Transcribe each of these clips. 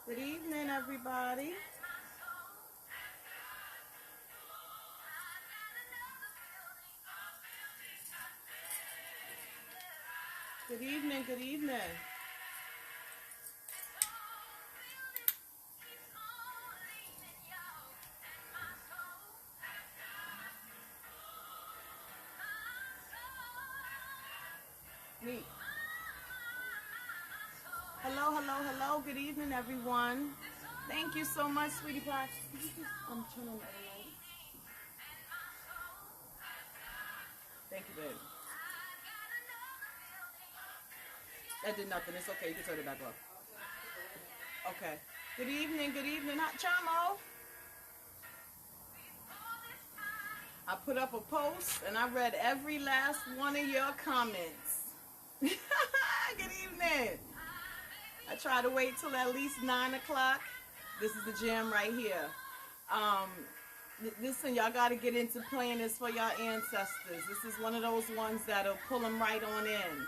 Good evening, everybody. Good evening, good evening. Me. Hello, hello, hello. Good evening, everyone. Thank you so much, sweetie pie. I'm turning on the light. Thank you, babe. That did nothing. It's okay. You can turn it back off. Okay. Good evening, good evening. Hot Chamo. I put up a post and I read every last one of your comments. Good evening. I try to wait till at least 9 o'clock. This is the jam right here. Listen, y'all got to get into playing this for y'all ancestors. This is one of those ones that'll pull them right on in.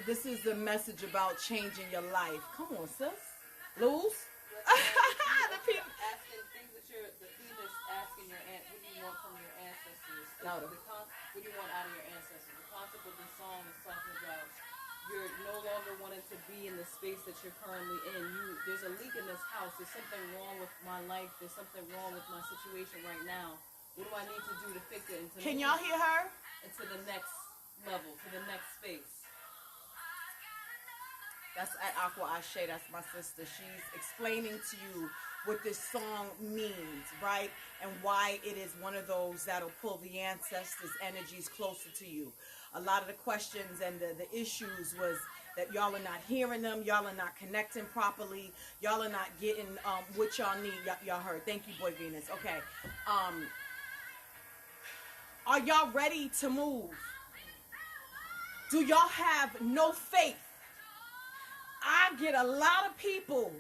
This is the message about changing your life. Come on, sis. Luz? The people asking things that the thing that's asking your aunt, what do you want from your ancestors? Louder. What do you want out of your ancestors? The concept of the song is talking about you're no longer wanting to be in the space that you're currently in. There's a leak in this house. There's something wrong with my life. There's something wrong with my situation right now. What do I need to do to fix it? Can y'all hear her? Into the next level, to the next space. That's at Aqua Ashe. That's my sister. She's explaining to you what this song means, right? And why it is one of those that'll pull the ancestors' energies closer to you. A lot of the questions and the issues was that y'all are not hearing them. Y'all are not connecting properly. Y'all are not getting what y'all need. Y'all heard. Thank you, Boy Venus. Okay. Are y'all ready to move? Do y'all have no faith? I get a lot of people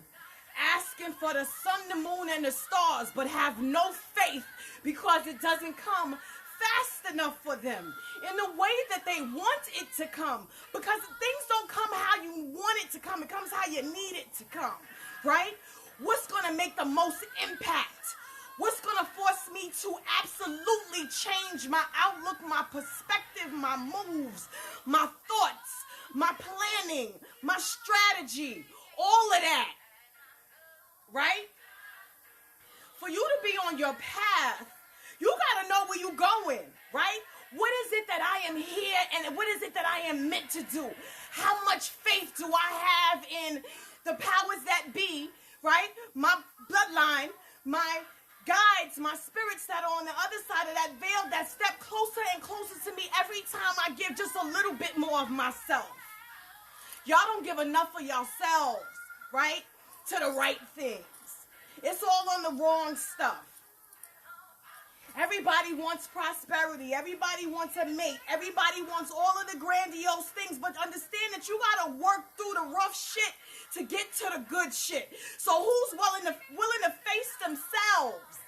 asking for the sun, the moon, and the stars, but have no faith because it doesn't come fast enough for them in the way that they want it to come, because things don't come how you want it to come. It comes how you need it to come, right? What's going to make the most impact? What's going to force me to absolutely change my outlook, my perspective, my moves, my thoughts, my planning, my strategy, all of that, right? For you to be on your path, you got to know where you're going, right? What is it that I am here and what is it that I am meant to do? How much faith do I have in the powers that be, right? My bloodline, my guides, my spirits that are on the other side of that veil that step closer and closer to me every time I give just a little bit more of myself. Y'all don't give enough for yourselves, right? To the right things. It's all on the wrong stuff. Everybody wants prosperity. Everybody wants a mate. Everybody wants all of the grandiose things. But understand that you got to work through the rough shit to get to the good shit. So who's willing to face themselves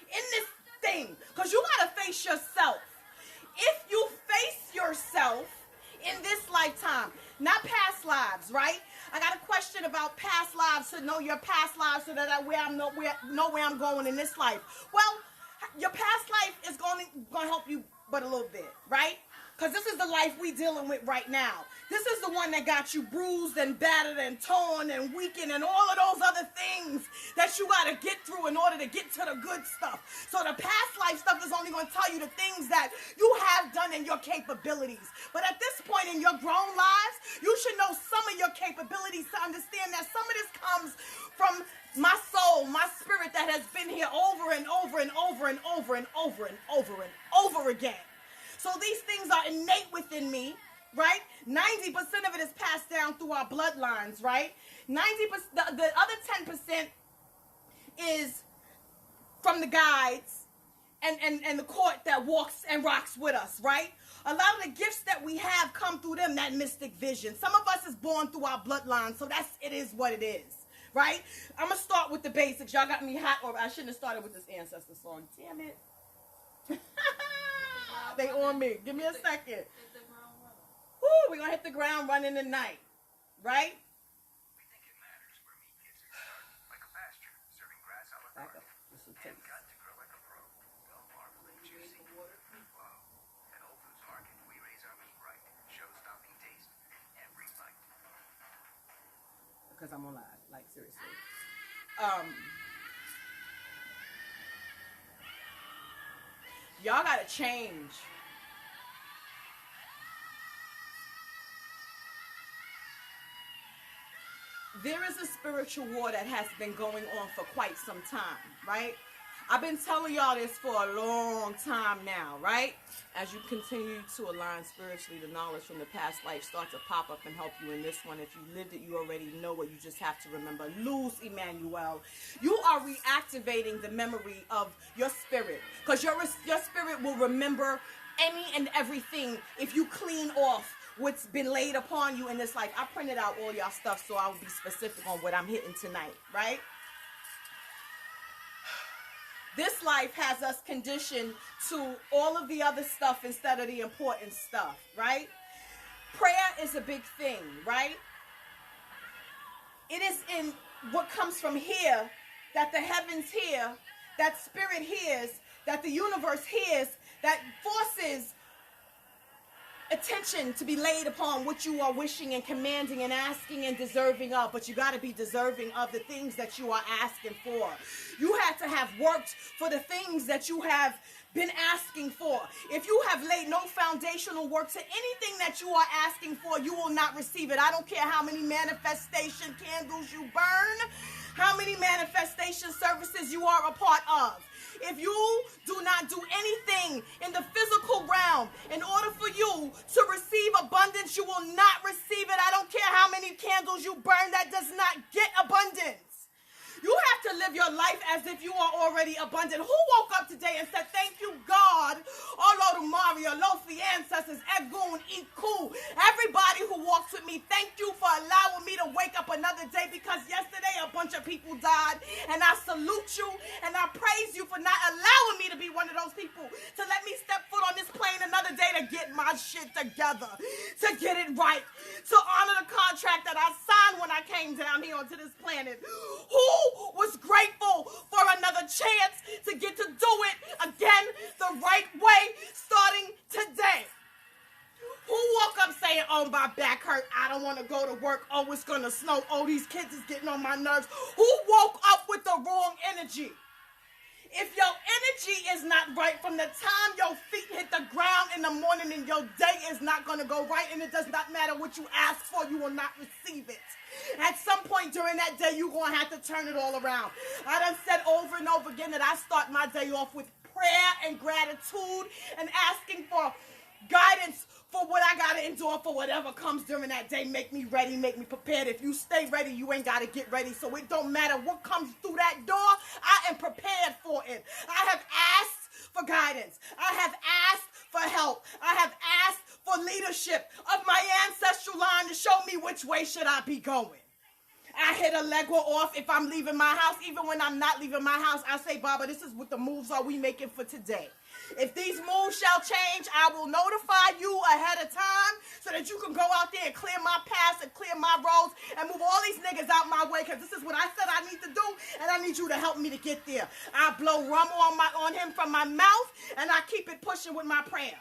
in this thing? Because you got to face yourself. If you face yourself in this lifetime, not past lives, right? I got a question about past lives, to know your past lives so that I know where I'm going in this life. Well, your past life is going to help you but a little bit, right? Because this is the life we dealing with right now. This is the one that got you bruised and battered and torn and weakened and all of those other things that you got to get through in order to get to the good stuff. So the past life stuff is only going to tell you the things that you have done and your capabilities. But at this point in your grown lives, you should know some of your capabilities to understand that some of this comes from my soul, my spirit that has been here over and over and over and over and over and over and over again. So these things are innate within me, right? 90% of it is passed down through our bloodlines, right? 90%, the other 10% is from the guides and the court that walks and rocks with us, right? A lot of the gifts that we have come through them, that mystic vision. Some of us is born through our bloodline, so it is what it is, right? I'm going to start with the basics. Y'all got me hot, or I shouldn't have started with this ancestor song. Damn it. They on me. Give me a second. Woo! we're going to hit the ground running tonight. Right? We think it matters where meat gets its start. Like a pasture, serving grass a la Back carte. up. This will And take. cut to grow like a pro. Well, marble and juicy. Wow. At Whole Foods Market, we raise our meat right. Show-stopping taste. Every bite. Because I'm on live. Like, seriously. Y'all got to change. There is a spiritual war that has been going on for quite some time, right? I've been telling y'all this for a long time now, right? As you continue to align spiritually, the knowledge from the past life starts to pop up and help you in this one. If you lived it, you already know it. You just have to remember. Lose, Emmanuel. You are reactivating the memory of your spirit, because your spirit will remember any and everything if you clean off what's been laid upon you in this life. I printed out all y'all stuff so I'll be specific on what I'm hitting tonight, right? This life has us conditioned to all of the other stuff instead of the important stuff, right? Prayer is a big thing, right? It is in what comes from here that the heavens hear, that spirit hears, that the universe hears, that forces attention to be laid upon what you are wishing and commanding and asking and deserving of. But you got to be deserving of the things that you are asking for. You have to have worked for the things that you have been asking for. If you have laid no foundational work to anything that you are asking for, you will not receive it. I don't care how many manifestation candles you burn, how many manifestation services you are a part of. If you do not do anything in the physical realm in order for you to receive abundance, you will not receive it. I don't care how many candles you burn, that does not get abundance. You have to live your life as if you are already abundant. Who woke up today and said, thank you, God, Olo Mario, Lofi ancestors, Egun, Iku, everybody who walks with me, thank you for allowing me to wake up another day, because yesterday a bunch of people died, and I salute you, and I praise you for not allowing me to be one of those people, to let me step foot on this plane another day to get my shit together, to get it right, to honor the contract that I signed when I came down here onto this planet. Who was grateful for another chance to get to do it again the right way starting today? Who woke up saying, oh, my back hurt, I don't want to go to work, oh, it's going to snow, oh, these kids is getting on my nerves? Who woke up with the wrong energy? If your energy is not right from the time your feet hit the ground in the morning, and your day is not going to go right, and it does not matter what you ask for, you will not receive it. At some point during that day, you're going to have to turn it all around. I done said over and over again that I start my day off with prayer and gratitude and asking for guidance for what I got to endure, for whatever comes during that day. Make me ready, make me prepared. If you stay ready, you ain't got to get ready. So it don't matter what comes through that door, I am prepared for it. I have asked for guidance. I have asked for help. I have asked for leadership of my ancestral line to show me which way should I be going. I hit a leg off if I'm leaving my house. Even when I'm not leaving my house, I say, Baba, this is what the moves are we making for today. If these moves shall change, I will notify you ahead of time so that you can go out there and clear my paths and clear my roads and move all these niggas out my way, because this is what I said I need to do, and I need you to help me to get there. I blow rum on him from my mouth, and I keep it pushing with my prayer.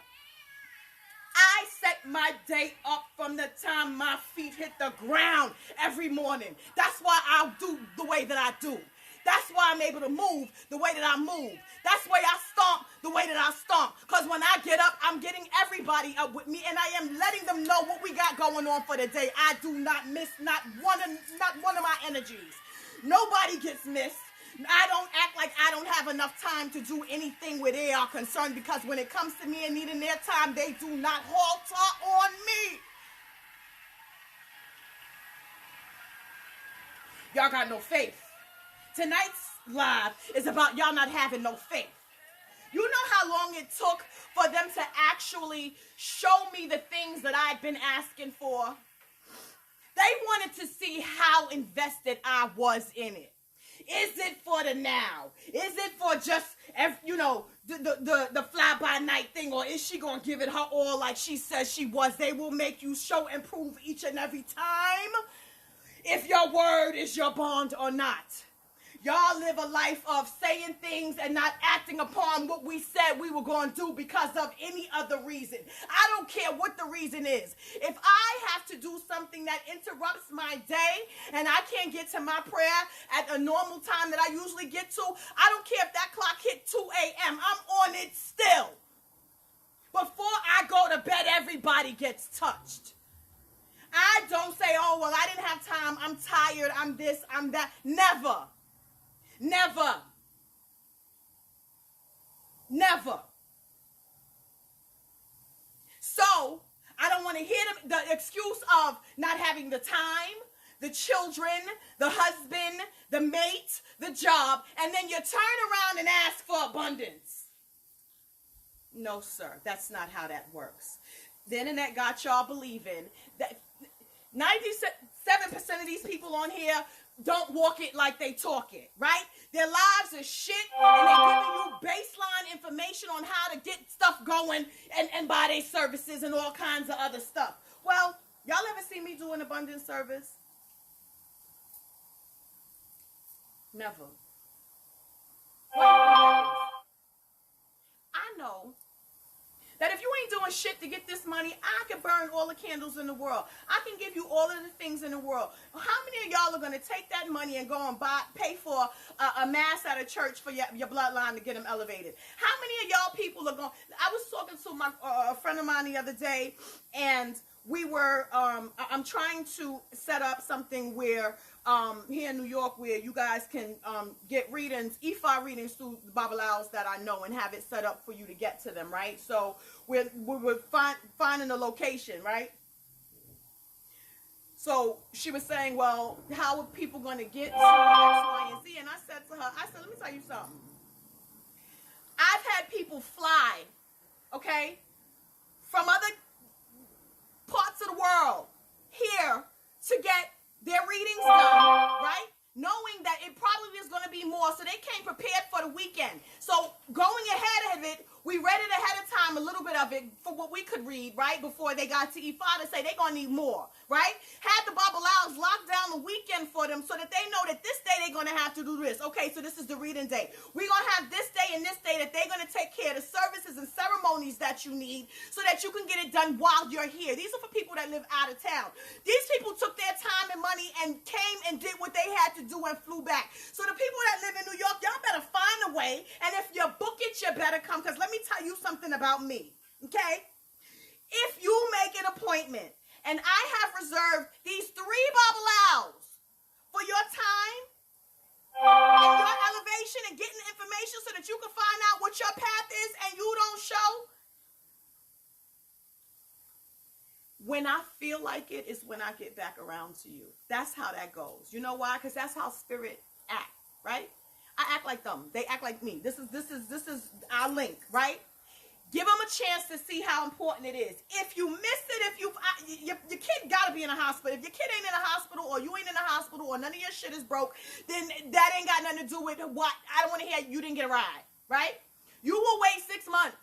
I set my day up from the time my feet hit the ground every morning. That's why I do the way that I do. That's why I'm able to move the way that I move. That's why I stomp the way that I stomp. Because when I get up, I'm getting everybody up with me, and I am letting them know what we got going on for the day. I do not miss not one of my energies. Nobody gets missed. I don't act like I don't have enough time to do anything where they are concerned, because when it comes to me and needing their time, they do not halter on me. Y'all got no faith. Tonight's live is about y'all not having no faith. You know how long it took for them to actually show me the things that I'd been asking for? They wanted to see how invested I was in it. Is it for the now? Is it for just the fly-by-night thing, or is she going to give it her all like she says she was? They will make you show and prove each and every time if your word is your bond or not. Y'all live a life of saying things and not acting upon what we said we were going to do because of any other reason. I don't care what the reason is. If I have to do something that interrupts my day and I can't get to my prayer at a normal time that I usually get to, I don't care if that clock hit 2 a.m. I'm on it still. Before I go to bed, everybody gets touched. I don't say, oh, well, I didn't have time. I'm tired. I'm this, I'm that. Never. Never. Never. So, I don't want to hear the excuse of not having the time, the children, the husband, the mate, the job, and then you turn around and ask for abundance. No, sir. That's not how that works. The internet got y'all believing that 97% of these people on here don't walk it like they talk it, right? Their lives are shit, and they're giving you baseline information on how to get stuff going and buy their services and all kinds of other stuff. Well, y'all ever see me do an abundance service? Never. What do you think that is? I know that if you ain't doing shit to get this money, I can burn all the candles in the world. I can give you all of the things in the world. How many of y'all are going to take that money and go and pay for a mass at a church for your bloodline to get them elevated? How many of y'all people are going? I was talking to a friend of mine the other day, and we were, I'm trying to set up something where, here in New York, where you guys can get readings, EFA readings through the Babalawos that I know, and have it set up for you to get to them, right? So we were finding a location, right? So she was saying, well, how are people going to get to X, Y, and Z? And I said to her, let me tell you something. I've had people fly, okay, from other parts of the world here to get their readings done, right? Knowing that it probably is going to be more, so they came prepared for the weekend. So going ahead of it, we read it ahead of time, a little bit of it for what we could read, right? Before they got to Ifa to say they're going to need more, right? Had the Babalawos lock down the weekend for them so that they know that this day they're going to have to do this. Okay, so this is the reading day. We're going to have this day and this day that they're going to take care of the services and ceremonies that you need so that you can get it done while you're here. These are for people that live out of town. These people took their time and money and came and did what they had to do and flew back. So the people that live in New York, y'all better find a way, and if you book it, you better come, because let me tell you something about me, okay? If you make an appointment, and I have reserved these 3 Babalawos for your time and your elevation and getting information so that you can find out what your path is and you don't show, when I feel like it is when I get back around to you. That's how that goes. You know why? Because that's how spirit acts, right? I act like them. They act like me. This is our link, right? Give them a chance to see how important it is. If you miss it, your kid got to be in a hospital. If your kid ain't in a hospital, or you ain't in a hospital, or none of your shit is broke, then that ain't got nothing to do with what. I don't want to hear you didn't get a ride, right? You will wait 6 months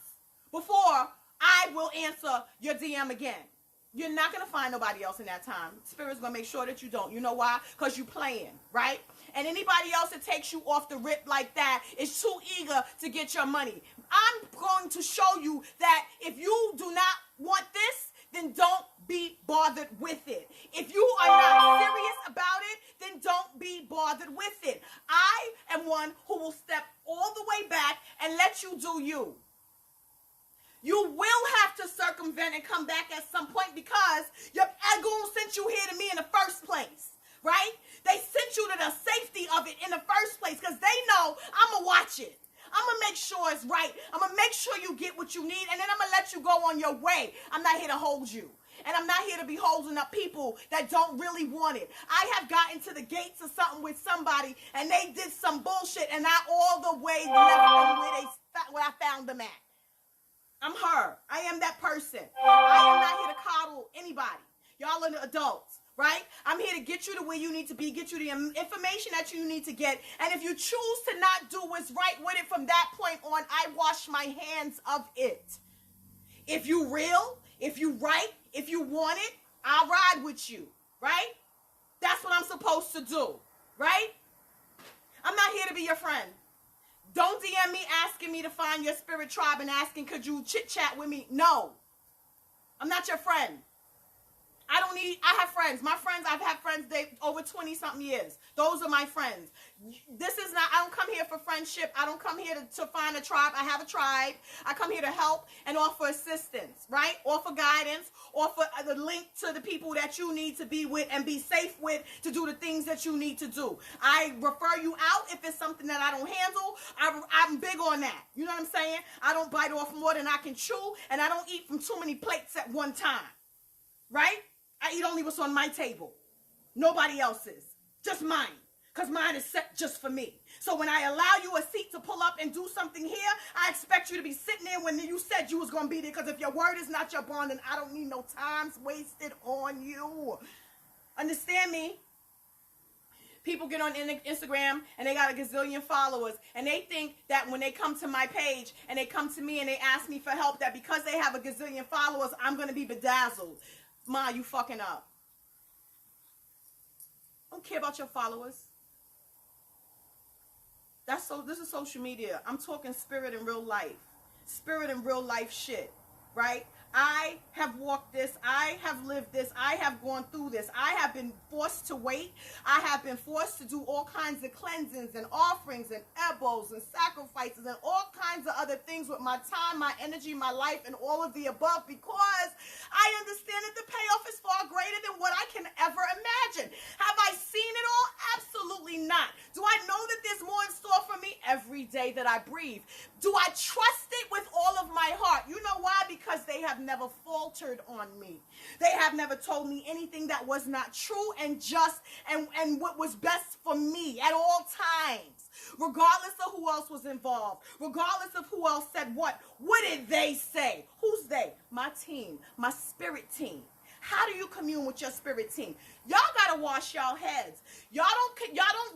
before I will answer your DM again. You're not going to find nobody else in that time. Spirit's going to make sure that you don't. You know why? Because you're playing, right? And anybody else that takes you off the rip like that is too eager to get your money. I'm going to show you that if you do not want this, then don't be bothered with it. If you are not serious about it, then don't be bothered with it. I am one who will step all the way back and let you do you. You will have to circumvent and come back at some point because your Agoon sent you here to me in the first place, right? They sent you to the safety of it in the first place because they know I'm going to watch it. I'm going to make sure it's right. I'm going to make sure you get what you need, and then I'm going to let you go on your way. I'm not here to hold you. And I'm not here to be holding up people that don't really want it. I have gotten to the gates of something with somebody, and they did some bullshit, and I all the way left them where I found them at. I'm her. I am that person. I am not here to coddle anybody. Y'all are the adults. right? I'm here to get you to where you need to be, get you the information that you need to get. And if you choose to not do what's right with it from that point on, I wash my hands of it. If you real, if you right, if you want it, I'll ride with you, right? That's what I'm supposed to do, right? I'm not here to be your friend. Don't DM me asking me to find your spirit tribe and asking, could you chit chat with me? No, I'm not your friend. I have friends. My friends, I've had friends over 20 something years. Those are my friends. I don't come here for friendship. I don't come here to find a tribe. I have a tribe. I come here to help and offer assistance, right? Offer guidance, offer the link to the people that you need to be with and be safe with to do the things that you need to do. I refer you out if it's something that I don't handle. I'm big on that. You know what I'm saying? I don't bite off more than I can chew, and I don't eat from too many plates at one time, right? I eat only what's on my table. Nobody else's. Just mine. Because mine is set just for me. So when I allow you a seat to pull up and do something here, I expect you to be sitting there when you said you was going to be there. Because if your word is not your bond, then I don't need no time wasted on you. Understand me? People get on Instagram and they got a gazillion followers. And they think that when they come to my page and they come to me and they ask me for help, that because they have a gazillion followers, I'm going to be bedazzled. Ma, you fucking up. I don't care about your followers. This is social media. I'm talking spirit in real life. Spirit in real life shit, right? I have walked this. I have lived this. I have gone through this. I have been forced to wait. I have been forced to do all kinds of cleansings and offerings and ebos and sacrifices and all kinds of other things with my time, my energy, my life, and all of the above, because I understand that the payoff is far greater than what I can ever imagine. Have I seen it all? Absolutely not. Do I know that there's more in store for me every day that I breathe? Do I trust it with all of my heart? You know why? Because they have never faltered on me. They have never told me anything that was not true and just and what was best for me at all times, regardless of who else was involved, regardless of who else said what. What did they say? Who's they? My team, my spirit team. How do you commune with your spirit team? Y'all gotta wash y'all heads. Y'all don't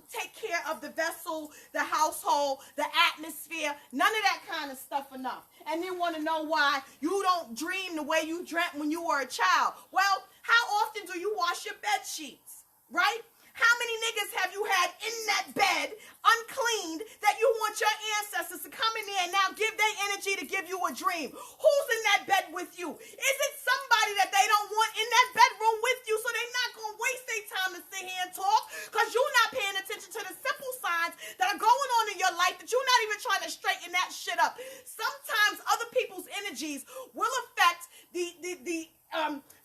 take care of the vessel, the household, the atmosphere, none of that kind of stuff enough. And then want to know why you don't dream the way you dreamt when you were a child. Well, how often do you wash your bed sheets, right? How many niggas have you had in that bed, uncleaned, that you want your ancestors to come in there and now give their energy to give you a dream? Who's in that bed with you? Is it somebody that they don't want in that bedroom with you, so they're not going to waste their time to sit here and talk because you're not paying attention to the simple signs that are going on in your life that you're not even trying to straighten that shit up? Sometimes other people's energies will affect the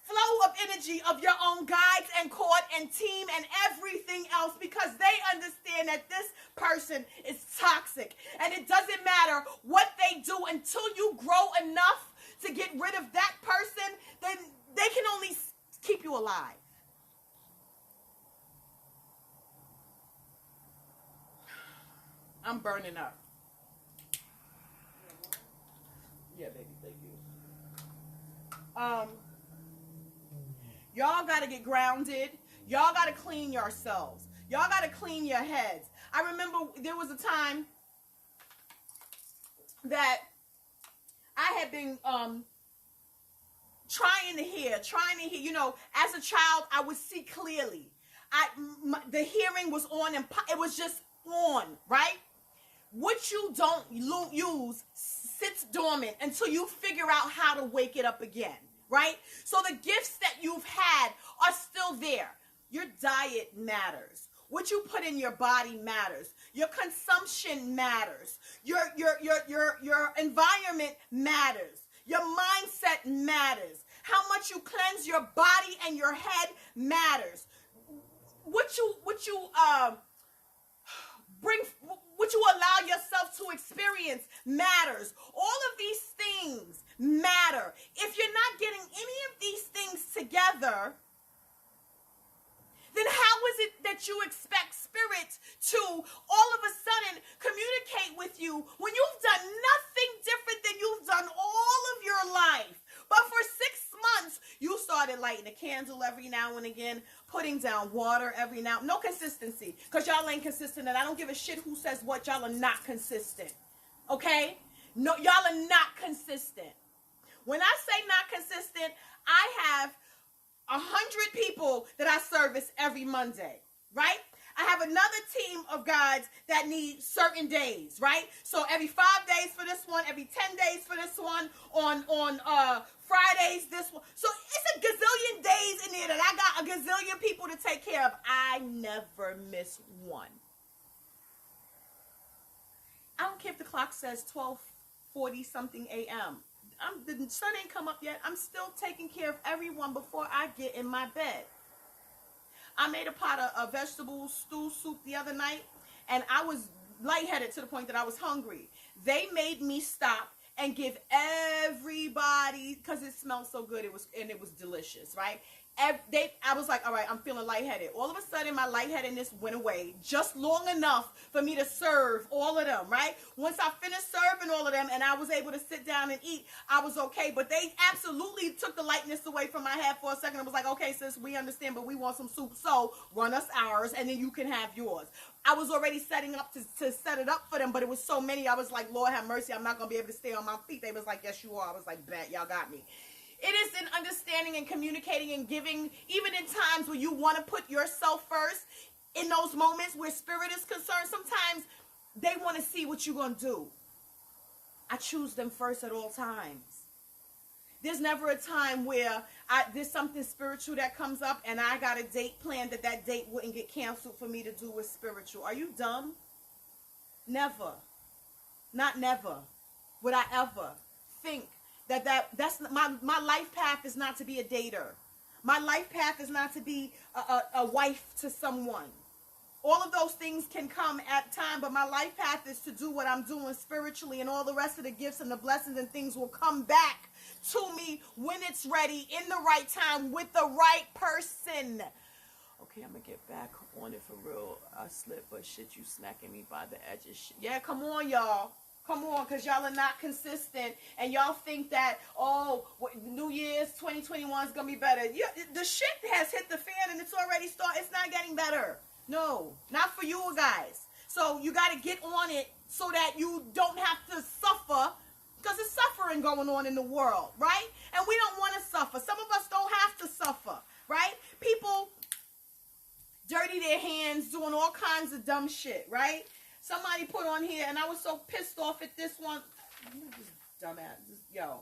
flow of energy of your own guides and court and team and everything else, because they understand that this person is toxic, and it doesn't matter what they do until you grow enough to get rid of that person. Then they can only keep you alive. I'm burning up. Yeah, baby, thank you. Y'all got to get grounded. Y'all got to clean yourselves. Y'all got to clean your heads. I remember there was a time that I had been trying to hear. You know, as a child, I would see clearly. The hearing was on, and it was just on, right? What you don't use sits dormant until you figure out how to wake it up again. Right? So the gifts that you've had are still there. Your diet matters. What you put in your body matters. Your consumption matters. Your environment matters. Your mindset matters. How much you cleanse your body and your head matters. What you bring, what you allow yourself to experience matters. All of these things matter. If you're not getting any of these things together, then how is it that you expect spirit to all of a sudden communicate with you when you've done nothing different than you've done all of your life? But for 6 months, you started lighting a candle every now and again, putting down water every now. No consistency, because y'all ain't consistent, and I don't give a shit who says what. Y'all are not consistent. Okay? No, y'all are not consistent. When I say not consistent, I have 100 people that I service every Monday, right? I have another team of guides that need certain days, right? So every 5 days for this one, every 10 days for this one, on Fridays this one. So it's a gazillion days in there that I got a gazillion people to take care of. I never miss one. I don't care if the clock says 12:40 something a.m. The sun ain't come up yet. I'm still taking care of everyone before I get in my bed. I made a pot of vegetable stew soup the other night, and I was lightheaded to the point that I was hungry. They made me stop and give everybody, because it smelled so good, it was delicious, right? I was like, all right, I'm feeling lightheaded. All of a sudden, my lightheadedness went away just long enough for me to serve all of them, right? Once I finished serving all of them and I was able to sit down and eat, I was okay. But they absolutely took the lightness away from my head for a second. I was like, okay, sis, we understand, but we want some soup. So run us ours, and then you can have yours. I was already setting up to set it up for them, but it was so many. I was like, Lord have mercy, I'm not going to be able to stay on my feet. They was like, yes, you are. I was like, bet, y'all got me. It is in understanding and communicating and giving, even in times where you want to put yourself first, in those moments where spirit is concerned. Sometimes they want to see what you're going to do. I choose them first at all times. There's never a time where there's something spiritual that comes up and I got a date planned that date wouldn't get canceled for me to do with spiritual. Are you dumb? Never. Not never would I ever think that's my life path is not to be a dater. My life path is not to be a wife to someone. All of those things can come at time, but my life path is to do what I'm doing spiritually, and all the rest of the gifts and the blessings and things will come back to me when it's ready, in the right time, with the right person. Okay, I'm gonna get back on it for real. I slipped, but shit, you smacking me by the edges. Yeah, come on, y'all. Come on, because y'all are not consistent, and y'all think that, oh, New Year's 2021 is going to be better. The shit has hit the fan, and it's already started. It's not getting better. No, not for you guys. So you got to get on it so that you don't have to suffer, because there's suffering going on in the world, right? And we don't want to suffer. Some of us don't have to suffer, right? People dirty their hands doing all kinds of dumb shit, right? Somebody put on here, and I was so pissed off at this one. This dumbass. Yo.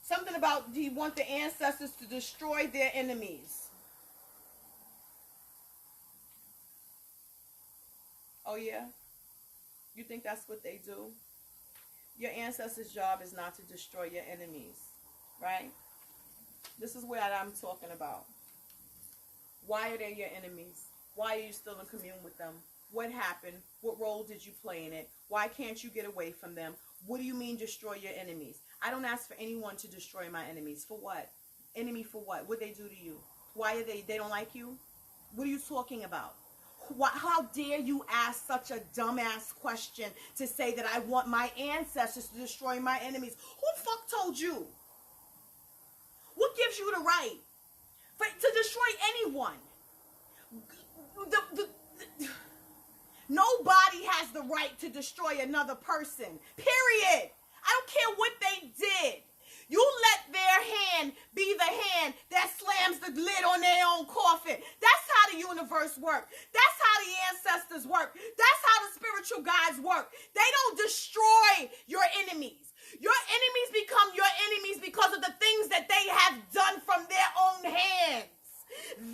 Something about, do you want the ancestors to destroy their enemies? Oh, yeah? You think that's what they do? Your ancestors' job is not to destroy your enemies, right? This is what I'm talking about. Why are they your enemies? Why are you still in commune with them? What happened? What role did you play in it? Why can't you get away from them? What do you mean destroy your enemies? I don't ask for anyone to destroy my enemies. For what? Enemy for what? What they do to you? Why are they don't like you? What are you talking about? How dare you ask such a dumbass question to say that I want my ancestors to destroy my enemies? Who the fuck told you? What gives you the right to destroy anyone? Nobody has the right to destroy another person. Period. I don't care what they did. You let their hand be the hand that slams the lid on their own coffin. That's how the universe works. That's how the ancestors work. That's how the spiritual guides work. They don't destroy your enemies. Your enemies become your enemies because of the things that they have done from their own hands.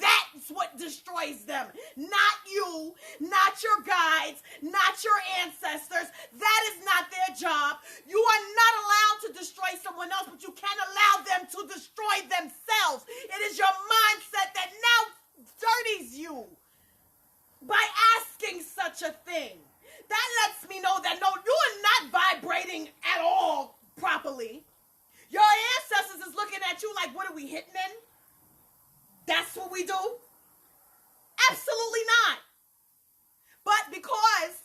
That's what destroys them. Not you, not your guides, not your ancestors. That is not their job. You are not allowed to destroy someone else, but you can allow them to destroy themselves. It is your mindset that now dirties you by asking such a thing. That lets me know that no, you are not vibrating at all properly. Your ancestors is looking at you like, what are we hitting in? That's what we do? Absolutely not. But because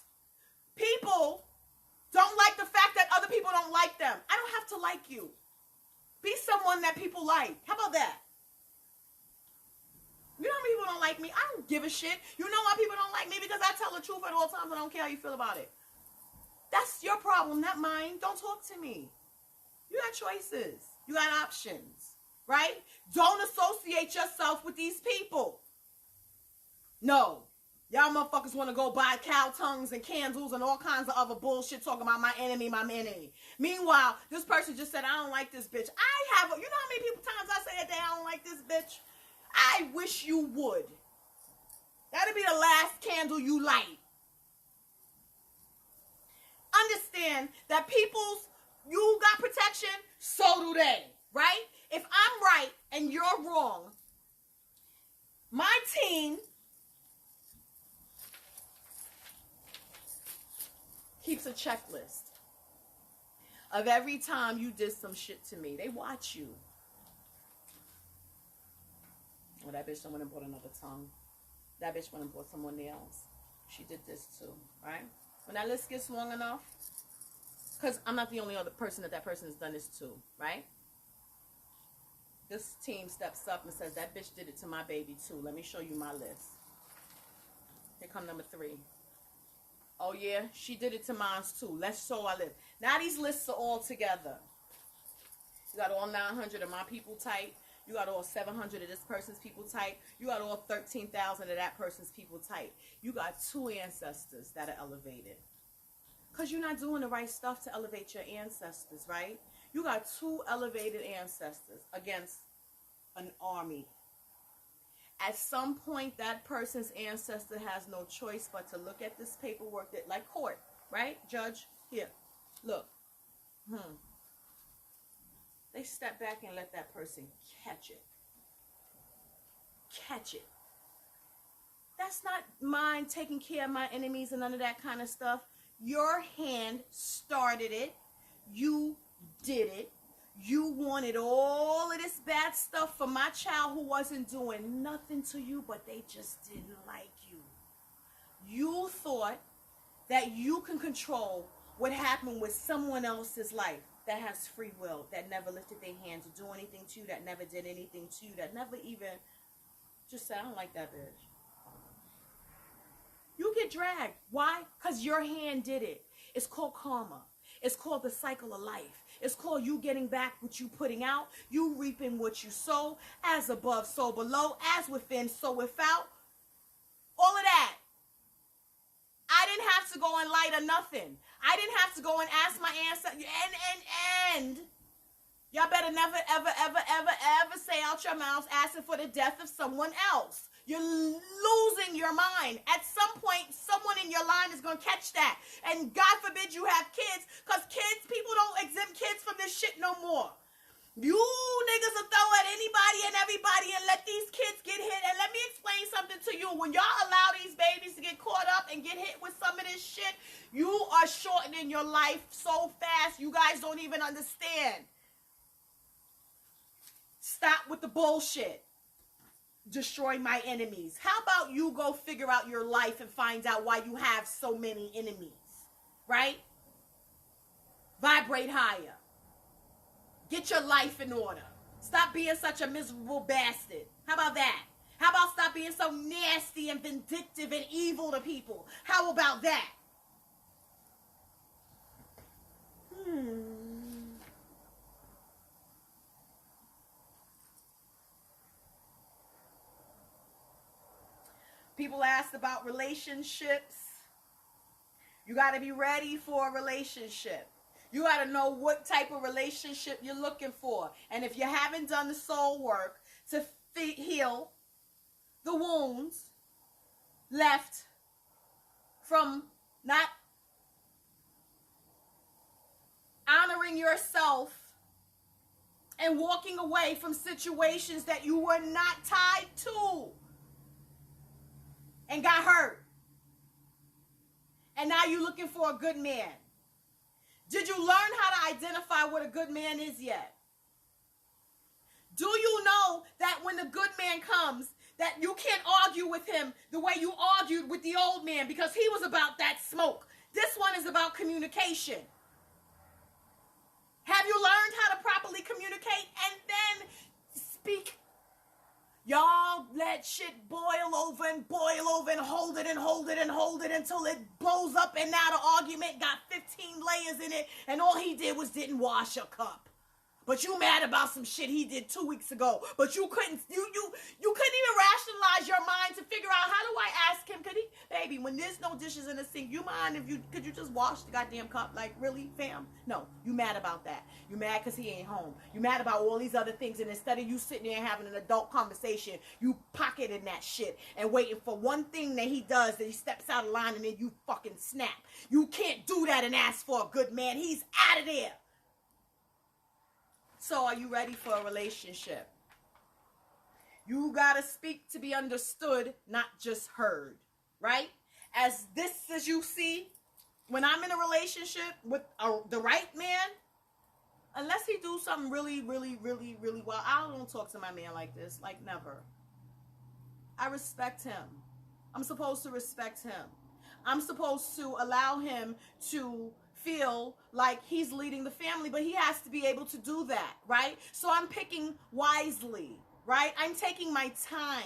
people don't like the fact that other people don't like them, I don't have to like you. Be someone that people like. How about that? people don't like me. I don't give a shit. You know why people don't like me? Because I tell the truth at all times. I don't care how you feel about it. That's your problem, not mine. Don't talk to me. You got choices. You got options, right? Don't associate yourself with these people. No. Y'all motherfuckers want to go buy cow tongues and candles and all kinds of other bullshit talking about my enemy, my enemy. Meanwhile, this person just said, I don't like this bitch. You know how many times I say a day, I don't like this bitch? I wish you would. That'll be the last candle you light. Understand that you got protection, so do they, right? If I'm right and you're wrong, my team keeps a checklist of every time you did some shit to me. They watch you. Well, that bitch went and bought another tongue. That bitch went and bought someone else. She did this too, right? When that list gets long enough, because I'm not the only other person that person has done this to, right? This team steps up and says, that bitch did it to my baby too. Let me show you my list. Here come number 3. Oh yeah, she did it to mine too. Let's show our list. Now these lists are all together. You got all 900 of my people type. You got all 700 of this person's people type. You got all 13,000 of that person's people type. You got 2 ancestors that are elevated. Because you're not doing the right stuff to elevate your ancestors, right? You got 2 elevated ancestors against an army. At some point, that person's ancestor has no choice but to look at this paperwork, that, like court, right? Judge, here, look. They step back and let that person catch it. Catch it. That's not mine taking care of my enemies and none of that kind of stuff. Your hand started it. You did it. You wanted all of this bad stuff for my child who wasn't doing nothing to you, but they just didn't like you. You thought that you can control what happened with someone else's life that has free will, that never lifted their hand to do anything to you, that never did anything to you, that never even just said, I don't like that bitch. You get dragged. Why? Because your hand did it. It's called karma. It's called the cycle of life. It's called you getting back what you putting out. You reaping what you sow. As above, so below. As within, so without. All of that. I didn't have to go and light or nothing. I didn't have to go and ask my ancestors. And y'all better never, ever, ever, ever, ever say out your mouths asking for the death of someone else. You're losing your mind. At some point, someone in your line is going to catch that. And God forbid you have kids, because people don't exempt kids from this shit no more. You niggas will throw at anybody and everybody and let these kids get hit. And let me explain something to you. When y'all allow these babies to get caught up and get hit with some of this shit, you are shortening your life so fast you guys don't even understand. Stop with the bullshit. Destroy my enemies. How about you go figure out your life and find out why you have so many enemies, right? Vibrate higher. Get your life in order. Stop being such a miserable bastard. How about that? How about stop being so nasty and vindictive and evil to people? How about that? People asked about relationships. You got to be ready for a relationship. You got to know what type of relationship you're looking for. And if you haven't done the soul work to heal the wounds left from not honoring yourself and walking away from situations that you were not tied to and got hurt, and now you're looking for a good man. Did you learn how to identify what a good man is yet? Do you know that when the good man comes, that you can't argue with him the way you argued with the old man, because he was about that smoke? This one is about communication. Have you learned how to properly communicate and then speak Y'all let shit boil over and hold it and hold it and hold it until it blows up, and now the argument got 15 layers in it, and all he did was didn't wash a cup. But you mad about some shit he did 2 weeks ago. But you couldn't even rationalize your mind to figure out, how do I ask him? Could he, baby, when there's no dishes in the sink, you mind if could you just wash the goddamn cup? Like, really, fam? No, you mad about that. You mad because he ain't home. You mad about all these other things, and instead of you sitting there and having an adult conversation, you pocketing that shit and waiting for one thing that he does, that he steps out of line, and then you fucking snap. You can't do that and ask for a good man. He's out of there. So are you ready for a relationship? You gotta speak to be understood, not just heard, right? As you see, when I'm in a relationship with the right man, unless he do something really, really, really, really well, I don't talk to my man like this, like never. I respect him. I'm supposed to respect him. I'm supposed to allow him to feel like he's leading the family, but he has to be able to do that, right? So I'm picking wisely, right? I'm taking my time.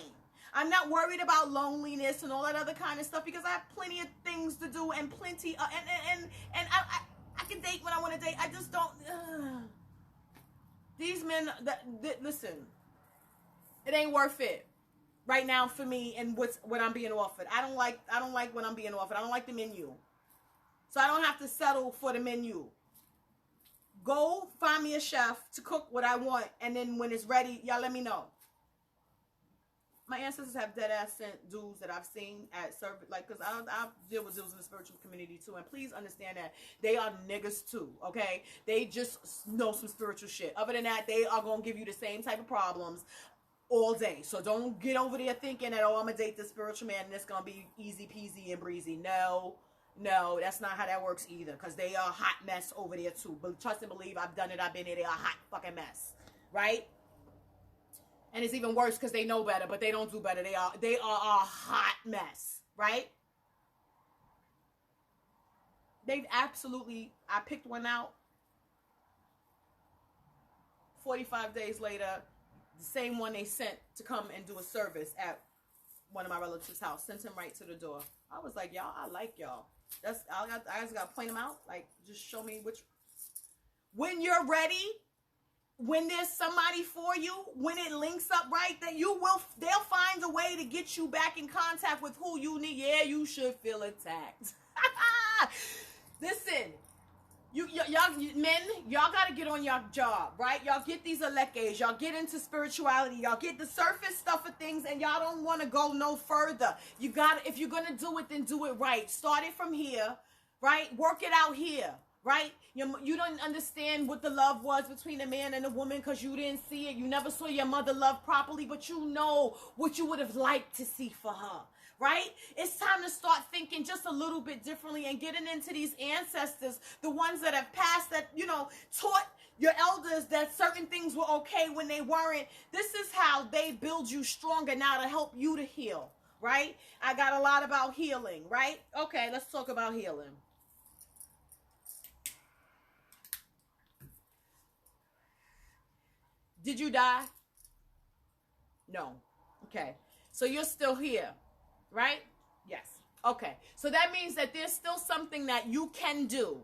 I'm not worried about loneliness and all that other kind of stuff, because I have plenty of things to do and plenty and I can date when I want to date. I just don't. These men that listen, it ain't worth it right now for me and what I'm being offered. I don't like what I'm being offered. I don't like the menu. So I don't have to settle for the menu. Go find me a chef to cook what I want, and then when it's ready, y'all let me know. My ancestors have dead ass sent dudes that I've seen at service, like, because I deal with dudes in the spiritual community too, and please understand that they are niggas too, okay? They just know some spiritual shit. Other than that, they are gonna give you the same type of problems all day. So don't get over there thinking that, oh, I'm gonna date this spiritual man and it's gonna be easy peasy and breezy. No, that's not how that works either, because they are a hot mess over there too. But trust and believe, I've done it, I've been there. They are a hot fucking mess, right? And it's even worse because they know better, but they don't do better. They are a hot mess, right? They've absolutely, I picked one out. 45 days later, the same one they sent to come and do a service at one of my relatives' house, sent him right to the door. I was like, y'all, I like y'all. I just gotta point them out. Like, just show me which. When you're ready, when there's somebody for you, when it links up right, that they'll find a way to get you back in contact with who you need. Yeah, you should feel attacked. Listen, y'all men, y'all gotta get on your job, right? Y'all get these alekes, y'all get into spirituality, y'all get the surface stuff of things, and y'all don't want to go no further. You gotta, if you're gonna do it, then do it right. Start it from here, right? Work it out here, right? You don't understand what the love was between a man and a woman because you didn't see it. You never saw your mother love properly, but you know what you would have liked to see for her. Right? It's time to start thinking just a little bit differently and getting into these ancestors, the ones that have passed, that, taught your elders that certain things were okay when they weren't. This is how they build you stronger now to help you to heal, right? I got a lot about healing, right? Okay, let's talk about healing. Did you die? No. Okay. So you're still here. Right? Yes. Okay. So that means that there's still something that you can do.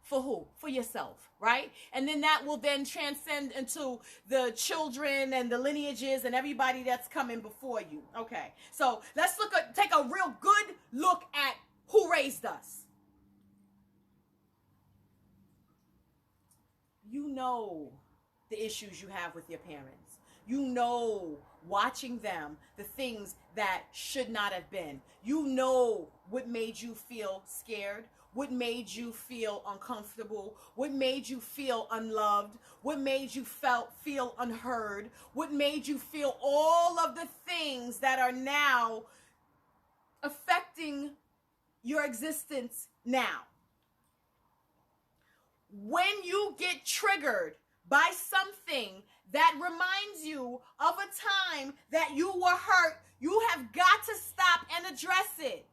For who? For yourself, right? And then that will then transcend into the children and the lineages and everybody that's coming before you. Okay. So let's take a real good look at who raised us. You know the issues you have with your parents. You know, watching them, the things that should not have been. You know what made you feel scared, what made you feel uncomfortable, what made you feel unloved, what made you feel unheard, what made you feel all of the things that are now affecting your existence now. When you get triggered by something that reminds you of a time that you were hurt, you have got to stop and address it.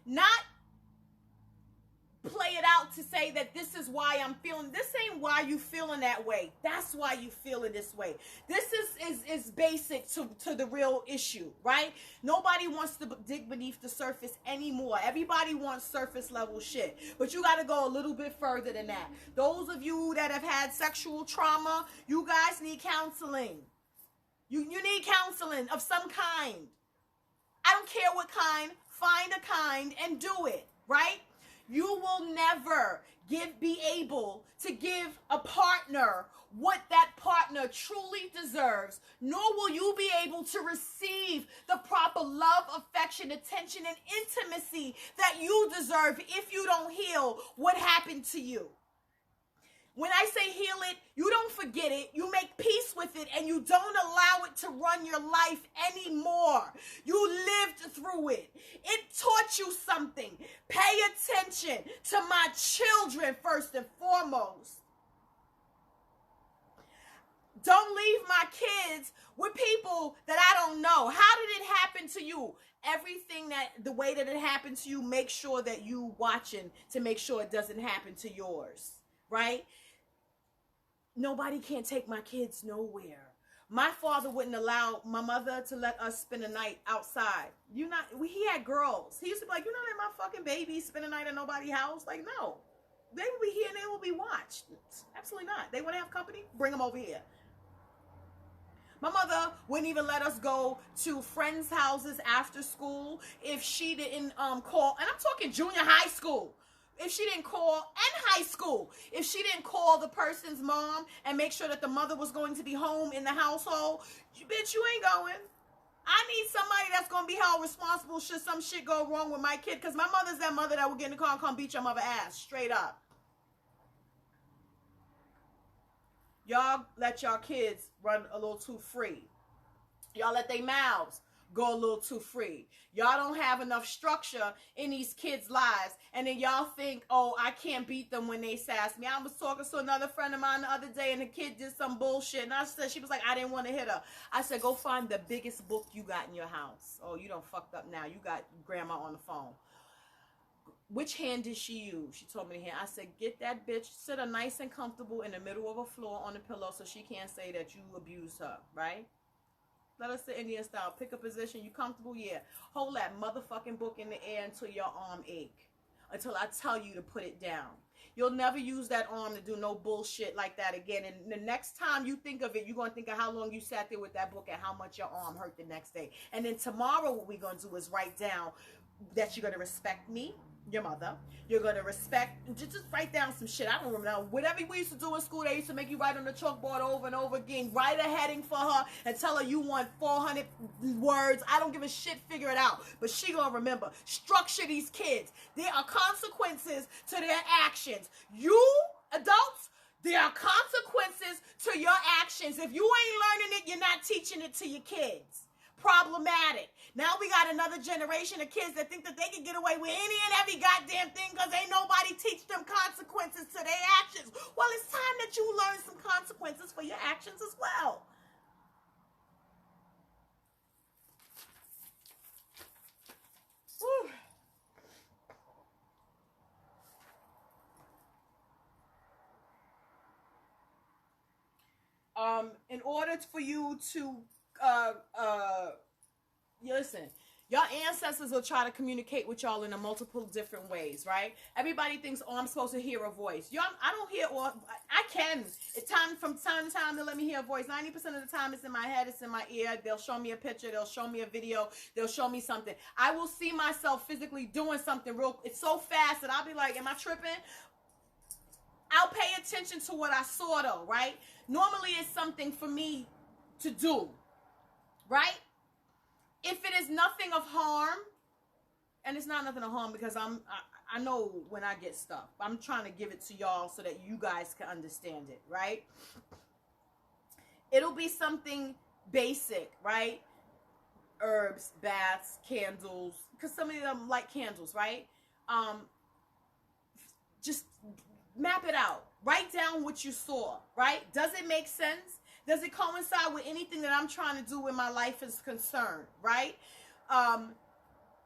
Not play it out to say that this is why I'm feeling. This ain't why you feeling that way. That's why you feeling this way. This is basic to the real issue, right? Nobody wants to dig beneath the surface anymore. Everybody wants surface level shit, but you got to go a little bit further than that. Those of you that have had sexual trauma, you guys need counseling. You need counseling of some kind. I don't care what kind. Find a kind and do it, right? You will never be able to give a partner what that partner truly deserves, nor will you be able to receive the proper love, affection, attention, and intimacy that you deserve if you don't heal what happened to you. When I say heal it, you don't forget it, you make peace with it, and you don't allow it to run your life anymore. You lived through it. It taught you something. Pay attention to my children first and foremost. Don't leave my kids with people that I don't know. How did it happen to you? Everything the way that it happened to you, make sure that you watching to make sure it doesn't happen to yours, right? Nobody can take my kids nowhere. My father wouldn't allow my mother to let us spend a night outside. He had girls. He used to be like, you're not letting my fucking babies spend a night at nobody's house. Like, no. They will be here and they will be watched. Absolutely not. They want to have company? Bring them over here. My mother wouldn't even let us go to friends' houses after school if she didn't call. And I'm talking junior high school. If she didn't call, and high school, if she didn't call the person's mom and make sure that the mother was going to be home in the household, bitch, you ain't going. I need somebody that's going to be held responsible should some shit go wrong with my kid, because my mother's that mother that will get in the car and come beat your mother ass, straight up. Y'all let y'all kids run a little too free. Y'all let their mouths go a little too free. Y'all don't have enough structure in these kids' lives. And then y'all think, oh, I can't beat them when they sass me. I was talking to another friend of mine the other day, and the kid did some bullshit. And I said, she was like, I didn't want to hit her. I said, go find the biggest book you got in your house. Oh, you done fucked up now. You got grandma on the phone. Which hand did she use? She told me the hand. I said, get that bitch, sit her nice and comfortable in the middle of a floor on the pillow so she can't say that you abused her, right? Let us sit Indian style. Pick a position. You comfortable? Yeah. Hold that motherfucking book in the air until your arm ache. Until I tell you to put it down. You'll never use that arm to do no bullshit like that again. And the next time you think of it, you're going to think of how long you sat there with that book and how much your arm hurt the next day. And then tomorrow what we're going to do is write down that you're going to respect me, your mother. You're going to respect, just write down some shit. I don't remember. Whatever we used to do in school, they used to make you write on the chalkboard over and over again. Write a heading for her and tell her you want 400 words. I don't give a shit. Figure it out. But she going to remember. Structure these kids. There are consequences to their actions. You, adults, there are consequences to your actions. If you ain't learning it, you're not teaching it to your kids. Problematic. Now we got another generation of kids that think that they can get away with any and every goddamn thing because ain't nobody teach them consequences to their actions. Well, it's time that you learn some consequences for your actions as well. Whew. In order for you to listen, your ancestors will try to communicate with y'all in a multiple different ways, right? Everybody thinks, oh, I'm supposed to hear a voice. Y'all, I don't hear, or I can. It's from time to time to let me hear a voice. 90% of the time it's in my head, it's in my ear. They'll show me a picture, they'll show me a video, they'll show me something. I will see myself physically doing something it's so fast that I'll be like, am I tripping? I'll pay attention to what I saw though, right? Normally it's something for me to do, right? If it is nothing of harm, and it's not nothing of harm because I know when I get stuff. I'm trying to give it to y'all so that you guys can understand it, right? It'll be something basic, right? Herbs, baths, candles, because some of them like candles, right? Just map it out. Write down what you saw, right? Does it make sense? Does it coincide with anything that I'm trying to do when my life is concerned, right?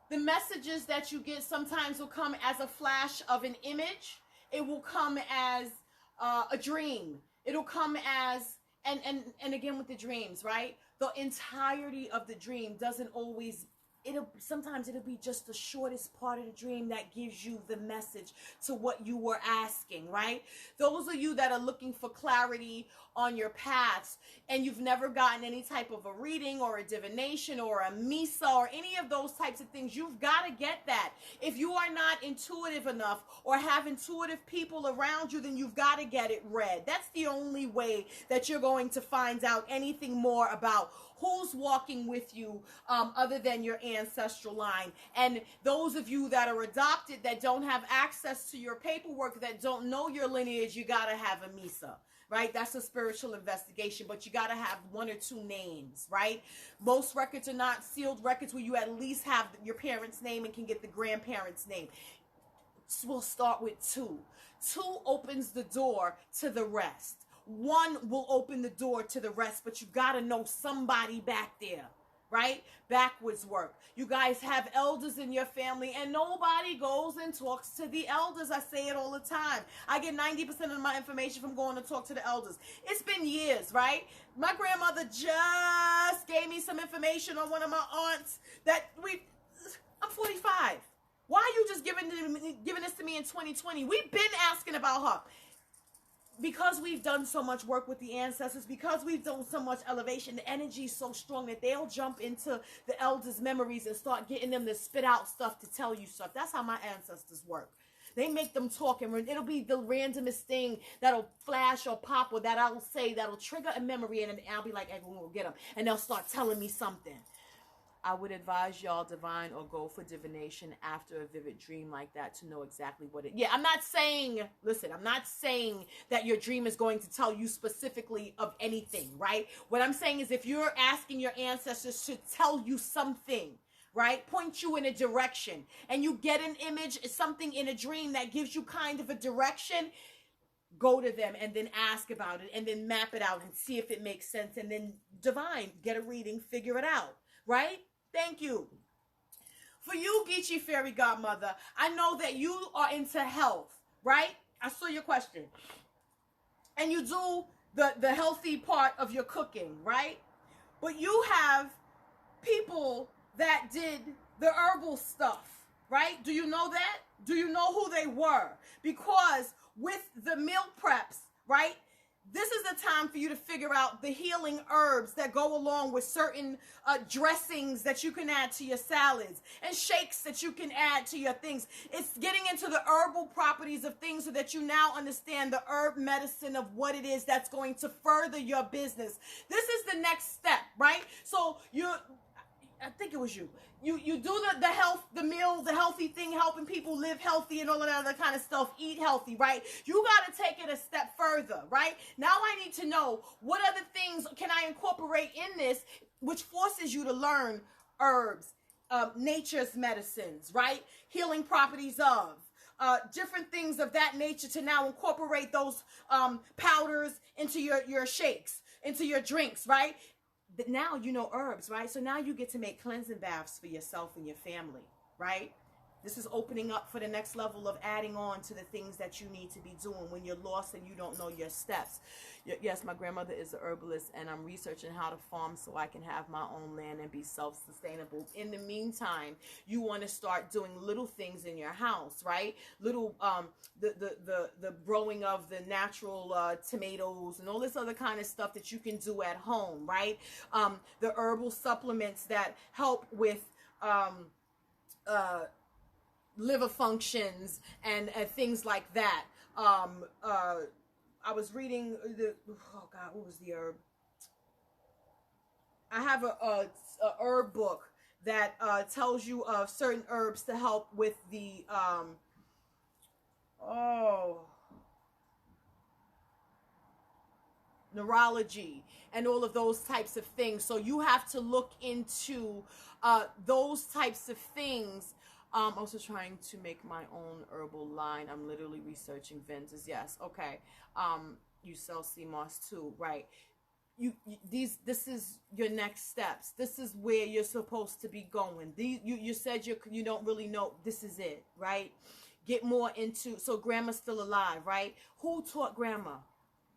The messages that you get sometimes will come as a flash of an image. It will come as a dream. It'll come as, and again with the dreams, right? The entirety of the dream doesn't always, sometimes it'll be just the shortest part of the dream that gives you the message to what you were asking, right? Those of you that are looking for clarity on your paths and you've never gotten any type of a reading or a divination or a misa or any of those types of things, you've got to get that. If you are not intuitive enough or have intuitive people around you, then you've got to get it read. That's the only way that you're going to find out anything more about who's walking with you other than your ancestral line. And those of you that are adopted, that don't have access to your paperwork, that don't know your lineage, you got to have a misa, right? That's a spiritual investigation, but you got to have one or two names, right? Most records are not sealed records where you at least have your parents' name and can get the grandparents' name. So we'll start with two. Two opens the door to the rest. One will open the door to the rest, but you got to know somebody back there, right? Backwards work. You guys have elders in your family, and nobody goes and talks to the elders. I say it all the time. I get 90% of my information from going to talk to the elders. It's been years, right? My grandmother just gave me some information on one of my aunts that I'm 45. Why are you just giving this to me in 2020? We've been asking about her. Because we've done so much work with the ancestors, because we've done so much elevation, the energy is so strong that they'll jump into the elders' memories and start getting them to spit out stuff, to tell you stuff. That's how my ancestors work. They make them talk, and it'll be the randomest thing that'll flash or pop or that I'll say that'll trigger a memory, and I'll be like, hey, we'll get them. And they'll start telling me something. I would advise y'all divine or go for divination after a vivid dream like that to know exactly what it... Yeah, I'm not saying that your dream is going to tell you specifically of anything, right? What I'm saying is if you're asking your ancestors to tell you something, right, point you in a direction, and you get an image, something in a dream that gives you kind of a direction, go to them and then ask about it and then map it out and see if it makes sense, and then divine, get a reading, figure it out, right? Thank you. For you, Geechee Fairy Godmother, I know that you are into health, right? I saw your question. And you do the healthy part of your cooking, right? But you have people that did the herbal stuff, right? Do you know that? Do you know who they were? Because with the meal preps, right? This is the time for you to figure out the healing herbs that go along with certain dressings that you can add to your salads and shakes that you can add to your things. It's getting into the herbal properties of things so that you now understand the herb medicine of what it is that's going to further your business. This is the next step, right? So I think it was you. You do the health, the meal, the healthy thing, helping people live healthy and all of that other kind of stuff, eat healthy, right? You got to take it a step further, right? Now I need to know what other things can I incorporate in this, which forces you to learn herbs, nature's medicines, right? Healing properties of, different things of that nature to now incorporate those powders into your shakes, into your drinks, right? But now you know herbs, right? So now you get to make cleansing baths for yourself and your family, right? This is opening up for the next level of adding on to the things that you need to be doing when you're lost and you don't know your steps. Yes, my grandmother is a herbalist, and I'm researching how to farm so I can have my own land and be self-sustainable. In the meantime, you want to start doing little things in your house, right? Little, the growing of the natural tomatoes and all this other kind of stuff that you can do at home, right? The herbal supplements that help with liver functions and things like that. I was reading what was the herb? I have a herb book that tells you of certain herbs to help with the neurology and all of those types of things. So you have to look into those types of things. I'm also trying to make my own herbal line. I'm literally researching vendors. Yes, okay. You sell sea moss too, right? this is your next steps. This is where you're supposed to be going. You said you don't really know. This is it, right? Get more into, so grandma's still alive, right? Who taught grandma,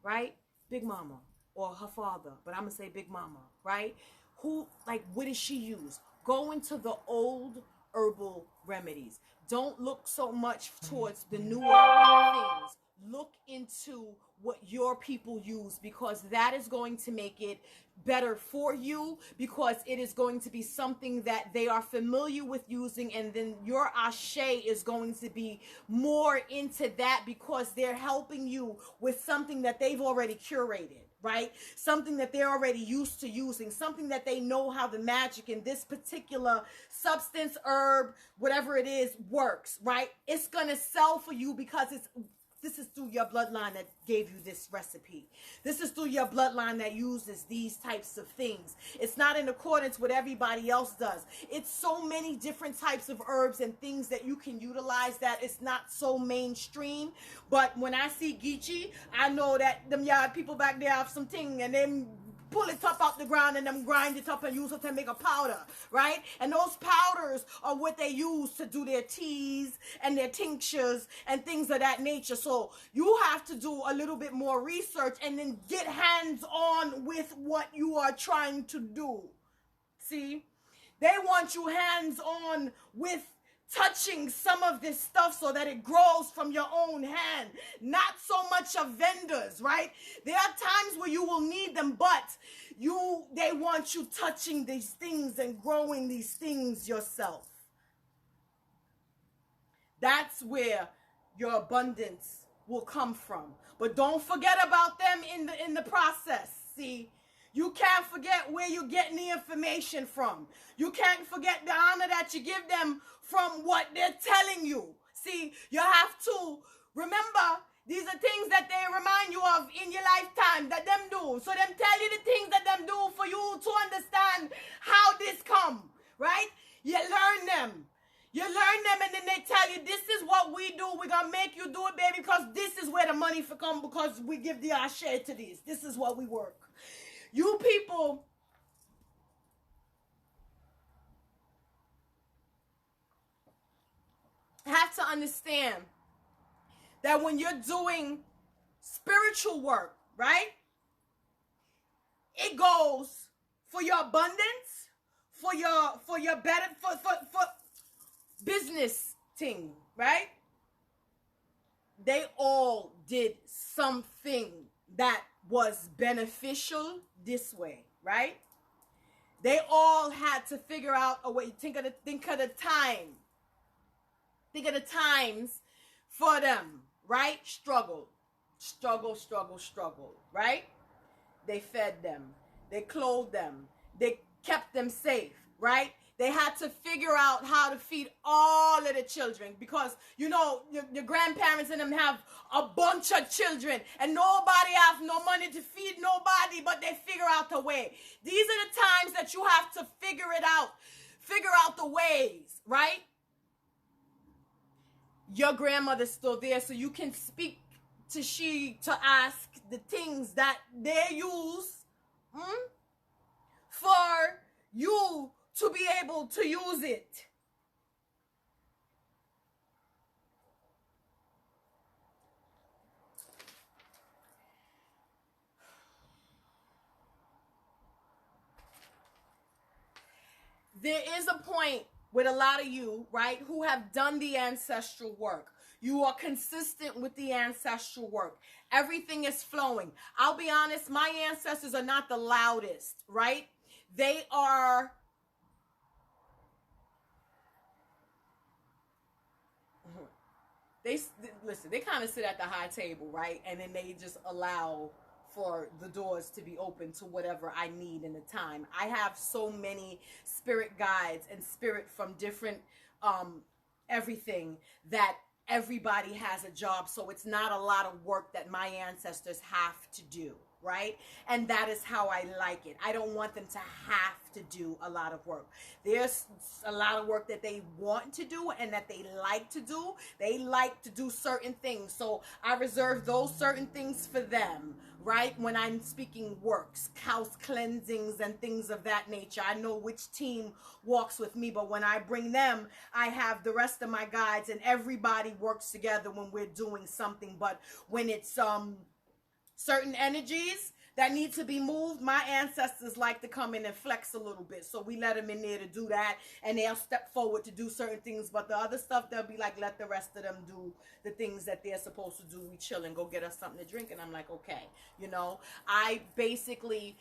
right? Big mama or her father, but I'm gonna say big mama, right? Who, like, what did she use? Go into the old herbal remedies. Don't look so much towards the newer things. Look into what your people use, because that is going to make it better for you, because it is going to be something that they are familiar with using, and then your ashe is going to be more into that because they're helping you with something that they've already curated, right? Something that they're already used to using, something that they know how the magic in this particular substance, herb, whatever it is, works, right? It's gonna sell for you because this is through your bloodline that gave you this recipe. This is through your bloodline that uses these types of things. It's not in accordance with everybody else does. It's so many different types of herbs and things that you can utilize that it's not so mainstream. But when I see Geechee, I know that them yard people back there have something, and them pull it up out the ground and them grind it up and use it to make a powder, right? And those powders are what they use to do their teas and their tinctures and things of that nature. So you have to do a little bit more research and then get hands-on with what you are trying to do. See? They want you hands-on with touching some of this stuff so that it grows from your own hand, not so much of vendors, right? There are times where you will need them, but they want you touching these things and growing these things yourself. That's where your abundance will come from. But don't forget about them in the process. See, you can't forget where you're getting the information from. You can't forget the honor that you give them from what they're telling you. See, you have to remember, these are things that they remind you of in your lifetime that them do. So them tell you the things that them do for you to understand how this come, right? You learn them. You learn them, and then they tell you, this is what we do. We're going to make you do it, baby, because this is where the money for come, because we give the ashe to this. This is what we work. You people have to understand that when you're doing spiritual work, right? It goes for your abundance, for your better, for business thing, right? They all did something that was beneficial this way, right? They all had to figure out a way. Think of the time. Think of the times for them, right? Struggle, right? They fed them. They clothed them. They kept them safe, right? They had to figure out how to feed all of the children, because, you know, your grandparents and them have a bunch of children and nobody have no money to feed nobody, but they figure out the way. These are the times that you have to figure it out. Figure out the ways, right? Your grandmother's still there, so you can speak to ask the things that they use for you to be able to use it. There is a point with a lot of you, right, who have done the ancestral work. You are consistent with the ancestral work. Everything is flowing. I'll be honest, my ancestors are not the loudest, right? They are... listen, they kind of sit at the high table, right? And then they just allow for the doors to be open to whatever I need in the time. I have so many spirit guides and spirit from different everything, that everybody has a job, so it's not a lot of work that my ancestors have to do, right? And that is how I like it. I don't want them to have to do a lot of work. There's a lot of work that they want to do and that they like to do. They like to do certain things. So I reserve those certain things for them, right? When I'm speaking works, house cleansings and things of that nature. I know which team walks with me, but when I bring them, I have the rest of my guides and everybody works together when we're doing something. But when it's certain energies that need to be moved, my ancestors like to come in and flex a little bit. So we let them in there to do that, and they'll step forward to do certain things. But the other stuff, they'll be like, let the rest of them do the things that they're supposed to do. We chill and go get us something to drink. And I'm like, okay, you know, I basically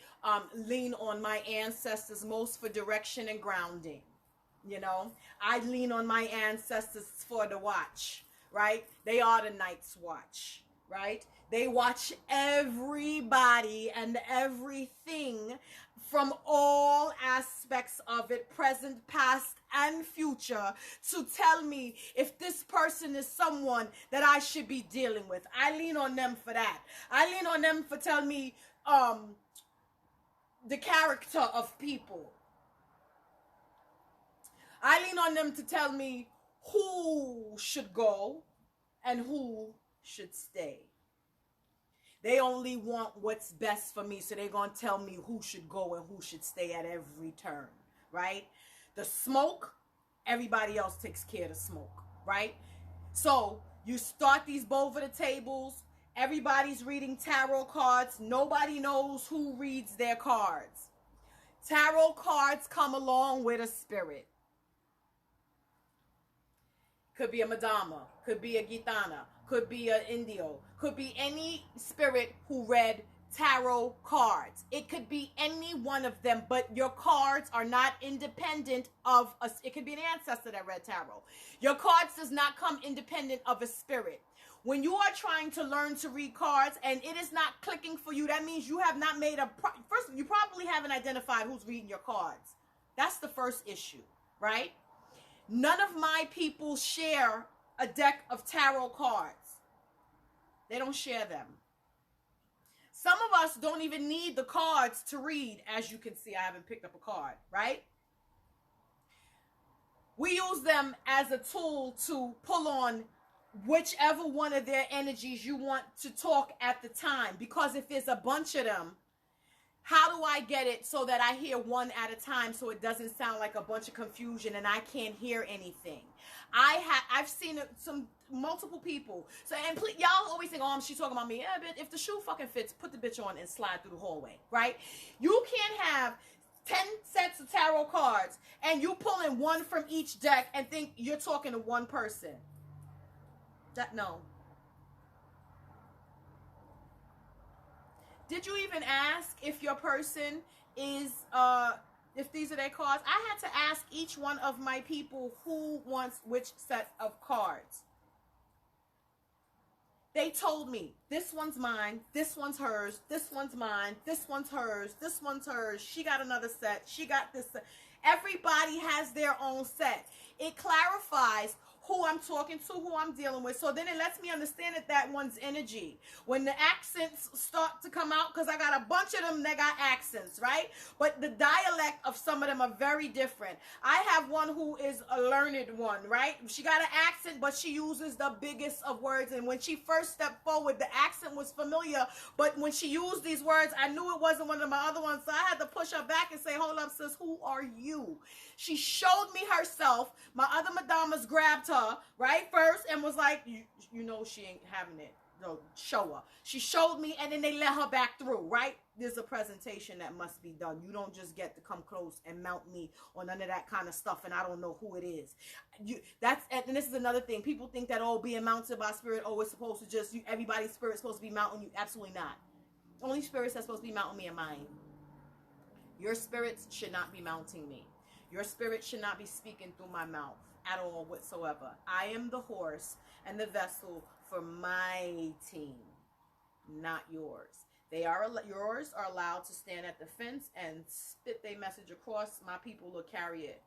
lean on my ancestors most for direction and grounding. You know, I lean on my ancestors for the watch, right? They are the night's watch, right? They watch everybody and everything from all aspects of it, present, past, and future, to tell me if this person is someone that I should be dealing with. I lean on them for that. I lean on them for telling me the character of people. I lean on them to tell me who should go and who should stay. They only want what's best for me, so they're going to tell me who should go and who should stay at every turn, right? The smoke, everybody else takes care of the smoke, right? So you start these over the tables. Everybody's reading tarot cards. Nobody knows who reads their cards. Tarot cards come along with a spirit. Could be a Madama, could be a Gitana, could be an Indio, could be any spirit who read tarot cards. It could be any one of them, but your cards are not independent of us. It could be an ancestor that read tarot. Your cards does not come independent of a spirit. When you are trying to learn to read cards and it is not clicking for you, that means you have not made first, you probably haven't identified who's reading your cards. That's the first issue, right? None of my people share a deck of tarot cards. They don't share them. Some of us don't even need the cards to read. As you can see, I haven't picked up a card, right? We use them as a tool to pull on whichever one of their energies you want to talk at the time. Because if there's a bunch of them, how do I get it so that I hear one at a time so it doesn't sound like a bunch of confusion and I can't hear anything? I've seen multiple people. So, and please, y'all always think, oh, she's talking about me. Yeah, but if the shoe fucking fits, put the bitch on and slide through the hallway, right? You can't have 10 sets of tarot cards and you pulling one from each deck and think you're talking to one person. No. Did you even ask if your person is, if these are their cards? I had to ask each one of my people who wants which set of cards. They told me, this one's mine, this one's hers, this one's mine, this one's hers, this one's hers, she got another set, she got this set. Everybody has their own set. It clarifies who I'm talking to, who I'm dealing with. So then it lets me understand that one's energy. When the accents start to come out, because I got a bunch of them that got accents, right? But the dialect of some of them are very different. I have one who is a learned one, right? She got an accent, but she uses the biggest of words. And when she first stepped forward, the accent was familiar. But when she used these words, I knew it wasn't one of my other ones. So I had to push her back and say, hold up, sis, who are you? She showed me herself. My other madamas grabbed her, right, first, and was like, you know she ain't having it. No, show her. She showed me, and then they let her back through, right? There's a presentation that must be done. You don't just get to come close and mount me on none of that kind of stuff, and I don't know who it is. And this is another thing. People think that, oh, being mounted by spirit, oh, it's supposed to just, everybody's spirit's supposed to be mounting you. Absolutely not. Only spirits that's supposed to be mounting me are mine. Your spirits should not be mounting me. Your spirit should not be speaking through my mouth at all whatsoever. I am the horse and the vessel for my team, not yours. Yours are allowed to stand at the fence and spit their message across. My people will carry it.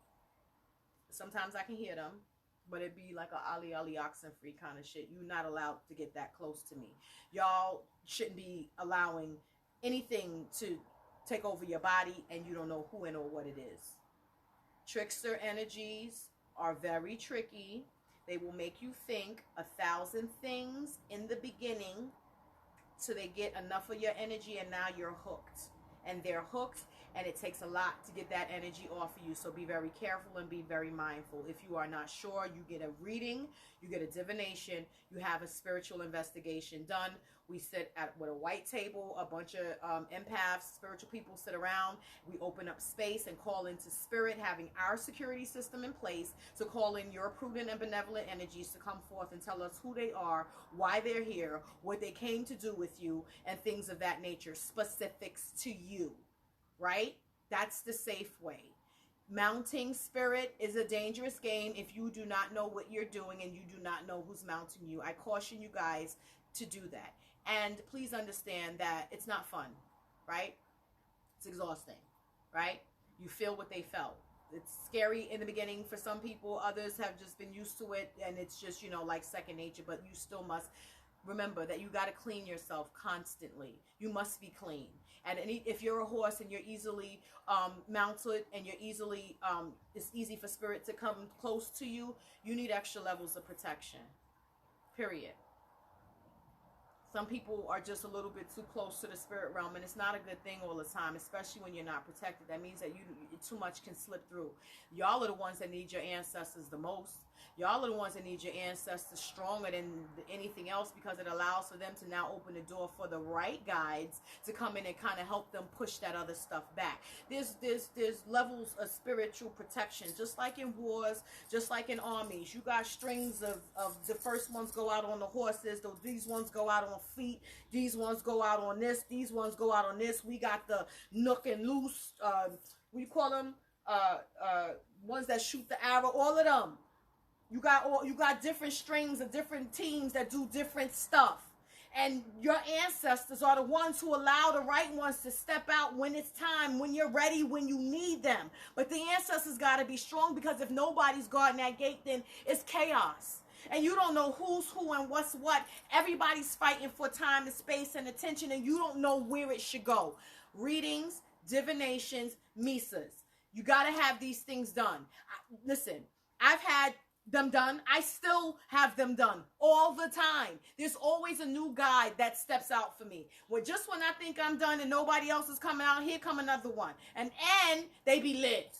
Sometimes I can hear them, but it'd be like a Ali Oxenfree kind of shit. You're not allowed to get that close to me. Y'all shouldn't be allowing anything to take over your body and you don't know who and or what it is. Trickster energies are very tricky. They will make you think 1,000 things in the beginning till they get enough of your energy, and now you're hooked. And they're hooked, and it takes a lot to get that energy off of you. So be very careful and be very mindful. If you are not sure, you get a reading, you get a divination, you have a spiritual investigation done. We sit with a white table, a bunch of empaths, spiritual people sit around. We open up space and call into spirit, having our security system in place to call in your prudent and benevolent energies to come forth and tell us who they are, why they're here, what they came to do with you, and things of that nature, specifics to you, right? That's the safe way. Mounting spirit is a dangerous game if you do not know what you're doing and you do not know who's mounting you. I caution you guys to do that. And please understand that it's not fun, right? It's exhausting, right? You feel what they felt. It's scary in the beginning for some people. Others have just been used to it, and it's just, you know, like second nature. But you still must remember that you got to clean yourself constantly. You must be clean. And if you're a horse and you're easily mounted and you're easily, it's easy for spirit to come close to you, you need extra levels of protection, period. Some people are just a little bit too close to the spirit realm, and it's not a good thing all the time, especially when you're not protected. That means that too much can slip through. Y'all are the ones that need your ancestors the most. Y'all are the ones that need your ancestors stronger than anything else, because it allows for them to now open the door for the right guides to come in and kind of help them push that other stuff back. There's levels of spiritual protection, just like in wars, just like in armies. You got strings of the first ones go out on the horses, these ones go out on feet, these ones go out on this, these ones go out on this. We got the nook and loose, what do you call them? Ones that shoot the arrow, all of them. You got different strings of different teams that do different stuff. And your ancestors are the ones who allow the right ones to step out when it's time, when you're ready, when you need them. But the ancestors got to be strong, because if nobody's guarding that gate, then it's chaos. And you don't know who's who and what's what. Everybody's fighting for time and space and attention, and you don't know where it should go. Readings, divinations, misas. You got to have these things done. Listen, I've had them done. I still have them done all the time. There's always a new guide that steps out for me. Just when I think I'm done and nobody else is coming out, here come another one. And they be lit.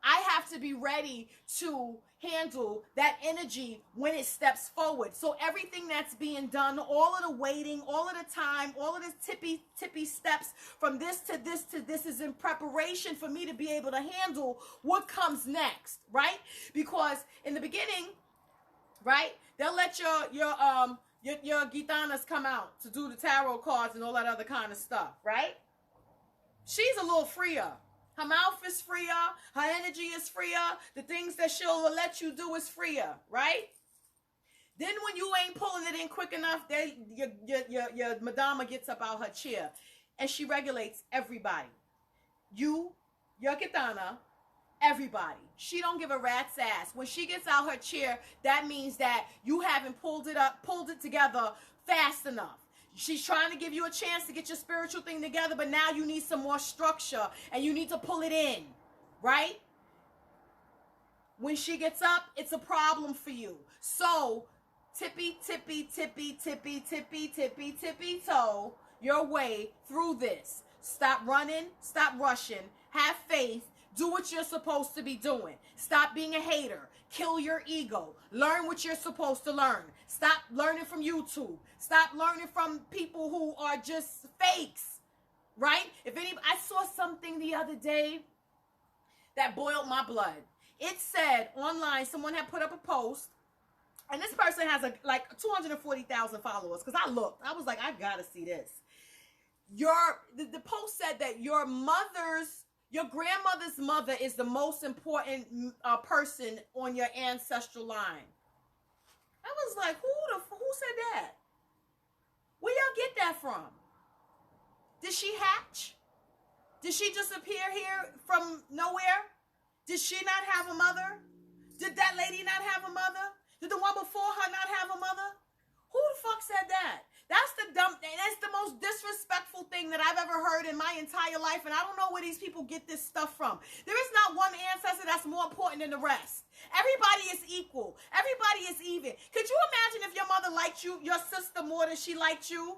I have to be ready to handle that energy when it steps forward. So everything that's being done, all of the waiting, all of the time, all of the tippy steps from this to this to this is in preparation for me to be able to handle what comes next, right? Because in the beginning, right, they'll let your gitanas come out to do the tarot cards and all that other kind of stuff, right? She's a little freer. Her mouth is freer. Her energy is freer. The things that she'll let you do is freer, right? Then when you ain't pulling it in quick enough, your madama gets up out her chair and she regulates everybody. You, your gitana, everybody. She don't give a rat's ass. When she gets out her chair, that means that you haven't pulled it together fast enough. She's trying to give you a chance to get your spiritual thing together, but now you need some more structure and you need to pull it in, right? When she gets up, it's a problem for you. So, tippy toe your way through this. Stop running, stop rushing, have faith, do what you're supposed to be doing. Stop being a hater. Kill your ego. Learn what you're supposed to learn. Stop learning from YouTube. Stop learning from people who are just fakes, right? I saw something the other day that boiled my blood. It said online, someone had put up a post, and this person has like 240,000 followers, because I looked. I was like, I gotta see this. The post said that your grandmother's mother is the most important person on your ancestral line. I was like, who said that? Where y'all get that from? Did she hatch? Did she just appear here from nowhere? Did she not have a mother? Did that lady not have a mother? Did the one before her not have a mother? Who the fuck said that? That's It's the most disrespectful thing that I've ever heard in my entire life, and I don't know where these people get this stuff from. There is not one ancestor that's more important than the rest. Everybody is equal. Everybody is even. Could you imagine if your mother liked you, your sister, more than she liked you?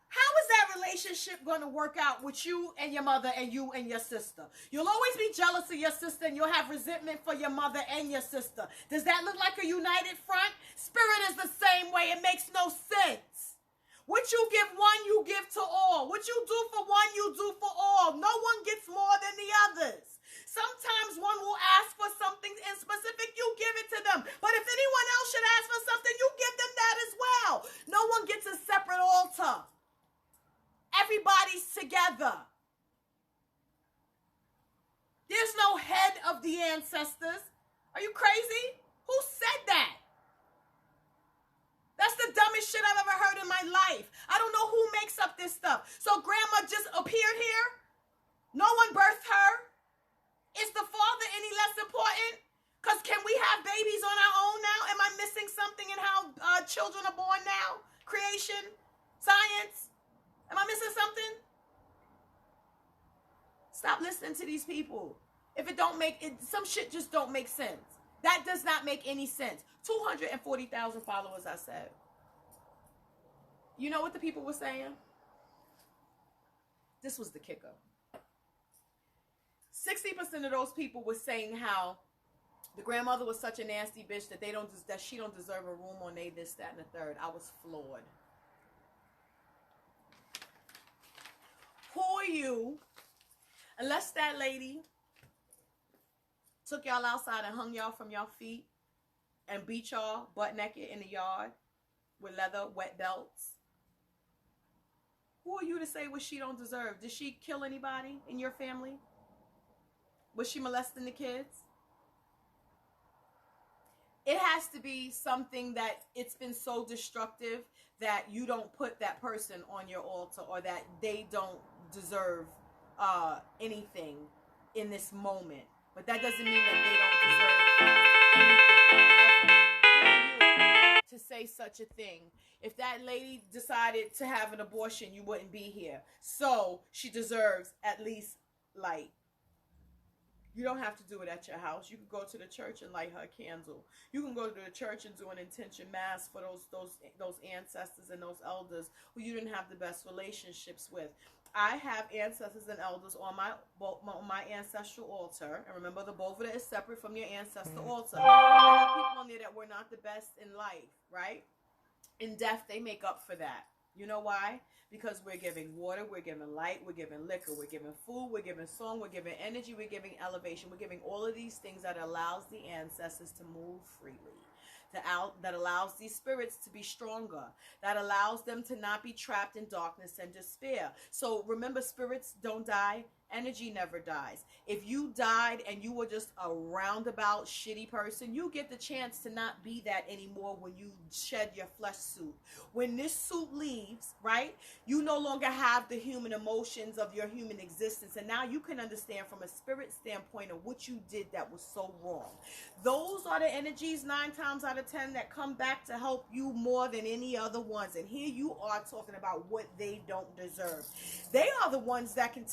How is that relationship going to work out with you and your mother and you and your sister? You'll always be jealous of your sister, and you'll have resentment for your mother and your sister. Does that look like a united front? Spirit is the same way. It makes no sense. What you give one, you give to all. What you do for one, you do for all. No one gets more than the others. Sometimes one will ask for something in specific, you give it to them. But if anyone else should ask for something, you give them that as well. No one gets a separate altar. Everybody's together. There's no head of the ancestors. Are you crazy? Who said that? That's the dumbest shit I've ever heard in my life. I don't know who makes up this stuff. So grandma just appeared here? No one birthed her? Is the father any less important? Because can we have babies on our own now? Am I missing something in how children are born now? Creation? Science? Am I missing something? Stop listening to these people. If it don't make it, some shit just don't make sense. That does not make any sense. 240,000 followers, I said. You know what the people were saying? This was the kicker. 60% of those people were saying how the grandmother was such a nasty bitch that she don't deserve a room on this, that, and the third. I was floored. Who are you? Unless that lady took y'all outside and hung y'all from y'all feet and beat y'all butt naked in the yard with leather wet belts. Who are you to say what she don't deserve? Did she kill anybody in your family? Was she molesting the kids? It has to be something that it's been so destructive that you don't put that person on your altar, or that they don't deserve anything in this moment. But that doesn't mean that they don't deserve anything ever to say such a thing. If that lady decided to have an abortion, you wouldn't be here. So she deserves at least light. You don't have to do it at your house. You can go to the church and light her a candle. You can go to the church and do an intention mass for those ancestors and those elders who you didn't have the best relationships with. I have ancestors and elders on my ancestral altar. And remember, the Boveda is separate from your ancestral altar. I have people on there that were not the best in life, right? In death, they make up for that. You know why? Because we're giving water, we're giving light, we're giving liquor, we're giving food, we're giving song, we're giving energy, we're giving elevation, we're giving all of these things that allows the ancestors to move freely, that allows these spirits to be stronger, that allows them to not be trapped in darkness and despair. So remember, spirits don't die. Energy never dies. If you died and you were just a roundabout shitty person, you get the chance to not be that anymore when you shed your flesh suit. When this suit leaves, right, you no longer have the human emotions of your human existence. And now you can understand from a spirit standpoint of what you did that was so wrong. Those are the energies 9 times out of 10 that come back to help you more than any other ones. And here you are talking about what they don't deserve. They are the ones that can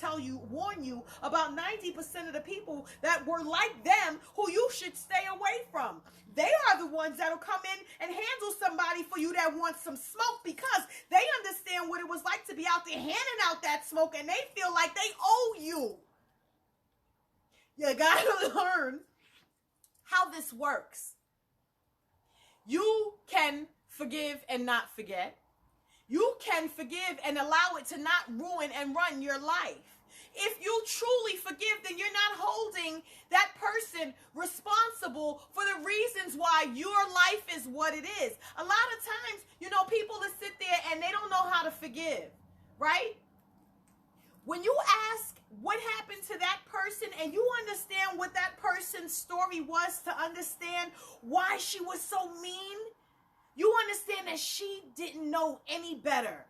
warn you about 90% of the people that were like them who you should stay away from. They are the ones that'll come in and handle somebody for you that wants some smoke, because they understand what it was like to be out there handing out that smoke, and they feel like they owe you. You gotta learn how this works. You can forgive and not forget. You can forgive and allow it to not ruin and run your life. If you truly forgive, then you're not holding that person responsible for the reasons why your life is what it is. A lot of times, people that sit there and they don't know how to forgive, right? When you ask what happened to that person and you understand what that person's story was, to understand why she was so mean, you understand that she didn't know any better.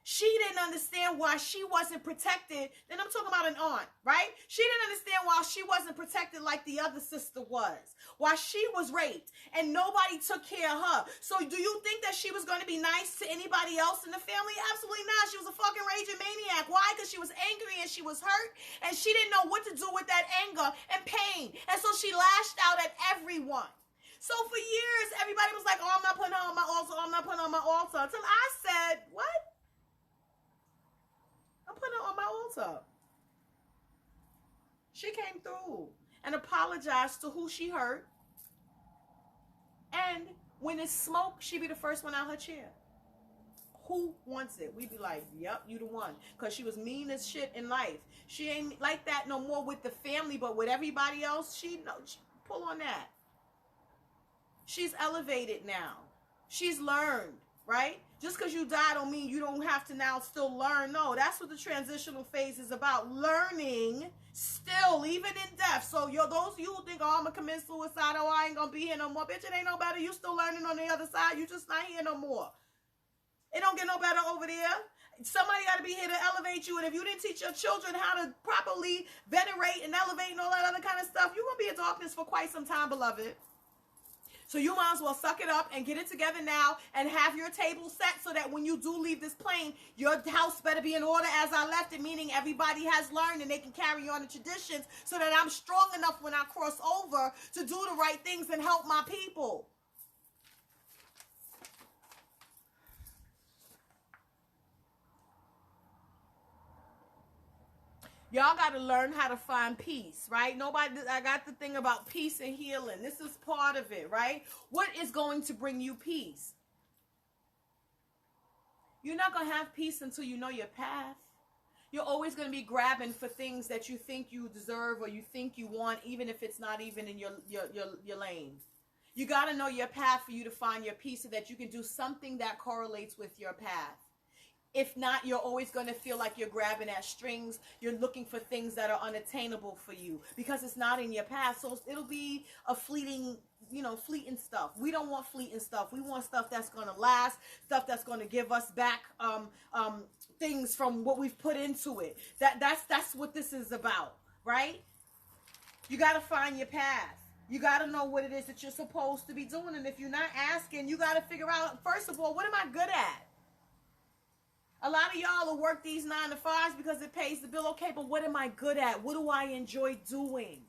She didn't understand why she wasn't protected. Then I'm talking about an aunt, right? She didn't understand why she wasn't protected like the other sister was. Why she was raped and nobody took care of her. So do you think that she was going to be nice to anybody else in the family? Absolutely not. She was a fucking raging maniac. Why? Because she was angry and she was hurt and she didn't know what to do with that anger and pain. And so she lashed out at everyone. So for years, everybody was like, oh, I'm not putting her on my altar. I'm not putting her on my altar. Until I said, what? I'm putting her on my altar. She came through and apologized to who she hurt. And when it's smoke, she be the first one out her chair. Who wants it? We be like, yep, you the one. Because she was mean as shit in life. She ain't like that no more with the family, but with everybody else, she pull on that. She's elevated now. She's learned, right? Just because you die don't mean you don't have to now still learn. No, that's what the transitional phase is about. Learning still, even in death. So those of you who think, oh, I'm going to commit suicide, oh, I ain't going to be here no more. Bitch, it ain't no better. You still learning on the other side. You just not here no more. It don't get no better over there. Somebody got to be here to elevate you. And if you didn't teach your children how to properly venerate and elevate and all that other kind of stuff, you're going to be in darkness for quite some time, beloved. So you might as well suck it up and get it together now and have your table set so that when you do leave this plane, your house better be in order as I left it, meaning everybody has learned and they can carry on the traditions so that I'm strong enough when I cross over to do the right things and help my people. Y'all got to learn how to find peace, right? I got the thing about peace and healing. This is part of it, right? What is going to bring you peace? You're not going to have peace until you know your path. You're always going to be grabbing for things that you think you deserve or you think you want, even if it's not even in your lane. You got to know your path for you to find your peace so that you can do something that correlates with your path. If not, you're always going to feel like you're grabbing at strings. You're looking for things that are unattainable for you because it's not in your path. So it'll be a fleeting stuff. We don't want fleeting stuff. We want stuff that's going to last, stuff that's going to give us back things from what we've put into it. That's what this is about, right? You got to find your path. You got to know what it is that you're supposed to be doing. And if you're not asking, you got to figure out, first of all, what am I good at? A lot of y'all will work these 9 to 5s because it pays the bill. Okay, but what am I good at? What do I enjoy doing?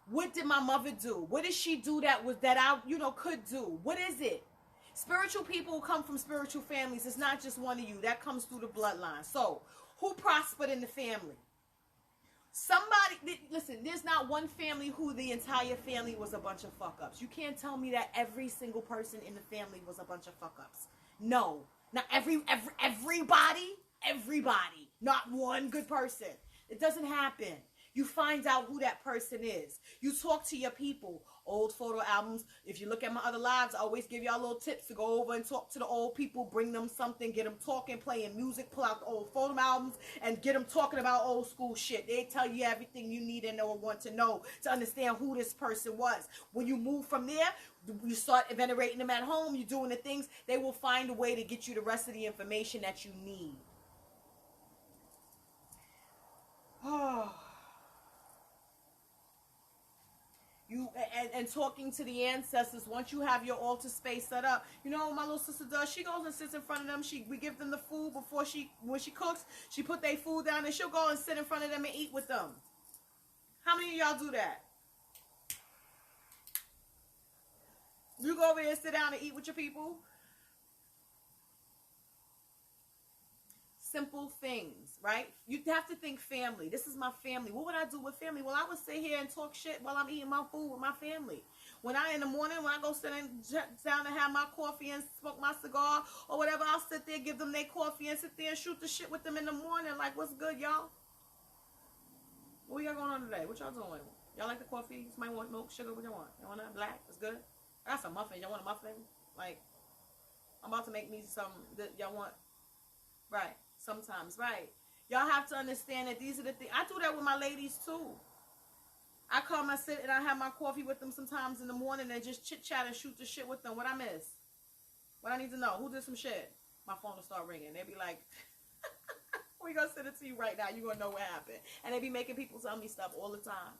What did my mother do? What did she do that I could do? What is it? Spiritual people come from spiritual families. It's not just one of you. That comes through the bloodline. So, who prospered in the family? Listen, there's not one family who the entire family was a bunch of fuck-ups. You can't tell me that every single person in the family was a bunch of fuck-ups. No. Not everybody, not one good person. It doesn't happen. You find out who that person is. You talk to your people. Old photo albums. If you look at my other lives, I always give y'all little tips to go over and talk to the old people, bring them something, get them talking, playing music, pull out the old photo albums, and get them talking about old school shit. They tell you everything you need and want to know to understand who this person was. When you move from there, you start venerating them at home, you're doing the things, they will find a way to get you the rest of the information that you need. Oh. And talking to the ancestors, once you have your altar space set up, you know what my little sister does? She goes and sits in front of them. We give them the food when she cooks. She put their food down and she'll go and sit in front of them and eat with them. How many of y'all do that? You go over there and sit down and eat with your people? Simple things, right? You have to think family. This is my family. What would I do with family? Well, I would sit here and talk shit while I'm eating my food with my family. In the morning, when I go sit down and have my coffee and smoke my cigar or whatever, I'll sit there, give them their coffee and sit there and shoot the shit with them in the morning. Like, what's good, y'all? What y'all going on today? What y'all doing? Y'all like the coffee? Somebody want milk, sugar? What y'all want? Y'all want that black? It's good? I got some muffins. Y'all want a muffin? Like, I'm about to make me some that y'all want. Right. Sometimes, right. Y'all have to understand that these are the things. I do that with my ladies, too. I come and sit and I have my coffee with them sometimes in the morning and just chit-chat and shoot the shit with them. What I miss? What I need to know? Who did some shit? my phone will start ringing. They be like, we gonna send it to you right now. You gonna know what happened. And they be making people tell me stuff all the time.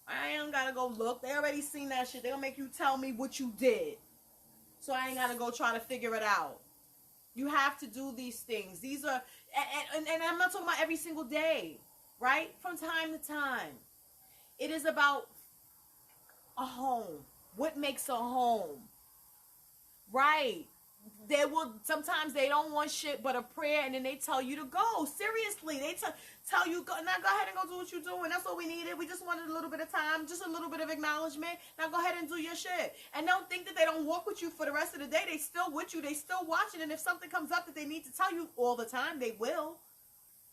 I ain't gotta go look. They already seen that shit. They gonna make you tell me what you did. So I ain't gotta go try to figure it out. You have to do these things. These are, and I'm not talking about every single day, right? From time to time. It is about a home. What makes a home? Right. Sometimes they don't want shit but a prayer, and then they tell you to go. Seriously, they tell you, now go ahead and go do what you're doing. That's what we needed. We just wanted a little bit of time, just a little bit of acknowledgement. Now go ahead and do your shit. And don't think that they don't walk with you for the rest of the day. They still with you. They still watching. And if something comes up that they need to tell you all the time, they will.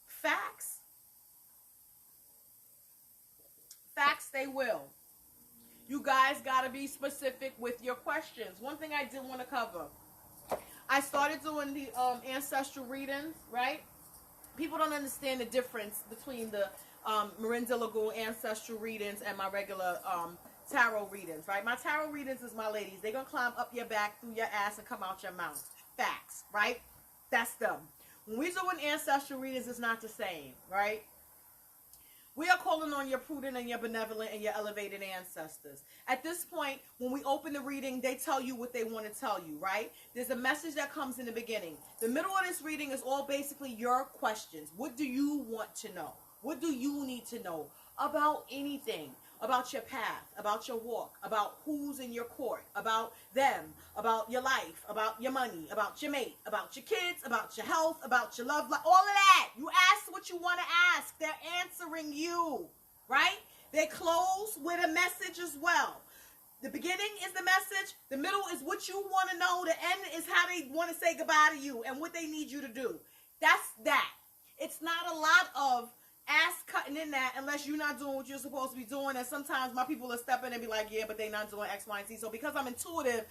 Facts. Facts, they will. You guys got to be specific with your questions. One thing I did want to cover. I started doing the ancestral readings, right? People don't understand the difference between the Miranda Lagoon ancestral readings and my regular tarot readings, right? My tarot readings is my ladies. They're going to climb up your back, through your ass, and come out your mouth. Facts, right? That's them. When we're doing ancestral readings, it's not the same, right? We are calling on your prudent and your benevolent and your elevated ancestors. At this point, when we open the reading, they tell you what they want to tell you, right? There's a message that comes in the beginning. The middle of this reading is all basically your questions. What do you want to know? What do you need to know about anything? About your path, about your walk, about who's in your court, about them, about your life, about your money, about your mate, about your kids, about your health, about your love life, all of that. You ask what you want to ask. They're answering you, right? They close with a message as well. The beginning is the message. The middle is what you want to know. The end is how they want to say goodbye to you and what they need you to do. That's that. It's not a lot of ass cutting in that unless you're not doing what you're supposed to be doing. And sometimes my people will step in and be like, yeah, but they're not doing X, Y, and Z. So because I'm intuitive,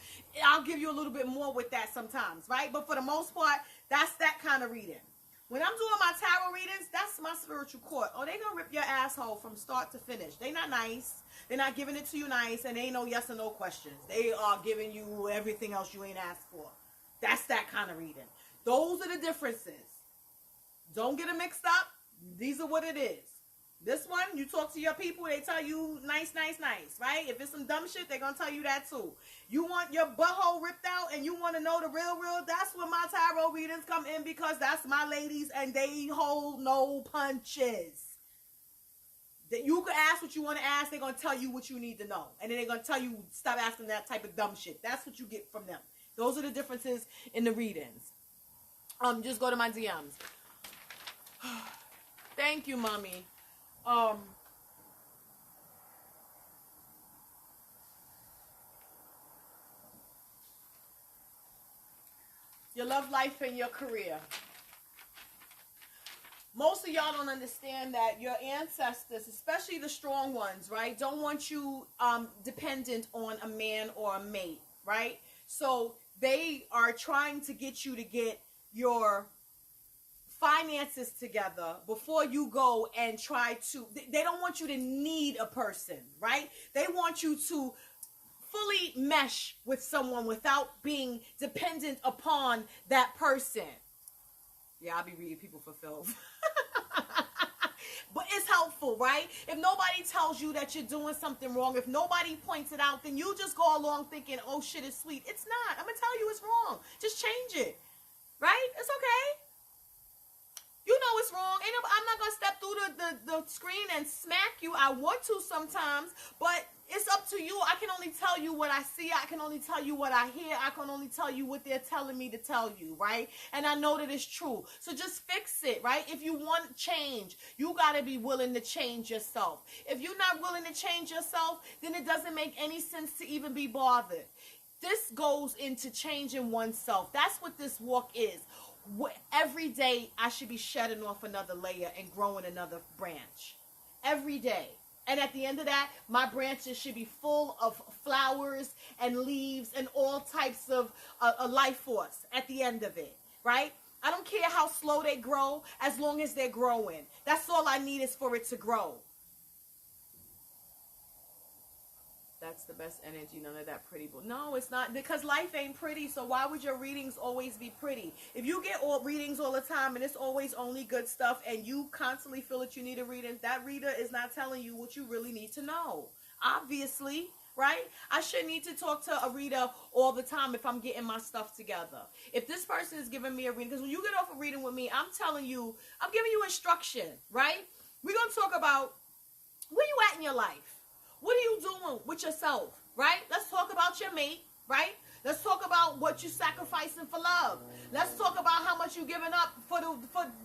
I'll give you a little bit more with that sometimes, right? But for the most part, that's that kind of reading. When I'm doing my tarot readings, that's my spiritual court. Oh, they gonna rip your asshole from start to finish. They not nice. They're not giving it to you nice, and they ain't no yes or no questions. They are giving you everything else you ain't asked for. That's that kind of reading. Those are the differences. Don't get it mixed up. These are what it is. This one, you talk to your people, they tell you nice, nice, nice, right? If it's some dumb shit, they're going to tell you that too. You want your butthole ripped out and you want to know the real, that's where my tarot readings come in, because that's my ladies and they hold no punches. That you can ask what you want to ask, they're going to tell you what you need to know. And then they're going to tell you, stop asking that type of dumb shit. That's what you get from them. Those are the differences in the readings. Just go to my DMs. Thank you, mommy. Your love life and your career. Most of y'all don't understand that your ancestors, especially the strong ones, right, don't want you dependent on a man or a mate, right? So they are trying to get you to get your finances together before you go and try to, they don't want you to need a person, right? They want you to fully mesh with someone without being dependent upon that person. Yeah, I'll be reading people for filth. But it's helpful, right? If nobody tells you that you're doing something wrong, if nobody points it out, then you just go along thinking, oh shit, it's sweet. It's not. I'm going to tell you it's wrong. Just change it, right? It's okay. You know it's wrong. I'm not going to step through the screen and smack you. I want to sometimes, but it's up to you. I can only tell you what I see. I can only tell you what I hear. I can only tell you what they're telling me to tell you, right? And I know that it's true. So just fix it, right? If you want change, you got to be willing to change yourself. If you're not willing to change yourself, then it doesn't make any sense to even be bothered. This goes into changing oneself. That's what this walk is. Every day I should be shedding off another layer and growing another branch. Every day. And at the end of that, my branches should be full of flowers and leaves and all types of life force at the end of it, right? I don't care how slow they grow, as long as they're growing. That's all I need is for it to grow. That's the best energy, none of that pretty bull. No, it's not, because life ain't pretty, so why would your readings always be pretty? If you get all readings all the time and it's always only good stuff and you constantly feel that you need a reading, that reader is not telling you what you really need to know. Obviously, right? I shouldn't need to talk to a reader all the time if I'm getting my stuff together. If this person is giving me a reading, because when you get off a reading with me, I'm telling you, I'm giving you instruction, right? We're going to talk about where you at in your life. What are you doing with yourself, right? Let's talk about your mate, right? Let's talk about what you're sacrificing for love. Let's talk about how much you're giving up for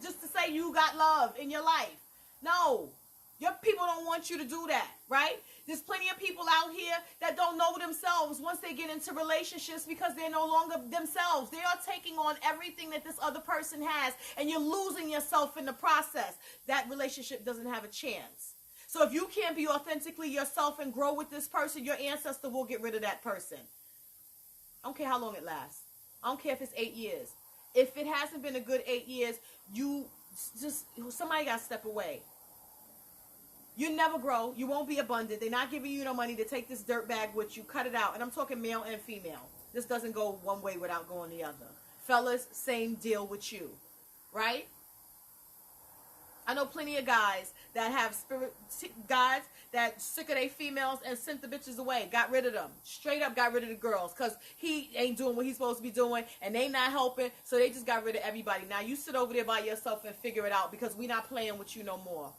just to say you got love in your life. No, your people don't want you to do that, right? There's plenty of people out here that don't know themselves once they get into relationships because they're no longer themselves. They are taking on everything that this other person has, and you're losing yourself in the process. That relationship doesn't have a chance. So if you can't be authentically yourself and grow with this person, your ancestor will get rid of that person. I don't care how long it lasts. I don't care if it's 8 years. If it hasn't been a good 8 years, somebody got to step away. You never grow. You won't be abundant. They're not giving you no money to take this dirt bag with you. Cut it out. And I'm talking male and female. This doesn't go one way without going the other. Fellas, same deal with you. Right? I know plenty of guys that have guys that sick of their females and sent the bitches away. Got rid of them. Straight up got rid of the girls. Because he ain't doing what he's supposed to be doing. And they not helping. So they just got rid of everybody. Now you sit over there by yourself and figure it out. Because we not playing with you no more.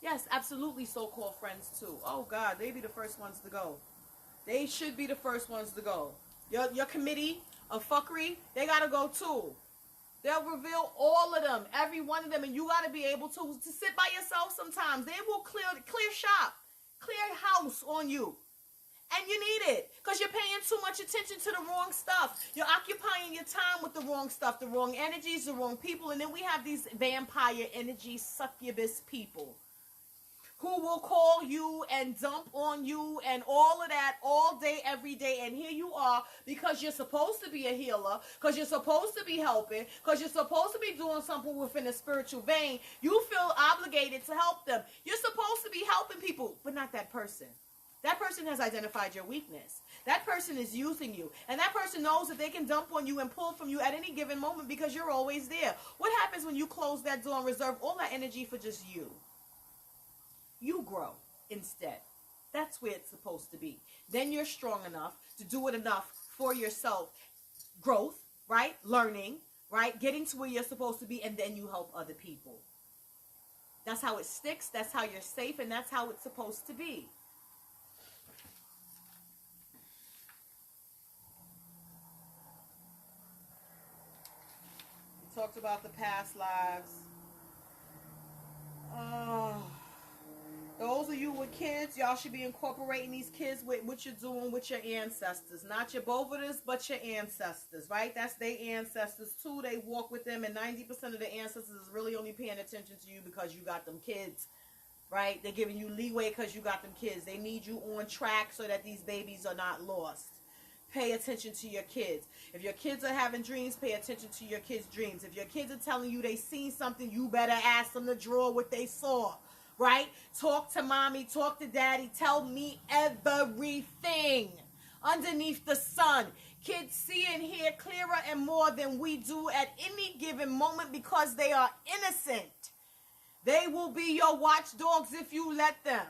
Yes, absolutely, so-called friends too. Oh God, they be the first ones to go. They should be the first ones to go. Your committee of fuckery, they gotta go too. They'll reveal all of them, every one of them, and you gotta be able to sit by yourself sometimes. They will clear shop, clear house on you. And you need it, because you're paying too much attention to the wrong stuff. You're occupying your time with the wrong stuff, the wrong energies, the wrong people, and then we have these vampire energy succubus people who will call you and dump on you and all of that all day, every day. And here you are, because you're supposed to be a healer, because you're supposed to be helping, because you're supposed to be doing something within a spiritual vein. You feel obligated to help them. You're supposed to be helping people, but not that person. That person has identified your weakness. That person is using you. And that person knows that they can dump on you and pull from you at any given moment because you're always there. What happens when you close that door and reserve all that energy for just you? You grow instead. That's where it's supposed to be. Then you're strong enough to do it enough for yourself. Growth, right? Learning, right? Getting to where you're supposed to be, and then you help other people. That's how it sticks. That's how you're safe, and that's how it's supposed to be. We talked about the past lives. Those of you with kids, y'all should be incorporating these kids with what you're doing with your ancestors. Not your bovitas, but your ancestors, right? That's their ancestors too. They walk with them, and 90% of the ancestors is really only paying attention to you because you got them kids, right? They're giving you leeway because you got them kids. They need you on track so that these babies are not lost. Pay attention to your kids. If your kids are having dreams, pay attention to your kids' dreams. If your kids are telling you they seen something, you better ask them to draw what they saw. Right? Talk to mommy, talk to daddy, tell me everything underneath the sun. Kids see and hear clearer and more than we do at any given moment because they are innocent. They will be your watchdogs if you let them.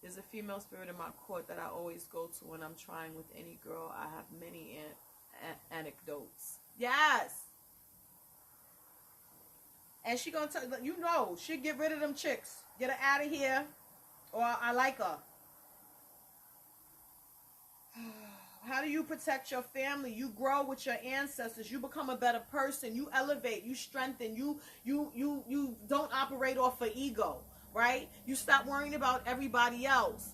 There's a female spirit in my court that I always go to when I'm trying with any girl. I have many anecdotes. Yes. And she gonna tell you, know, she'll get rid of them chicks. Get her out of here. Or I like her. How do you protect your family? You grow with your ancestors. You become a better person. You elevate. You strengthen. You don't operate off of ego. Right? You stop worrying about everybody else.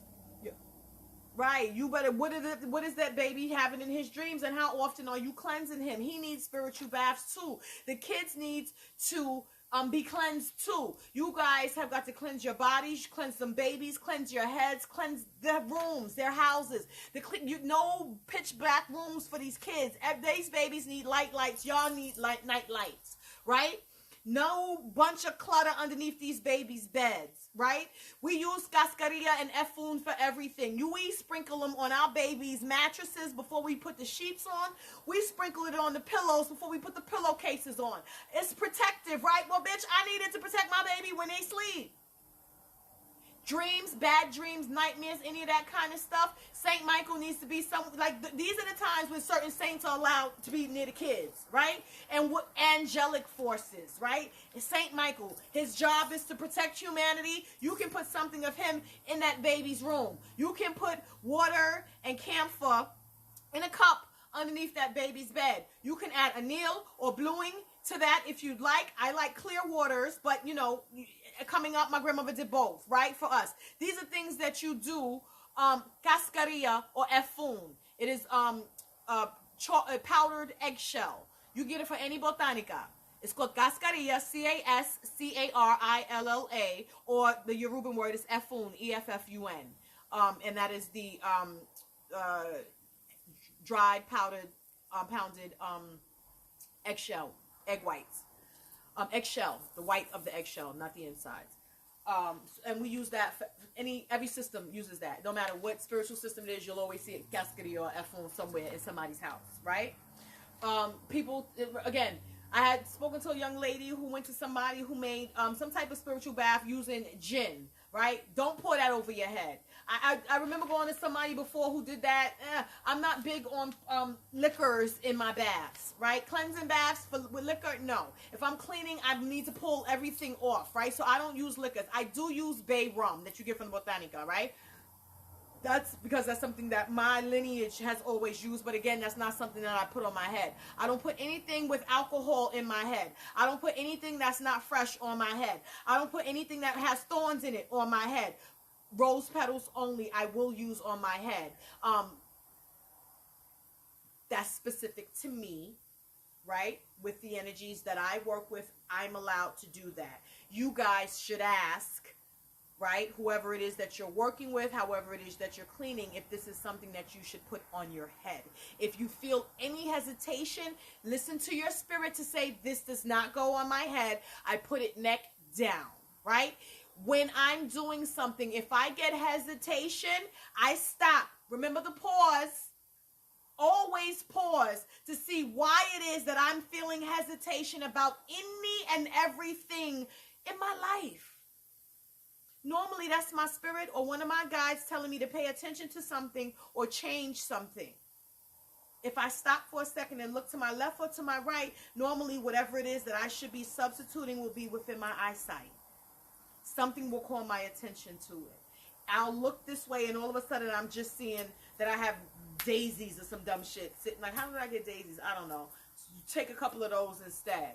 Right. You better, what is that baby having in his dreams, and how often are you cleansing him? He needs spiritual baths too. The kids need to be cleansed too. You guys have got to cleanse your bodies, cleanse them babies, cleanse your heads, cleanse their rooms, their houses. No pitch black rooms for these kids. These babies need lights. Y'all need night lights, right? No bunch of clutter underneath these babies' beds, right? We use cascarilla and effun for everything. We sprinkle them on our babies' mattresses before we put the sheets on. We sprinkle it on the pillows before we put the pillowcases on. It's protective, right? Well, bitch, I need it to protect my baby when they sleep. Dreams, bad dreams, nightmares, any of that kind of stuff. Saint Michael needs to be these are the times when certain saints are allowed to be near the kids, right? And what angelic forces, right? Saint Michael, his job is to protect humanity. You can put something of him in that baby's room. You can put water and camphor in a cup underneath that baby's bed. You can add anil or bluing to that if you'd like. I like clear waters, but coming up, my grandmother did both, right? For us, these are things that you do. Cascarilla or effun. It is a powdered eggshell. You get it for any botanica. It's called cascarilla, Cascarilla, or the Yoruban word is effun, EFFUN, and that is the dried, powdered, pounded eggshell, egg whites. Eggshell, the white of the eggshell, not the insides. And we use that for every system uses that. No matter what spiritual system it is, you'll always see a cascarilla or effun somewhere in somebody's house, right? People, again, I had spoken to a young lady who went to somebody who made some type of spiritual bath using gin, right? Don't pour that over your head. I remember going to somebody before who did that. I'm not big on liquors in my baths, right? Cleansing baths with liquor, no. If I'm cleaning, I need to pull everything off, right? So I don't use liquors. I do use bay rum that you get from the Botanica, right? That's because that's something that my lineage has always used. But again, that's not something that I put on my head. I don't put anything with alcohol in my head. I don't put anything that's not fresh on my head. I don't put anything that has thorns in it on my head. Rose petals only I will use on my head. That's specific to me, right? With the energies that I work with, I'm allowed to do that. You guys should ask, right? Whoever it is that you're working with, however it is that you're cleaning, if this is something that you should put on your head. If you feel any hesitation, listen to your spirit to say, this does not go on my head. I put it neck down, right? When I'm doing something, if I get hesitation, I stop. Remember the pause. Always pause to see why it is that I'm feeling hesitation about any and everything in my life. Normally, that's my spirit or one of my guides telling me to pay attention to something or change something. If I stop for a second and look to my left or to my right, normally whatever it is that I should be substituting will be within my eyesight. Something will call my attention to it. I'll look this way and all of a sudden I'm just seeing that I have daisies or some dumb shit sitting. Like, how did I get daisies? I don't know. Take a couple of those instead.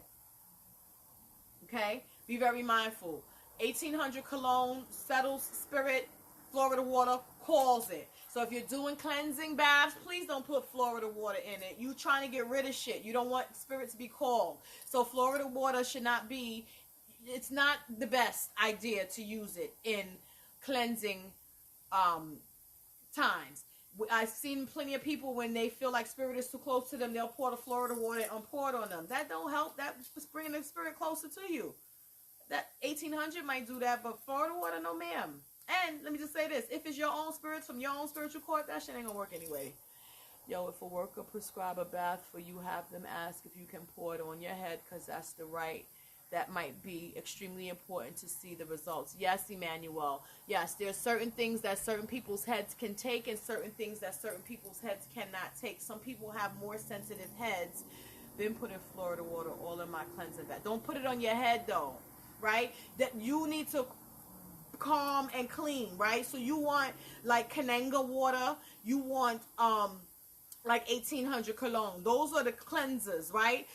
Okay? Be very mindful. 1800 cologne settles spirit. Florida water calls it. So if you're doing cleansing baths, please don't put Florida water in it. You're trying to get rid of shit. You don't want spirit to be called. So Florida water should not be, it's not the best idea to use it in cleansing times. I've seen plenty of people when they feel like spirit is too close to them, they'll pour the Florida water and pour it on them. That don't help. That's bringing the spirit closer to you. That 1800 might do that, but Florida water, no ma'am. And let me just say this. If it's your own spirits from your own spiritual court, that shit ain't gonna work anyway. Yo, if a worker prescribe a bath for you, have them ask if you can pour it on your head, because that's the right. That might be extremely important to see the results. Yes, Emmanuel. Yes, there are certain things that certain people's heads can take and certain things that certain people's heads cannot take. Some people have more sensitive heads. Been putting Florida water all in my cleansing bath. Don't put it on your head, though, right? That you need to calm and clean, right? So you want like Kananga water. You want like 1800 cologne. Those are the cleansers, right?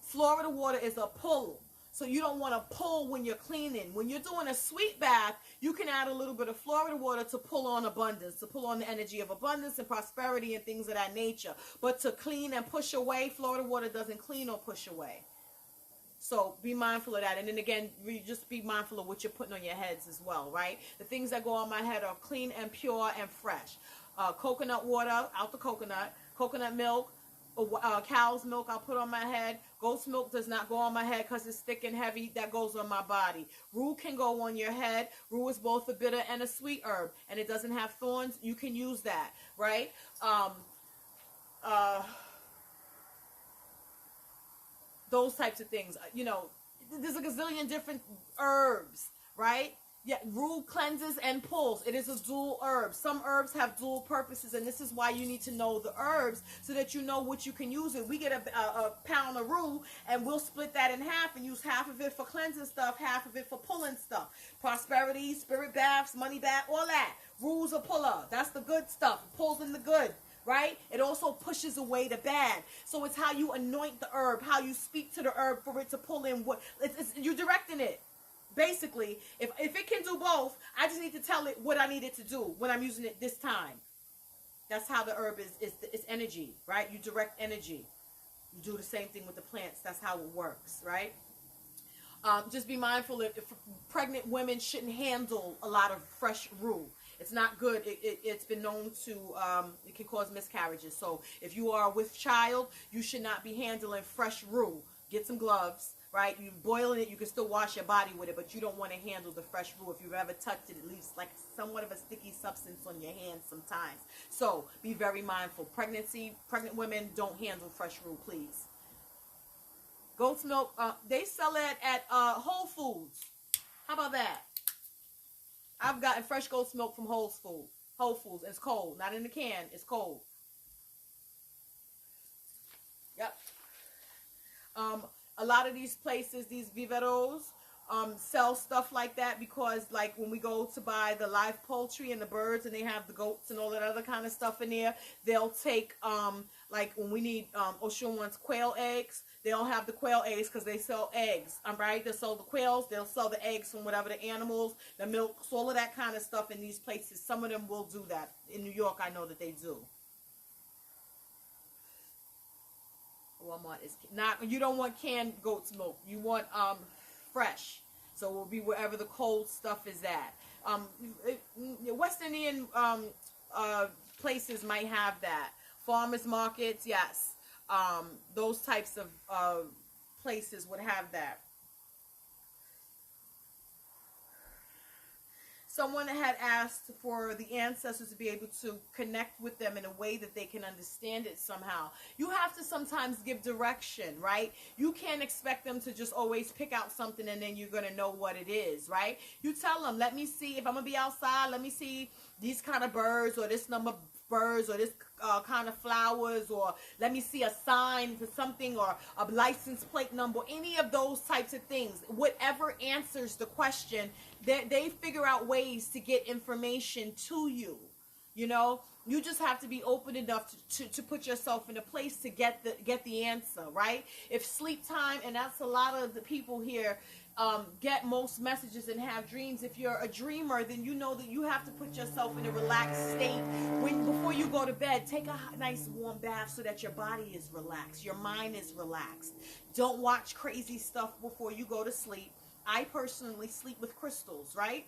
Florida water is a pull. So you don't want to pull when you're cleaning. When you're doing a sweet bath, you can add a little bit of Florida water to pull on abundance, to pull on the energy of abundance and prosperity and things of that nature. But to clean and push away, Florida water doesn't clean or push away. So be mindful of that. And then again, just be mindful of what you're putting on your heads as well, right? The things that go on my head are clean and pure and fresh. Coconut water, out the coconut milk, Cow's milk I'll put on my head. Goat's milk does not go on my head because it's thick and heavy. That goes on my body. Rue can go on your head. Rue is both a bitter and a sweet herb, and it doesn't have thorns. You can use that, right? Those types of things. You know, there's a gazillion different herbs, right? Yeah, rue cleanses and pulls. It is a dual herb. Some herbs have dual purposes, and this is why you need to know the herbs so that you know what you can use it. We get a pound of rue, and we'll split that in half and use half of it for cleansing stuff, half of it for pulling stuff. Prosperity, spirit baths, money bath, all that. Rue's a puller. That's the good stuff. It pulls in the good, right? It also pushes away the bad. So it's how you anoint the herb, how you speak to the herb for it to pull in what you're directing it. Basically, if it can do both, I just need to tell it what I need it to do when I'm using it this time. That's how the herb is energy, right? You direct energy. You do the same thing with the plants. That's how it works, right? Just be mindful if pregnant women shouldn't handle a lot of fresh rue. It's not good. It's been known to, it can cause miscarriages. So if you are with child, you should not be handling fresh rue. Get some gloves. Right, you boiling it, you can still wash your body with it, but you don't want to handle the fresh rue. If you've ever touched it, it leaves like somewhat of a sticky substance on your hands sometimes. So be very mindful. Pregnant women, don't handle fresh rue, please. Goat's milk, they sell it at Whole Foods. How about that? I've gotten fresh goat's milk from Whole Foods. It's cold, not in the can. It's cold. Yep. A lot of these places, these viveros, sell stuff like that because, like, when we go to buy the live poultry and the birds and they have the goats and all that other kind of stuff in there, they'll take, like, when we need, Oshun wants quail eggs, they'll have the quail eggs because they sell eggs, right? They'll sell the quails, they'll sell the eggs from whatever the animals, the milk, so all of that kind of stuff in these places. Some of them will do that. In New York, I know that they do. Walmart is not, you don't want canned goat's milk. You want fresh. So it will be wherever the cold stuff is at. West Indian places might have that. Farmers markets, yes. Those types of places would have that. Someone had asked for the ancestors to be able to connect with them in a way that they can understand it somehow. You have to sometimes give direction, right? You can't expect them to just always pick out something and then you're going to know what it is, right? You tell them, let me see, if I'm going to be outside, let me see these kind of birds or this number of birds or this kind of flowers, or let me see a sign for something or a license plate number, any of those types of things. Whatever answers the question, they figure out ways to get information to you. You know, you just have to be open enough to put yourself in a place to get the answer, right? If sleep time, and that's a lot of the people here, get most messages and have dreams. If you're a dreamer, then you know that you have to put yourself in a relaxed state. Before you go to bed, take a nice warm bath so that your body is relaxed, your mind is relaxed. Don't watch crazy stuff before you go to sleep. I personally sleep with crystals, right?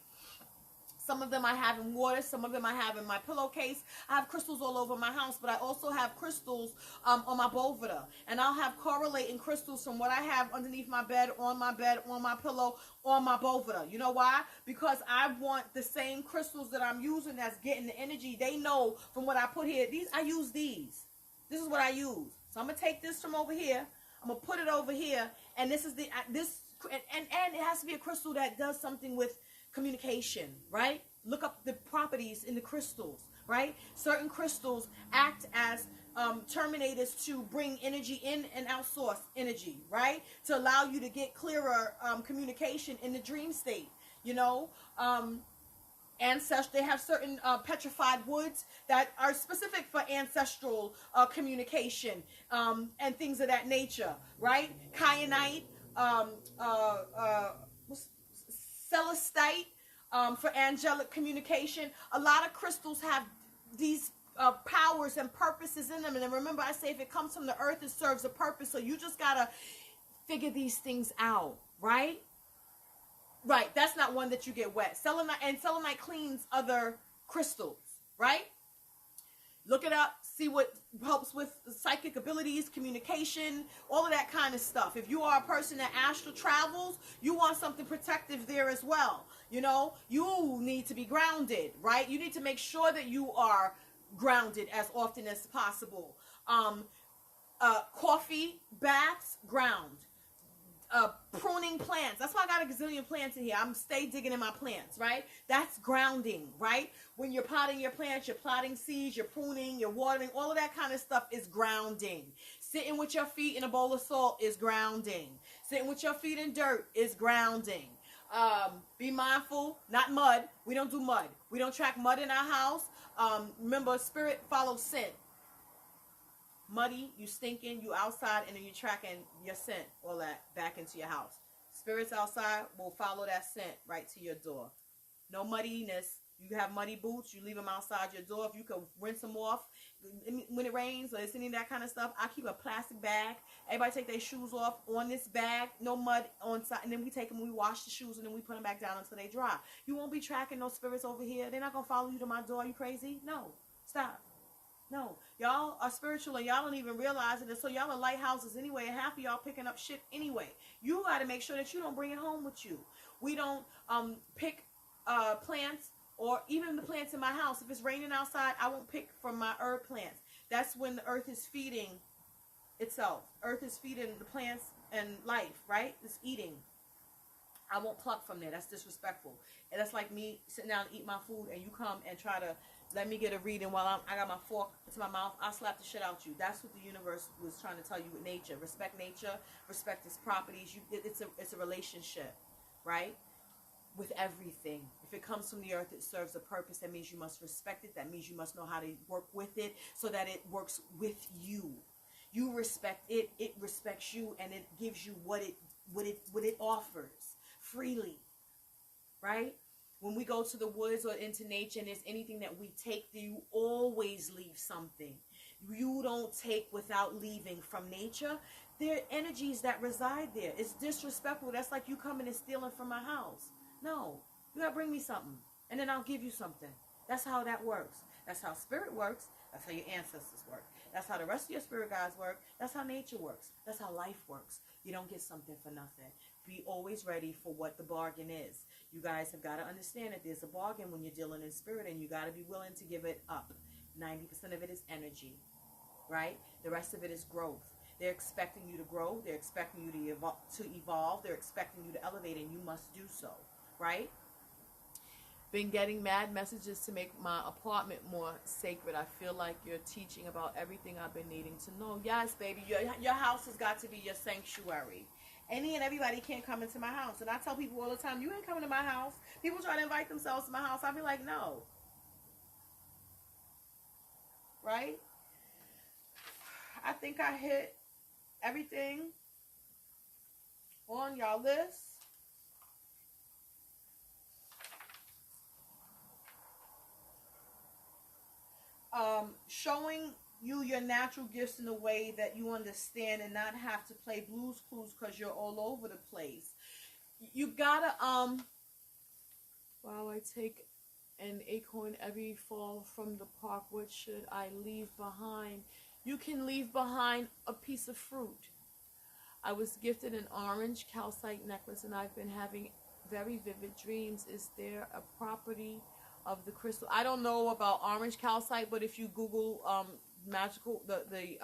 Some of them I have in water. Some of them I have in my pillowcase. I have crystals all over my house, but I also have crystals on my boveda. And I'll have correlating crystals from what I have underneath my bed, on my pillow, on my boveda. You know why? Because I want the same crystals that I'm using that's getting the energy. They know from what I put here. I use these. This is what I use. So I'm going to take this from over here. I'm going to put it over here. And this is and it has to be a crystal that does something with communication, right? Look up the properties in the crystals, right? Certain crystals act as terminators to bring energy in and outsource energy, right? To allow you to get clearer communication in the dream state, you know? They have certain petrified woods that are specific for ancestral communication and things of that nature, right? Kyanite, celestite for angelic communication. A lot of crystals have these powers and purposes in them. And then remember, I say if it comes from the earth, it serves a purpose. So you just gotta figure these things out, right? Right, that's not one that you get wet. Selenite cleans other crystals, right? Look it up, see what helps with psychic abilities, communication, all of that kind of stuff. If you are a person that astral travels, you want something protective there as well. You know, you need to be grounded, right? You need to make sure that you are grounded as often as possible. Coffee, baths, ground. Pruning plants. That's why I got a gazillion plants in here. I'm stay digging in my plants, right? That's grounding, right? When you're potting your plants, you're plotting seeds, you're pruning, you're watering, all of that kind of stuff is grounding. Sitting with your feet in a bowl of salt is grounding. Sitting with your feet in dirt is grounding. Be mindful, not mud. We don't do mud. We don't track mud in our house. Remember, spirit follows scent. Muddy, you stinking, you outside, and then you're tracking your scent, all that, back into your house. Spirits outside will follow that scent right to your door. No muddiness. You have muddy boots, you leave them outside your door. If you could rinse them off when it rains or it's any of that kind of stuff, I keep a plastic bag. Everybody take their shoes off on this bag, no mud on side, and then we take them, we wash the shoes, and then we put them back down until they dry. You won't be tracking those spirits over here. They're not going to follow you to my door. Are you crazy? No. Stop. No, y'all are spiritual and y'all don't even realize it. And so y'all are lighthouses anyway, and half of y'all picking up shit anyway. You got to make sure that you don't bring it home with you. We don't pick plants, or even the plants in my house. If it's raining outside, I won't pick from my herb plants. That's when the earth is feeding itself. Earth is feeding the plants and life, right? It's eating. I won't pluck from there. That's disrespectful. And that's like me sitting down and eat my food, and you come and try to let me get a reading while I got my fork to my mouth. I'll slap the shit out you. That's what the universe was trying to tell you with nature. Respect nature. Respect its properties. It's a relationship, right? With everything. If it comes from the earth, it serves a purpose. That means you must respect it. That means you must know how to work with it so that it works with you. You respect it. It respects you, and it gives you what it offers freely, right? When we go to the woods or into nature and there's anything that we take, you always leave something. You don't take without leaving from nature. There are energies that reside there. It's disrespectful. That's like you coming and stealing from my house. No, you gotta bring me something, and then I'll give you something. That's how that works. That's how spirit works. That's how your ancestors work. That's how the rest of your spirit guides work. That's how nature works. That's how life works. You don't get something for nothing. Be always ready for what the bargain is. You guys have got to understand that there's a bargain when you're dealing in spirit, and you got to be willing to give it up. 90% of it is energy, right? The rest of it is growth. They're expecting you to grow. They're expecting you to evolve. They're expecting you to elevate, and you must do so, right? Been getting mad messages to make my apartment more sacred. I feel like you're teaching about everything I've been needing to know. Yes, baby, your house has got to be your sanctuary. Any and everybody can't come into my house. And I tell people all the time, you ain't coming to my house. People try to invite themselves to my house. I'll be like, no. Right? I think I hit everything on y'all list. Showing you your natural gifts in a way that you understand and not have to play Blue's Clues because you're all over the place. You gotta, while I take an acorn every fall from the park, what should I leave behind? You can leave behind a piece of fruit. I was gifted an orange calcite necklace, and I've been having very vivid dreams. Is there a property of the crystal? I don't know about orange calcite, but if you Google the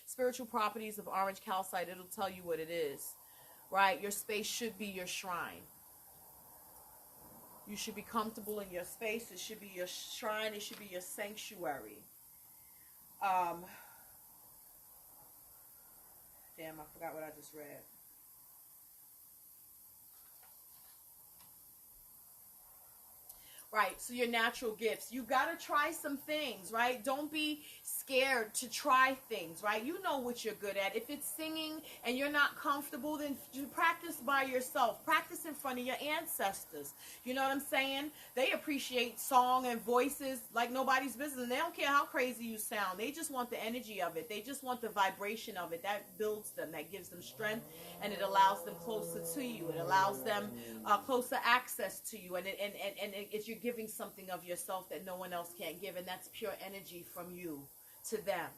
spiritual properties of orange calcite, it'll tell you what it is, right? Your space should be your shrine. You should be comfortable in your space. It should be your shrine. It should be your sanctuary. Damn, I forgot what I just read. Right, so your natural gifts. You got to try some things, right? Don't be scared to try things, right? You know what you're good at. If it's singing and you're not comfortable, then you practice by yourself. Practice in front of your ancestors. You know what I'm saying? They appreciate song and voices like nobody's business. And they don't care how crazy you sound. They just want the energy of it. They just want the vibration of it. That builds them. That gives them strength. And it allows them closer to you. It allows them closer access to you. And you're giving something of yourself that no one else can't give, and that's pure energy from you to them.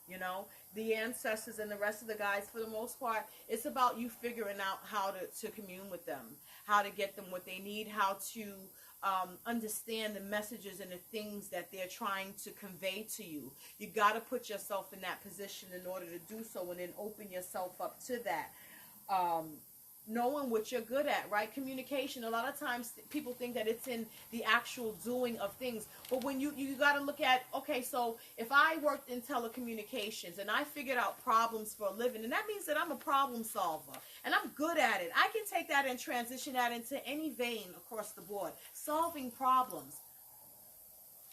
You know, the ancestors and the rest of the guys, for the most part, it's about you figuring out how to commune with them, how to get them what they need, how to understand the messages and the things that they're trying to convey to you. You got to put yourself in that position in order to do so, and then open yourself up to that. Knowing what you're good at, right? Communication. A lot of times people think that it's in the actual doing of things. But when you got to look at, okay, so if I worked in telecommunications and I figured out problems for a living, and that means that I'm a problem solver and I'm good at it. I can take that and transition that into any vein across the board. Solving problems.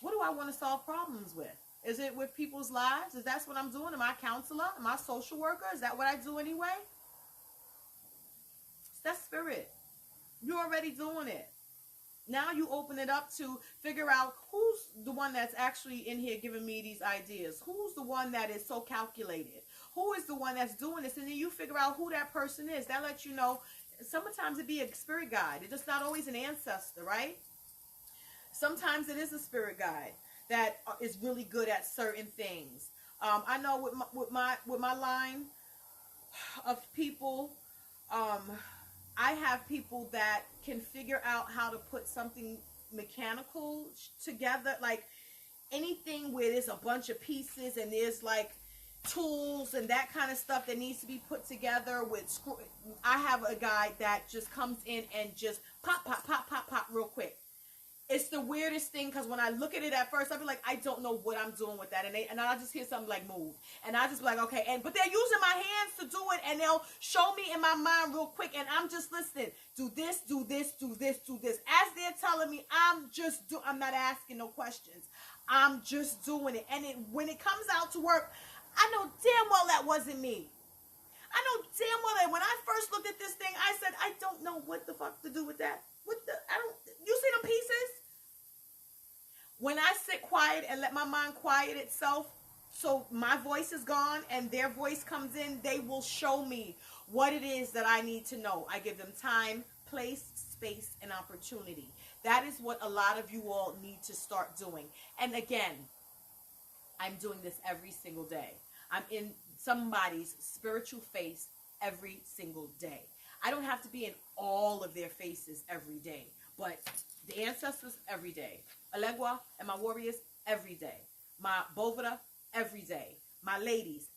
What do I want to solve problems with? Is it with people's lives? Is that what I'm doing? Am I a counselor? Am I a social worker? Is that what I do anyway? That's spirit. You're already doing it. Now you open it up to figure out who's the one that's actually in here giving me these ideas. Who's the one that is so calculated? Who is the one that's doing this? And then you figure out who that person is. That lets you know. Sometimes it be a spirit guide. It's just not always an ancestor, right? Sometimes it is a spirit guide that is really good at certain things. I know with my line of people, I have people that can figure out how to put something mechanical together, like anything where there's a bunch of pieces and there's like tools and that kind of stuff that needs to be put together with screw. I have a guy that just comes in and just pop, pop, pop, pop, pop real quick. It's the weirdest thing, because when I look at it at first, I'll be like, I don't know what I'm doing with that. And I'll just hear something like move. And I'll just be like, okay. But they're using my hands to do it, and they'll show me in my mind real quick, and I'm just listening. Do this, do this, do this, do this. As they're telling me, I'm not asking no questions. I'm just doing it. And when it comes out to work, I know damn well that wasn't me. I know damn well that when I first looked at this thing, I said, I don't know what the fuck to do with that. You see them pieces? When I sit quiet and let my mind quiet itself, so my voice is gone and their voice comes in, they will show me what it is that I need to know. I give them time, place, space, and opportunity. That is what a lot of you all need to start doing. And again, I'm doing this every single day. I'm in somebody's spiritual face every single day. I don't have to be in all of their faces every day, but the ancestors every day. Alegua and my warriors every day. My Bovada every day. My ladies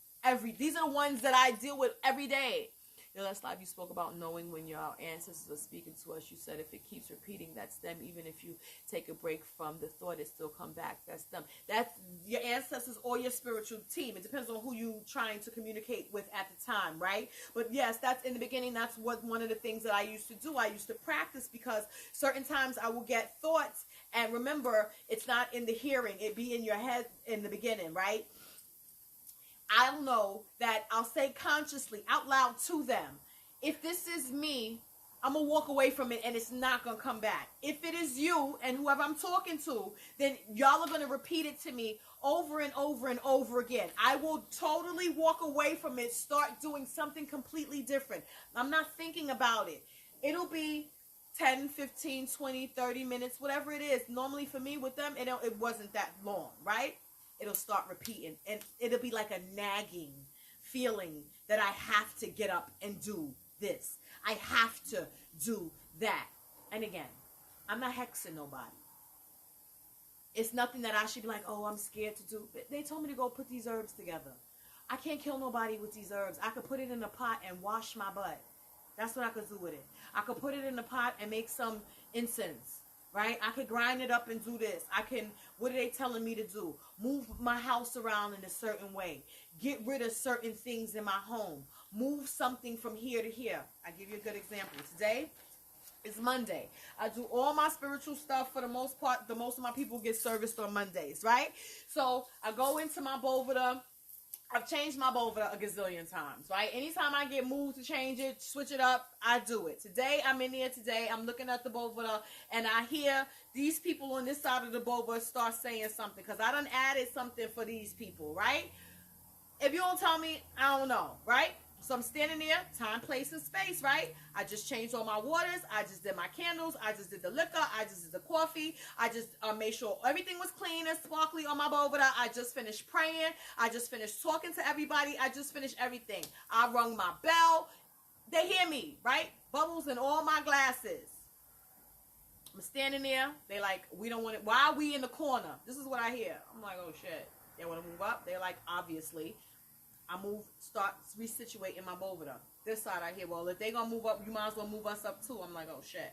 these are the ones that I deal with every day. Your last live, you spoke about knowing when your ancestors are speaking to us. You said if it keeps repeating, that's them. Even if you take a break from the thought, it still come back. That's them. That's your ancestors or your spiritual team. It depends on who you trying to communicate with at the time, right? But yes, that's in the beginning. That's one of the things that I used to do. I used to practice, because certain times I will get thoughts, and remember, it's not in the hearing. It be in your head in the beginning, right? I'll know that I'll say consciously out loud to them, if this is me, I'm going to walk away from it and it's not going to come back. If it is you and whoever I'm talking to, then y'all are going to repeat it to me over and over and over again. I will totally walk away from it, start doing something completely different. I'm not thinking about it. It'll be 10, 15, 20, 30 minutes, whatever it is. Normally for me with them, it wasn't that long, right? It'll start repeating, and it'll be like a nagging feeling that I have to get up and do this. I have to do that. And again, I'm not hexing nobody. It's nothing that I should be like, oh, I'm scared to do. They told me to go put these herbs together. I can't kill nobody with these herbs. I could put it in a pot and wash my butt. That's what I could do with it. I could put it in a pot and make some incense. Right? I could grind it up and do this. What are they telling me to do? Move my house around in a certain way. Get rid of certain things in my home. Move something from here to here. I'll give you a good example. Today is Monday. I do all my spiritual stuff for the most part. The most of my people get serviced on Mondays, right? So I go into my Bovada. I've changed my Bovada a gazillion times, right? Anytime I get moved to change it, switch it up, I do it. Today, I'm in there today. I'm looking at the Bovada, and I hear these people on this side of the Bovada start saying something, because I done added something for these people, right? If you don't tell me, I don't know, right? So I'm standing there, time, place, and space, right? I just changed all my waters. I just did my candles. I just did the liquor. I just did the coffee. I just made sure everything was clean and sparkly on my bovada. I just finished praying. I just finished talking to everybody. I just finished everything. I rung my bell. They hear me, right? Bubbles in all my glasses. I'm standing there. They like, we don't want it. Why are we in the corner? This is what I hear. I'm like, oh shit. They want to move up. They're like, obviously. I start resituating my bovada. This side I hear, well, if they gonna move up, you might as well move us up too. I'm like, oh shit.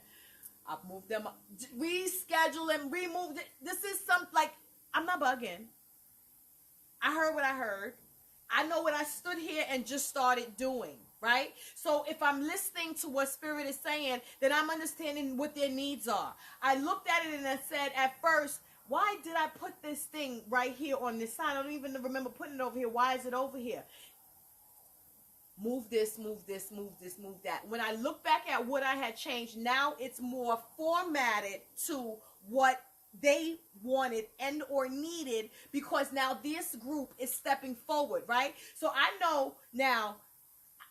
I've moved them up. Reschedule and remove it. This is something like, I'm not bugging. I heard what I heard. I know what I stood here and just started doing, right? So if I'm listening to what Spirit is saying, then I'm understanding what their needs are. I looked at it and I said at first, why did I put this thing right here on this side? I don't even remember putting it over here. Why is it over here? Move this, move this, move this, move that. When I look back at what I had changed, now it's more formatted to what they wanted and or needed, because now this group is stepping forward, right? So I know now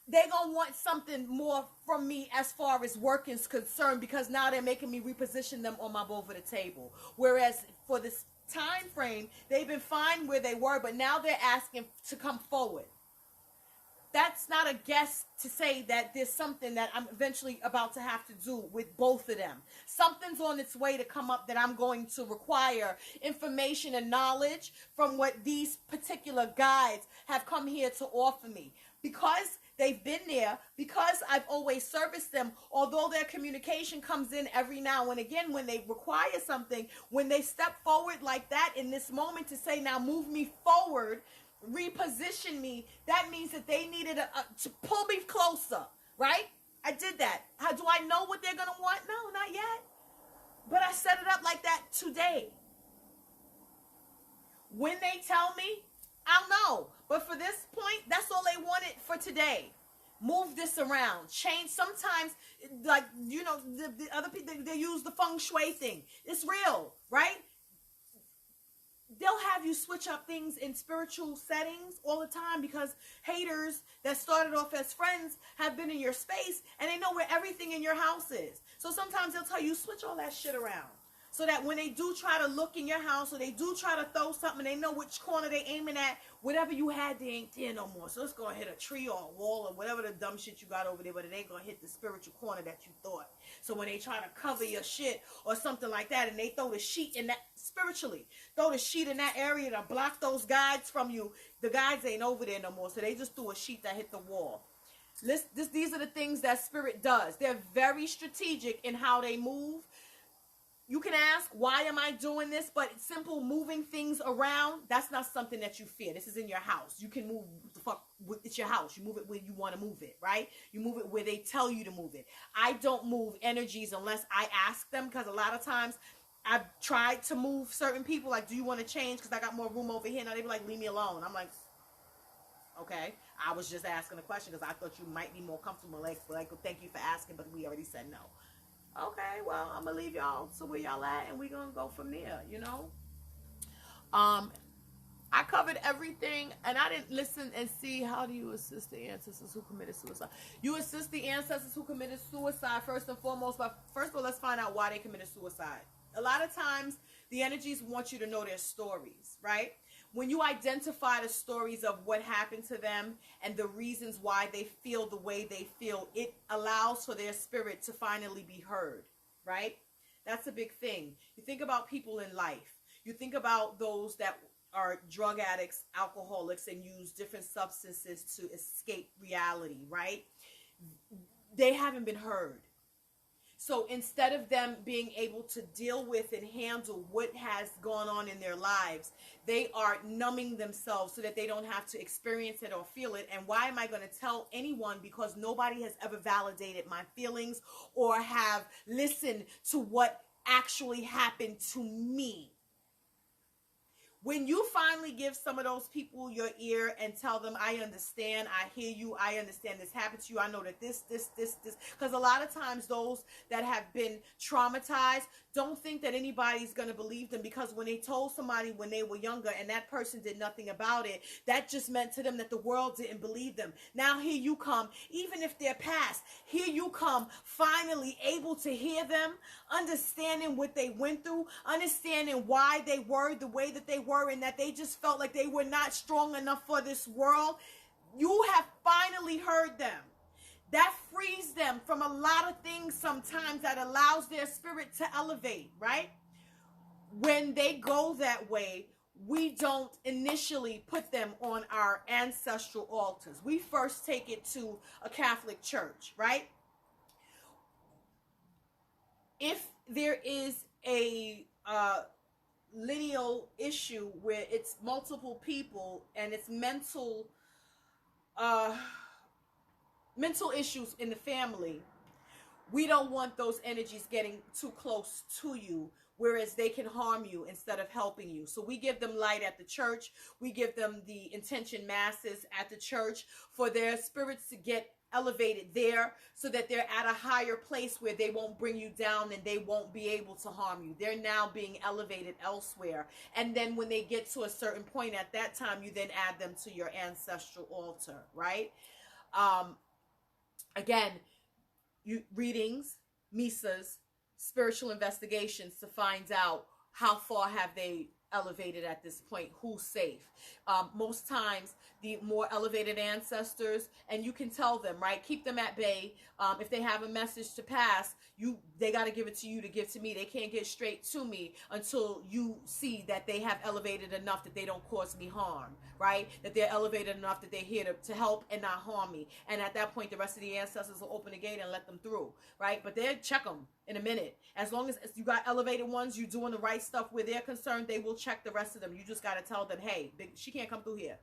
they're going to want something more from me as far as work is concerned, because now they're making me reposition them on my bowl of the table. Whereas for this time frame, they've been fine where they were, but now they're asking to come forward. That's not a guess to say that there's something that I'm eventually about to have to do with both of them. Something's on its way to come up that I'm going to require information and knowledge from what these particular guides have come here to offer me. Because they've been there, because I've always serviced them, although their communication comes in every now and again when they require something, when they step forward like that in this moment to say, now move me forward, reposition me, that means that they needed to pull me closer, right? I did that. How do I know what they're going to want? No, not yet. But I set it up like that today. When they tell me, I'll know. But for this point, that's all they wanted for today. Move this around. Change. Sometimes, like, you know, the other people, they use the feng shui thing. It's real, right? They'll have you switch up things in spiritual settings all the time, because haters that started off as friends have been in your space and they know where everything in your house is. So sometimes they'll tell you, switch all that shit around, so that when they do try to look in your house, or they do try to throw something, they know which corner they aiming at. Whatever you had, they ain't there no more. So it's going to hit a tree or a wall or whatever the dumb shit you got over there, but it ain't going to hit the spiritual corner that you thought. So when they try to cover your shit or something like that, and they throw the sheet in that, spiritually, throw the sheet in that area to block those guides from you, the guides ain't over there no more. So they just threw a sheet that hit the wall. These are the things that Spirit does. They're very strategic in how they move. You can ask, why am I doing this? But simple moving things around, that's not something that you fear. This is in your house. You can move the fuck. It's your house. You move it where you want to move it, right? You move it where they tell you to move it. I don't move energies unless I ask them, because a lot of times I've tried to move certain people. Like, do you want to change? Because I got more room over here. Now they be like, leave me alone. I'm like, okay. I was just asking a question because I thought you might be more comfortable. Like, thank you for asking, but we already said no. Okay, well, I'm going to leave y'all to where y'all at, and we're going to go from there, you know? I covered everything, and I didn't listen and see, how do you assist the ancestors who committed suicide? You assist the ancestors who committed suicide, first and foremost, but first of all, let's find out why they committed suicide. A lot of times, the energies want you to know their stories, right? When you identify the stories of what happened to them and the reasons why they feel the way they feel, it allows for their spirit to finally be heard, right? That's a big thing. You think about people in life. You think about those that are drug addicts, alcoholics, and use different substances to escape reality, right? They haven't been heard. So instead of them being able to deal with and handle what has gone on in their lives, they are numbing themselves so that they don't have to experience it or feel it. And why am I going to tell anyone? Because nobody has ever validated my feelings or have listened to what actually happened to me. When you finally give some of those people your ear and tell them, I understand, I hear you, I understand this happened to you, I know that this, because a lot of times those that have been traumatized don't think that anybody's going to believe them, because when they told somebody when they were younger and that person did nothing about it, that just meant to them that the world didn't believe them. Now here you come, even if they're past, here you come, finally able to hear them, understanding what they went through, understanding why they were the way that they were, and that they just felt like they were not strong enough for this world. You have finally heard them. That frees them from a lot of things sometimes, that allows their spirit to elevate, right? When they go that way, we don't initially put them on our ancestral altars. We first take it to a Catholic church, right? If there is a lineal issue where it's multiple people and it's mental issues in the family, we don't want those energies getting too close to you, whereas they can harm you instead of helping you. So we give them light at the church. We give them the intention masses at the church for their spirits to get elevated there, so that they're at a higher place where they won't bring you down and they won't be able to harm you. They're now being elevated elsewhere. And then when they get to a certain point, at that time, you then add them to your ancestral altar, right? Again, readings, misas, spiritual investigations to find out how far have they elevated at this point, who's safe. Most times the more elevated ancestors, and you can tell them, right, keep them at bay. If they have a message to pass, they got to give it to you to give to me. They can't get straight to me until you see that they have elevated enough that they don't cause me harm, right? That they're elevated enough that they're here to help and not harm me. And at that point, the rest of the ancestors will open the gate and let them through, right? But they'll check them in a minute. As long as you got elevated ones, you're doing the right stuff where they're concerned, they will check the rest of them. You just got to tell them, hey, she can't come through here.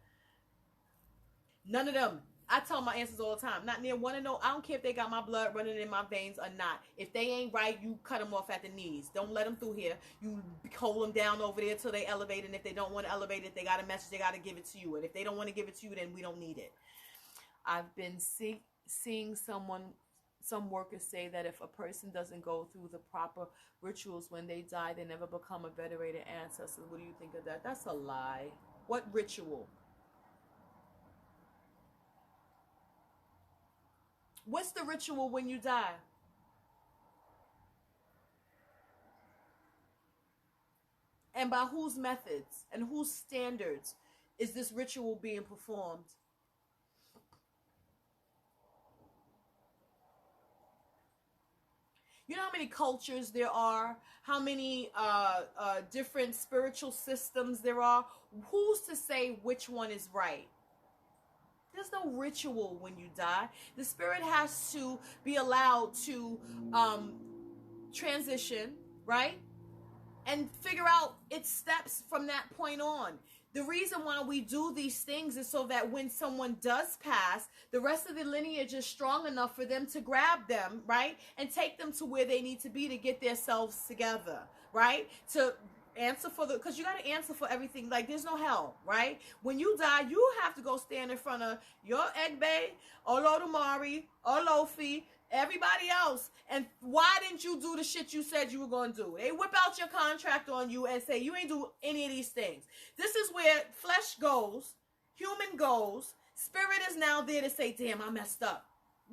None of them. I tell my ancestors all the time, not near one to know. I don't care if they got my blood running in my veins or not. If they ain't right, you cut them off at the knees. Don't let them through here. You hold them down over there till they elevate. And if they don't want to elevate it, they got a message, they got to give it to you. And if they don't want to give it to you, then we don't need it. I've been seeing some workers say that if a person doesn't go through the proper rituals when they die, they never become a venerated ancestor. What do you think of that? That's a lie. What ritual? What's the ritual when you die? And by whose methods and whose standards is this ritual being performed? You know how many cultures there are? How many different spiritual systems there are? Who's to say which one is right? There's no ritual when you die. The spirit has to be allowed to transition, right? And figure out its steps from that point on. The reason why we do these things is so that when someone does pass, the rest of the lineage is strong enough for them to grab them, right? And take them to where they need to be to get themselves together, right? To answer for because you got to answer for everything. Like, there's no hell, right? When you die, you have to go stand in front of your Egbe, Olodumare, Olofi, everybody else. And why didn't you do the shit you said you were going to do? They whip out your contract on you and say you ain't do any of these things. This is where flesh goes, human goes, spirit is now there to say, damn, I messed up.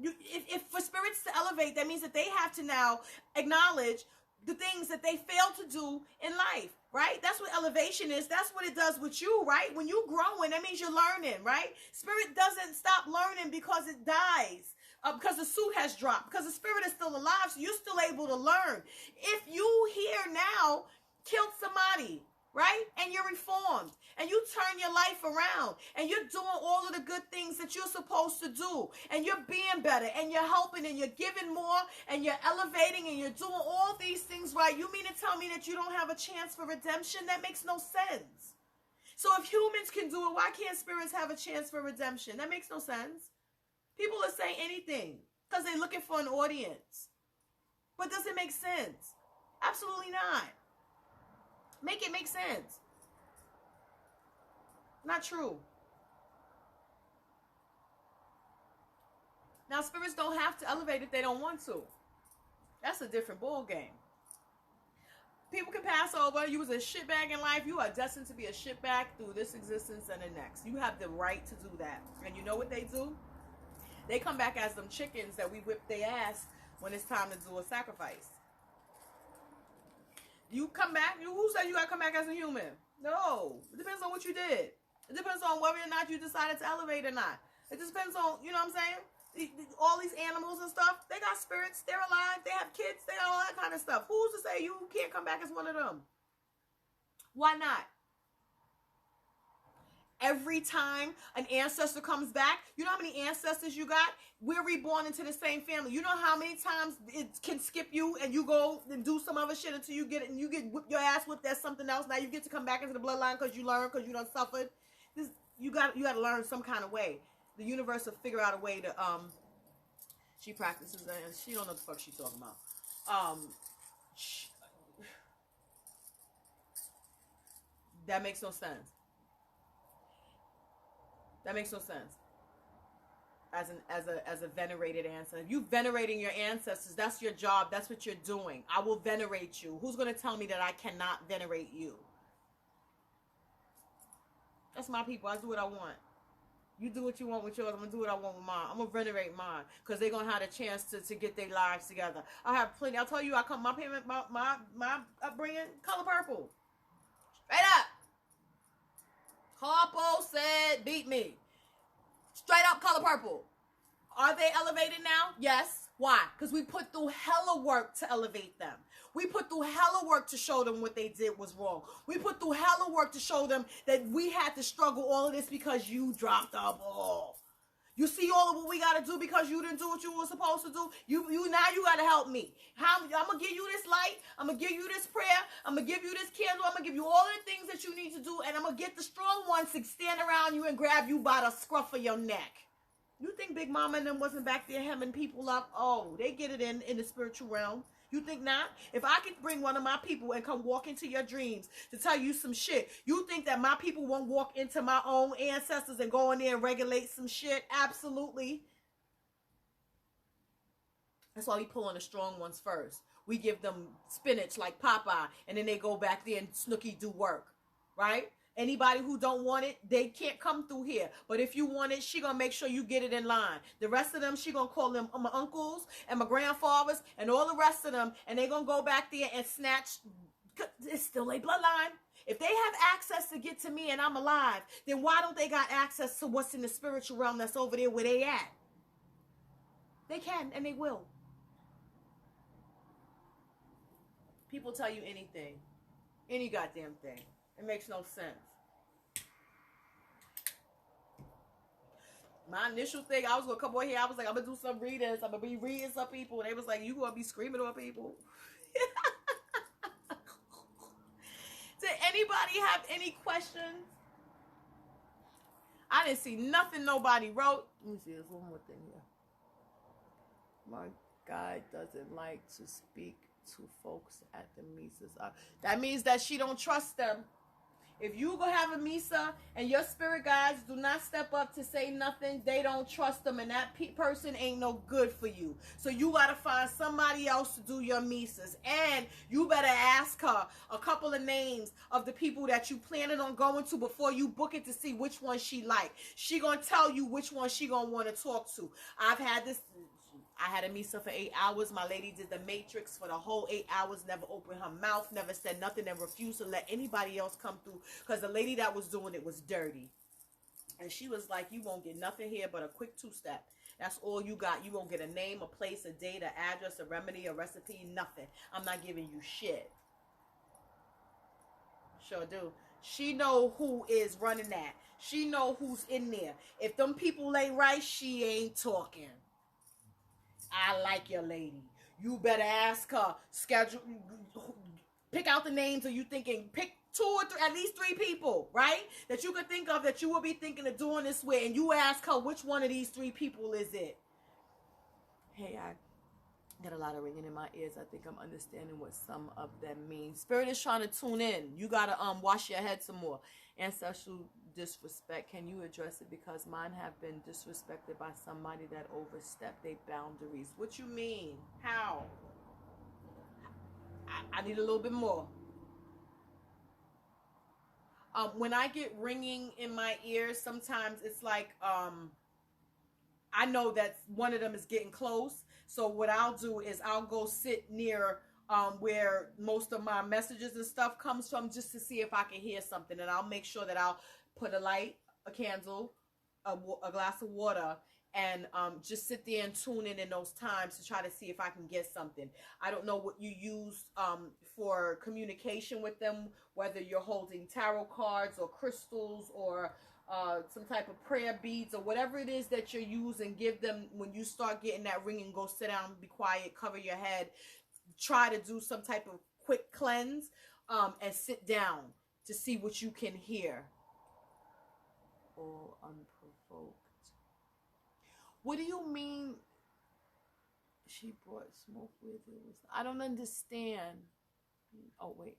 If for spirits to elevate, that means that they have to now acknowledge the things that they failed to do in life, right? That's what elevation is. That's what it does with you, right? When you're growing, that means you're learning, right? Spirit doesn't stop learning because it dies, because the suit has dropped, because the spirit is still alive, so you're still able to learn. If you here now killed somebody, right? And you're reformed, and you turn your life around, and you're doing all of the good things that you're supposed to do, and you're being better, and you're helping, and you're giving more, and you're elevating, and you're doing all these things right. You mean to tell me that you don't have a chance for redemption? That makes no sense. So if humans can do it, why can't spirits have a chance for redemption? That makes no sense. People are saying anything because they're looking for an audience. But does it make sense? Absolutely not. Make it make sense. Not true. Now, spirits don't have to elevate if they don't want to. That's a different ball game. People can pass over. You was a shitbag in life. You are destined to be a shitbag through this existence and the next. You have the right to do that. And you know what they do? They come back as them chickens that we whip their ass when it's time to do a sacrifice. You come back. Who said you got to come back as a human? No. It depends on what you did. It depends on whether or not you decided to elevate or not. It just depends on, you know what I'm saying? All these animals and stuff, they got spirits, they're alive, they have kids, they got all that kind of stuff. Who's to say you can't come back as one of them? Why not? Every time an ancestor comes back, you know how many ancestors you got? We're reborn into the same family. You know how many times it can skip you and you go and do some other shit until you get it and you get your ass whipped at something else. Now you get to come back into the bloodline because you learned, because you done suffered. You got to learn some kind of way. The universe will figure out a way to, she practices and she don't know what the fuck she's talking about. That makes no sense. That makes no sense. As a venerated ancestor. You venerating your ancestors, that's your job. That's what you're doing. I will venerate you. Who's going to tell me that I cannot venerate you? That's my people. I do what I want. You do what you want with yours. I'm going to do what I want with mine. I'm going to venerate mine. Because they're going to have a chance to get their lives together. I have plenty. I'll tell you, my upbringing, color purple. Straight up. Harpo said, beat me. Straight up color purple. Are they elevated now? Yes. Why? Because we put through hella work to elevate them. We put through hella work to show them what they did was wrong. We put through hella work to show them that we had to struggle all of this because you dropped the ball. You see all of what we got to do because you didn't do what you were supposed to do. Now you got to help me. I'm going to give you this light. I'm going to give you this prayer. I'm going to give you this candle. I'm going to give you all of the things that you need to do. And I'm going to get the strong ones to stand around you and grab you by the scruff of your neck. You think Big Mama and them wasn't back there hemming people up? Oh, they get it in the spiritual realm. You think not? If I could bring one of my people and come walk into your dreams to tell you some shit, you think that my people won't walk into my own ancestors and go in there and regulate some shit? Absolutely. That's why we pull on the strong ones first. We give them spinach like Popeye, and then they go back there and Snooki do work, right? Anybody who don't want it, they can't come through here. But if you want it, she gonna make sure you get it in line. The rest of them, she gonna call them my uncles and my grandfathers and all the rest of them, and they gonna go back there and snatch. It's still a bloodline. If they have access to get to me and I'm alive, then why don't they got access to what's in the spiritual realm that's over there where they at? They can and they will. People tell you anything. Any goddamn thing. It makes no sense. My initial thing, I was going to come over here. I was like, I'm going to do some readings. I'm going to be reading some people. And they was like, you going to be screaming on people. Did anybody have any questions? I didn't see nothing nobody wrote. Let me see. There's one more thing here. My guy doesn't like to speak to folks at the Misas. That means that she don't trust them. If you go have a Misa and your spirit guides do not step up to say nothing, they don't trust them, and that person ain't no good for you. So you got to find somebody else to do your Misas. And you better ask her a couple of names of the people that you planning on going to before you book it to see which one she like. She going to tell you which one she going to want to talk to. I had a Misa for 8 hours. My lady did the matrix for the whole 8 hours, never opened her mouth, never said nothing, and refused to let anybody else come through because the lady that was doing it was dirty. And she was like, you won't get nothing here but a quick 2-step. That's all you got. You won't get a name, a place, a date, an address, a remedy, a recipe, nothing. I'm not giving you shit. Sure do. She know who is running that. She know who's in there. If them people ain't right, she ain't talking. I like your lady. You better ask her. Schedule. Pick out the names. Are you thinking? Pick 2 or 3, at least 3 people, right? That you could think of that you will be thinking of doing this with, and you ask her which one of these 3 people is it. Hey, I got a lot of ringing in my ears. I think I'm understanding what some of them mean. Spirit is trying to tune in. You gotta wash your head some more. Ancestral disrespect. Can you address it? Because mine have been disrespected by somebody that overstepped their boundaries. What you mean? How? I need a little bit more. When I get ringing in my ears, sometimes it's like I know that one of them is getting close. So what I'll do is I'll go sit near where most of my messages and stuff comes from, just to see if I can hear something. And I'll make sure that I'll put a light, a candle, a glass of water, and just sit there and tune in those times to try to see if I can get something. I don't know what you use for communication with them, whether you're holding tarot cards or crystals or some type of prayer beads or whatever it is that you're using. Give them, when you start getting that ringing, go sit down, be quiet, cover your head, try to do some type of quick cleanse, and sit down to see what you can hear. All unprovoked. What do you mean she brought smoke with it? I don't understand. Oh, wait.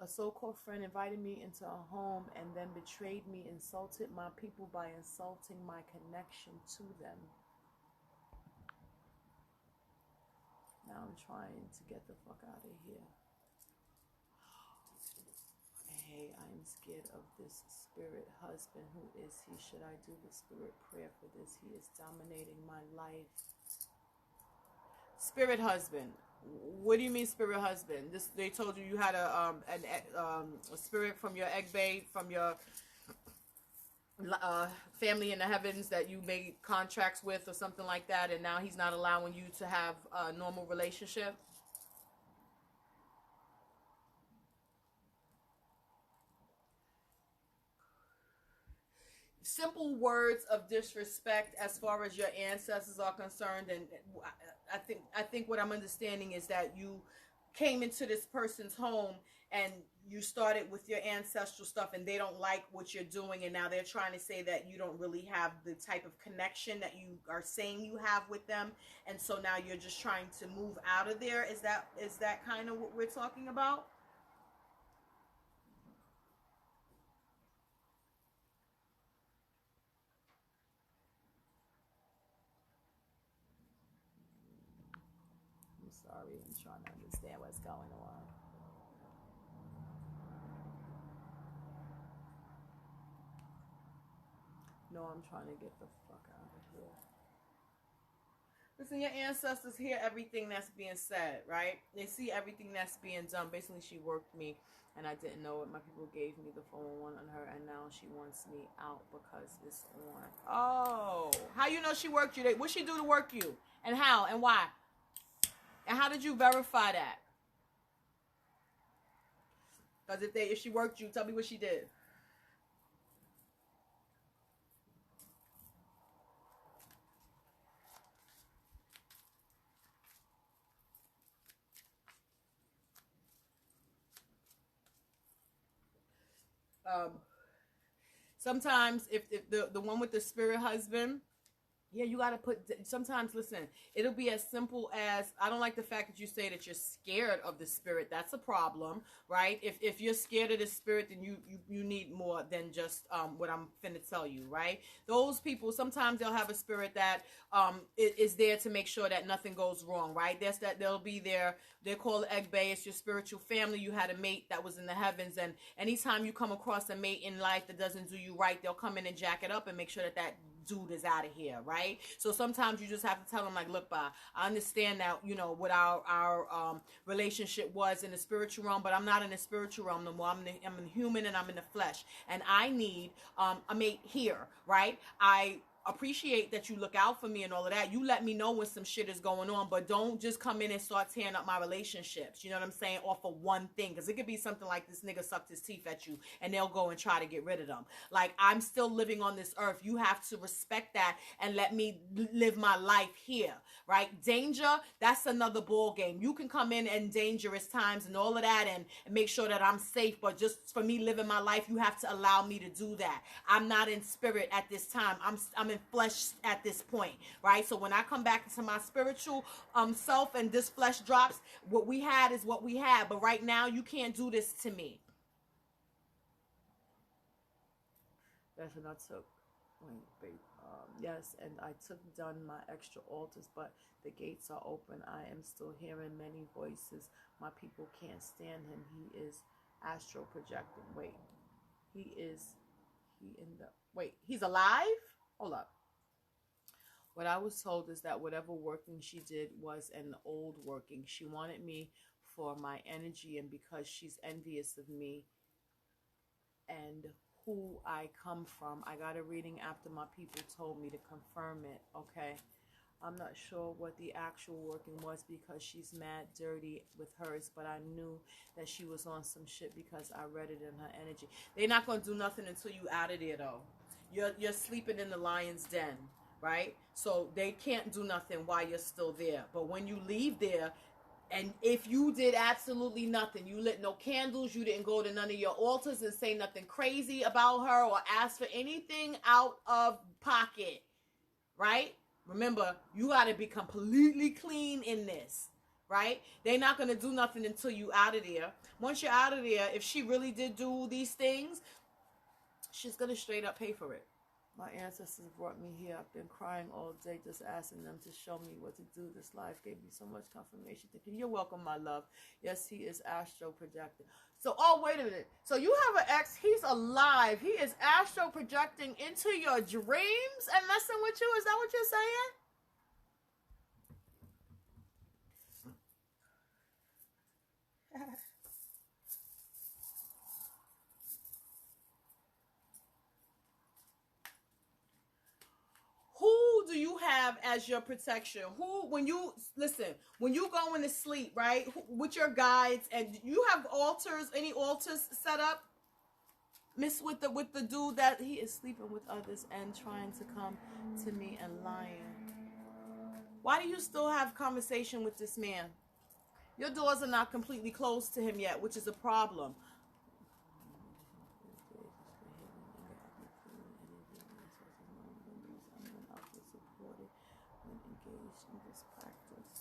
A so-called friend invited me into a home and then betrayed me, insulted my people by insulting my connection to them. Now I'm trying to get the fuck out of here. Hey, I am scared of this spirit husband. Who is he? Should I do the spirit prayer for this? He is dominating my life. Spirit husband. What do you mean spirit husband? This, they told you had a spirit from your egg bay, from your family in the heavens that you made contracts with or something like that, and now he's not allowing you to have a normal relationship? Simple words of disrespect as far as your ancestors are concerned. And I think what I'm understanding is that you came into this person's home and you started with your ancestral stuff, and they don't like what you're doing, and now they're trying to say that you don't really have the type of connection that you are saying you have with them, and so now you're just trying to move out of there. Is that kind of what we're talking about? I'm sorry, I'm trying to understand what's going on. No, I'm trying to get the fuck out of here. Listen, your ancestors hear everything that's being said, right? They see everything that's being done. Basically, she worked me, and I didn't know it. My people gave me the 411 on her, and now she wants me out because it's on. Oh, how you know she worked you? What'd she do to work you? And how? And why? And how did you verify that? Because if she worked you, tell me what she did. Sometimes if the one with the spirit husband, yeah, you got to put, sometimes, listen, it'll be as simple as, I don't like the fact that you say that you're scared of the spirit. That's a problem, right? If you're scared of the spirit, then you need more than just what I'm finna tell you, right? Those people, sometimes they'll have a spirit that is there to make sure that nothing goes wrong, right? They'll be there. They're called egg bay. It's your spiritual family. You had a mate that was in the heavens, and anytime you come across a mate in life that doesn't do you right, they'll come in and jack it up and make sure that dude is out of here, right? So sometimes you just have to tell them, like, look, I understand that, you know, what our relationship was in the spiritual realm, but I'm not in the spiritual realm no more. I'm a human, and I'm in the flesh, and I need a mate here, right? I appreciate that you look out for me and all of that. You let me know when some shit is going on, but don't just come in and start tearing up my relationships, you know what I'm saying, off of one thing, because it could be something like this nigga sucked his teeth at you and they'll go and try to get rid of them. Like, I'm still living on this earth. You have to respect that and let me live my life here, right? Danger, that's another ball game. You can come in dangerous times and all of that and make sure that I'm safe, but just for me living my life, you have to allow me to do that. I'm not in spirit at this time. I'm in flesh at this point, right? So when I come back into my spiritual self and this flesh drops, what we had is what we had, but right now you can't do this to me. Yes, and I took, wait, babe, yes, and I took done my extra altars, but the gates are open. I am still hearing many voices. My people can't stand him. He is astral projecting. Wait, he's alive? Hold up. What I was told is that whatever working she did was an old working. She wanted me for my energy, and because she's envious of me and who I come from. I got a reading after my people told me to confirm it, okay? I'm not sure what the actual working was because she's mad dirty with hers, but I knew that she was on some shit because I read it in her energy. They're not going to do nothing until you out of there, though. You're sleeping in the lion's den, right? So they can't do nothing while you're still there. But when you leave there, and if you did absolutely nothing, you lit no candles, you didn't go to none of your altars and say nothing crazy about her or ask for anything out of pocket, right? Remember, you got to be completely clean in this, right? They're not going to do nothing until you out of there. Once you're out of there, if she really did do these things, she's going to straight up pay for it. My ancestors brought me here. I've been crying all day just asking them to show me what to do. This life gave me so much confirmation. Thinking, you're welcome, my love. Yes, he is astral projecting. So, oh, wait a minute. So you have an ex. He's alive. He is astral projecting into your dreams and messing with you. Is that what you're saying? Who do you have as your protection? Who, when you going to sleep, right? With your guides, and you have altars, any altars set up? Miss with the dude that he is sleeping with others and trying to come to me and lying. Why do you still have conversation with this man? Your doors are not completely closed to him yet, which is a problem. Engaged in this practice.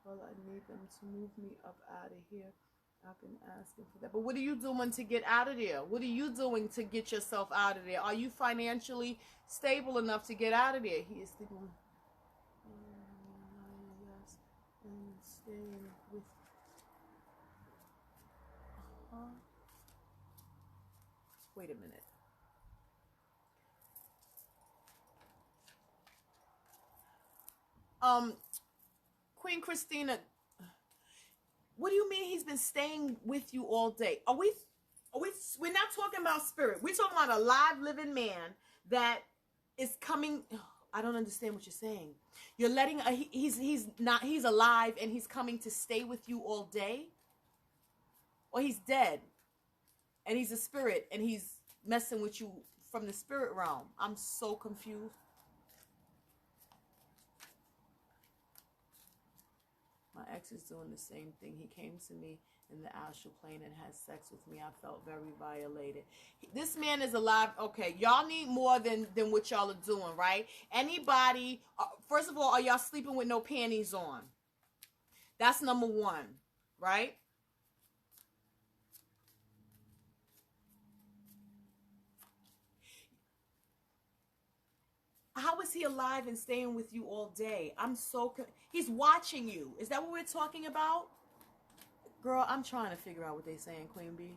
Well, I need them to move me up out of here. I've been asking for that. But what are you doing to get out of there? What are you doing to get yourself out of there? Are you financially stable enough to get out of there? He is sleeping. Yes, and staying with. Wait a minute. Queen Christina, what do you mean he's been staying with you all day? We're not talking about spirit. We're talking about a live living man that is coming. I don't understand what you're saying. You're letting he's alive and he's coming to stay with you all day? Or he's dead and he's a spirit and he's messing with you from the spirit realm? I'm so confused. My ex is doing the same thing. He came to me in the astral plane and had sex with me. I felt very violated. This man is alive. Okay, y'all need more than what y'all are doing, right? Anybody, first of all, are y'all sleeping with no panties on? That's number one, right? How is he alive and staying with you all day? He's watching you. Is that what we're talking about? Girl, I'm trying to figure out what they're saying, Queen Bee.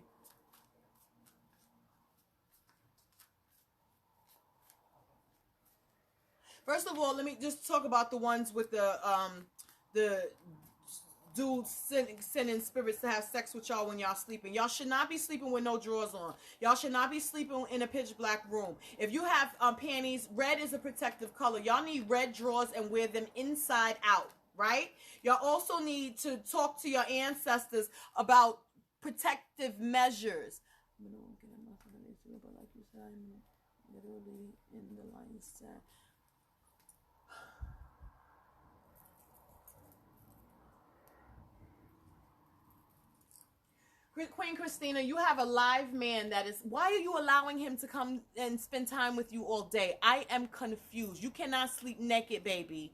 First of all, let me just talk about the ones with the dudes sending spirits to have sex with y'all when y'all sleeping. Y'all should not be sleeping with no drawers on. Y'all should not be sleeping in a pitch black room. If you have panties, red is a protective color. Y'all need red drawers and wear them inside out, right? Y'all also need to talk to your ancestors about protective measures. But like you said, I'm literally in the lion's den. Queen Christina, you have a live man that is, why are you allowing him to come and spend time with you all day? I am confused. You cannot sleep naked, baby.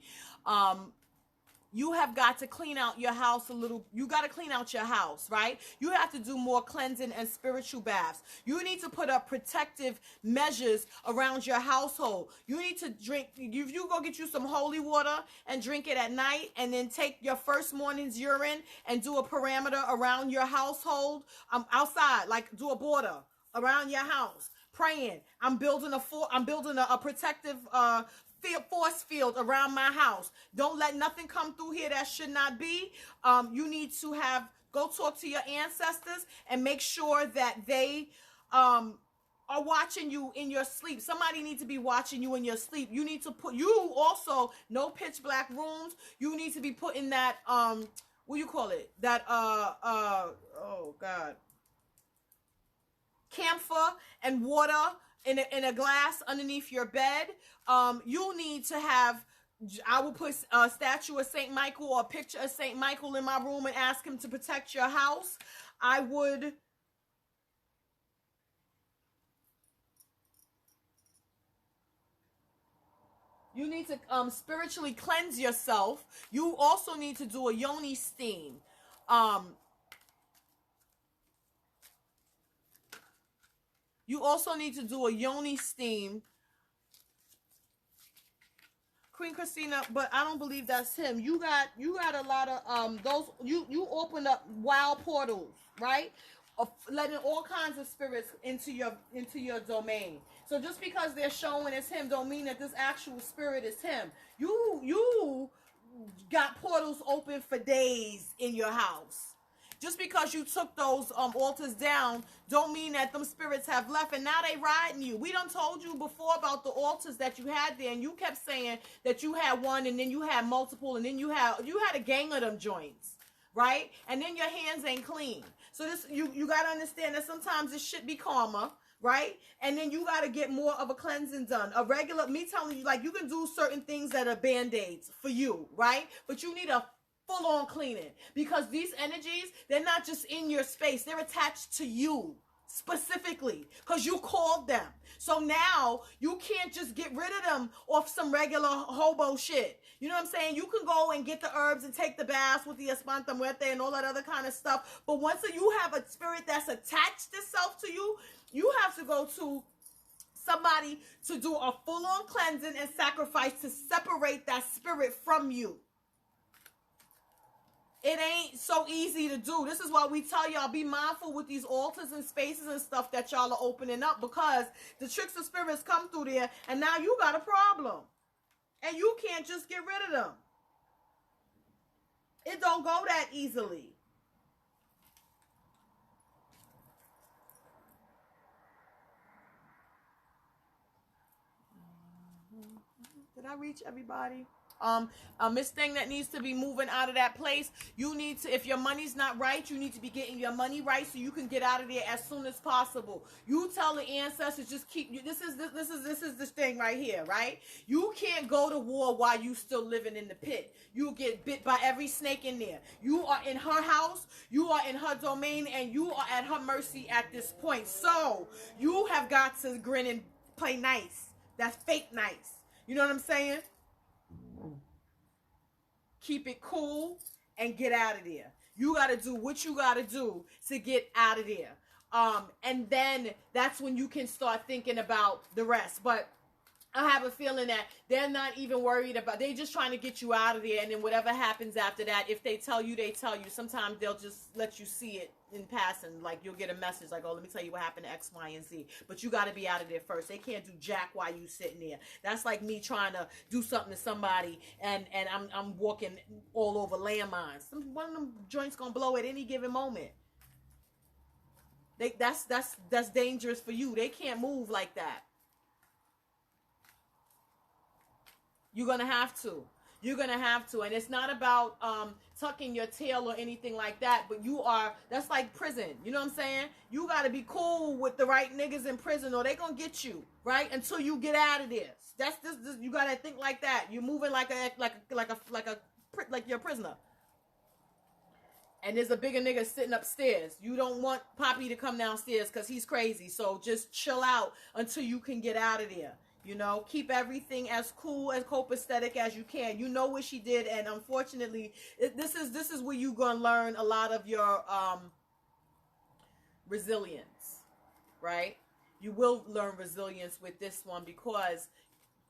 You have got to clean out your house a little. You got to clean out your house, right? You have to do more cleansing and spiritual baths. You need to put up protective measures around your household. You need to drink. If you go get you some holy water and drink it at night, and then take your first morning's urine and do a perimeter around your household, outside, like do a border around your house, praying. I'm building a protective force field around my house. Don't let nothing come through here that should not be. You need to go talk to your ancestors and make sure that they are watching you in your sleep. Somebody needs to be watching you in your sleep. You need to you also, no pitch black rooms. You need to be putting that what do you call it? That oh God, camphor and water in a glass underneath your bed. You need to have, I will put a statue of St. Michael or a picture of St. Michael in my room and ask him to protect your house. You need to spiritually cleanse yourself. You also need to do a yoni steam. You also need to do a yoni steam. Queen Christina, but I don't believe that's him. You got a lot of those. You open up wild portals, right? Of letting all kinds of spirits into your domain. So just because they're showing it's him, don't mean that this actual spirit is him. You got portals open for days in your house. Just because you took those altars down, don't mean that them spirits have left and now they riding you. We done told you before about the altars that you had there, and you kept saying that you had one, and then you had multiple, and then you had a gang of them joints, right? And then your hands ain't clean. So this you gotta understand that sometimes this shit be karma, right? And then you gotta get more of a cleansing done. Me telling you, like, you can do certain things that are band-aids for you, right? But you need a full-on cleaning, because these energies, they're not just in your space, they're attached to you specifically because you called them. So now you can't just get rid of them off some regular hobo shit. You know what I'm saying? You can go and get the herbs and take the baths with the espanta muerte and all that other kind of stuff, but once you have a spirit that's attached itself to you, you have to go to somebody to do a full-on cleansing and sacrifice to separate that spirit from you. It ain't so easy to do. This is why we tell y'all, be mindful with these altars and spaces and stuff that y'all are opening up, because the tricks of spirits come through there, and now you got a problem. And you can't just get rid of them. It don't go that easily. Did I reach everybody? This thing that needs to be moving out of that place, you need to, if your money's not right, you need to be getting your money right so you can get out of there as soon as possible. You tell the ancestors, just keep you. This is this thing right here, right? You can't go to war while you still living in the pit. You get bit by every snake in there. You are in her house, you are in her domain, and you are at her mercy at this point. So you have got to grin and play nice. That's fake nice. You know what I'm saying? Keep it cool and get out of there. You got to do what you got to do to get out of there. And then that's when you can start thinking about the rest. But I have a feeling that they're not even worried about, they're just trying to get you out of there. And then whatever happens after that, if they tell you, they tell you. Sometimes they'll just let you see it in passing. Like, you'll get a message like, oh, let me tell you what happened to X, Y, and Z. But you got to be out of there first. They can't do jack while you sitting there. That's like me trying to do something to somebody and I'm walking all over landmines. One of them joints gonna blow at any given moment. That's dangerous for you. They can't move like that. You're going to have to. You're going to have to. And it's not about tucking your tail or anything like that, but that's like prison. You know what I'm saying? You got to be cool with the right niggas in prison or they going to get you, right? Until you get out of there. That's this you got to think like that. You're moving like you're a prisoner. And there's a bigger nigga sitting upstairs. You don't want Poppy to come downstairs because he's crazy. So just chill out until you can get out of there. You know, keep everything as cool and copacetic as you can. You know what she did, and unfortunately, this is where you're gonna learn a lot of your resilience, right? You will learn resilience with this one because,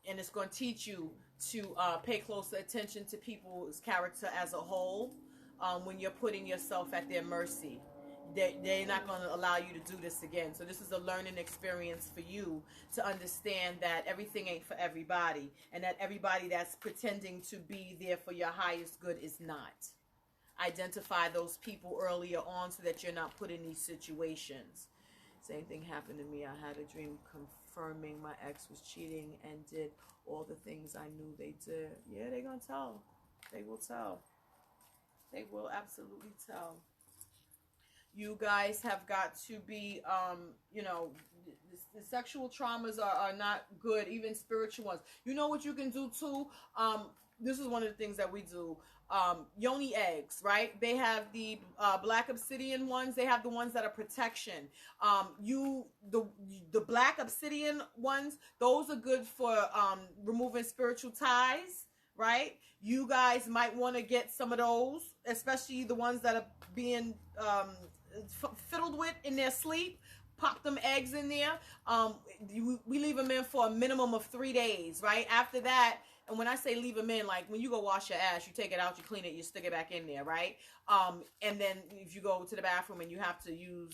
and it's going to teach you to pay closer attention to people's character as a whole. When you're putting yourself at their mercy, they're not going to allow you to do this again. So this is a learning experience for you to understand that everything ain't for everybody, and that everybody that's pretending to be there for your highest good is not. Identify those people earlier on so that you're not put in these situations. Same thing happened to me. I had a dream confirming my ex was cheating and did all the things I knew they did. Yeah, they're going to tell. They will tell. They will absolutely tell. You guys have got to be, you know, the sexual traumas are not good, even spiritual ones. You know what you can do too? This is one of the things that we do. Yoni eggs, right? They have the black obsidian ones. They have the ones that are protection. The black obsidian ones, those are good for removing spiritual ties, right? You guys might want to get some of those, especially the ones that are being fiddled with in their sleep. Pop them eggs in there. We leave them in for a minimum of 3 days, right? After that, and when I say leave them in, like when you go wash your ass, you take it out, you clean it, you stick it back in there, right? And then if you go to the bathroom and you have to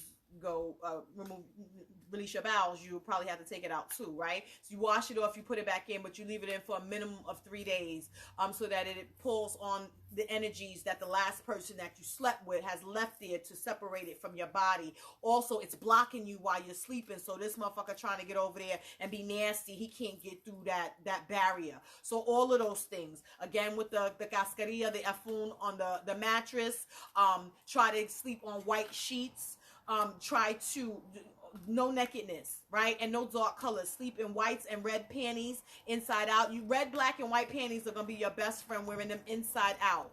release your bowels, you probably have to take it out too, right? So you wash it off, you put it back in, but you leave it in for a minimum of 3 days, so that it pulls on the energies that the last person that you slept with has left there to separate it from your body. Also, it's blocking you while you're sleeping, so this motherfucker trying to get over there and be nasty, he can't get through that barrier. So all of those things, again, with the cascarilla, the afun on the mattress, try to sleep on white sheets, try to no nakedness, right? And no dark colors. Sleep in whites and red panties inside out. You red, black, and white panties are going to be your best friend wearing them inside out.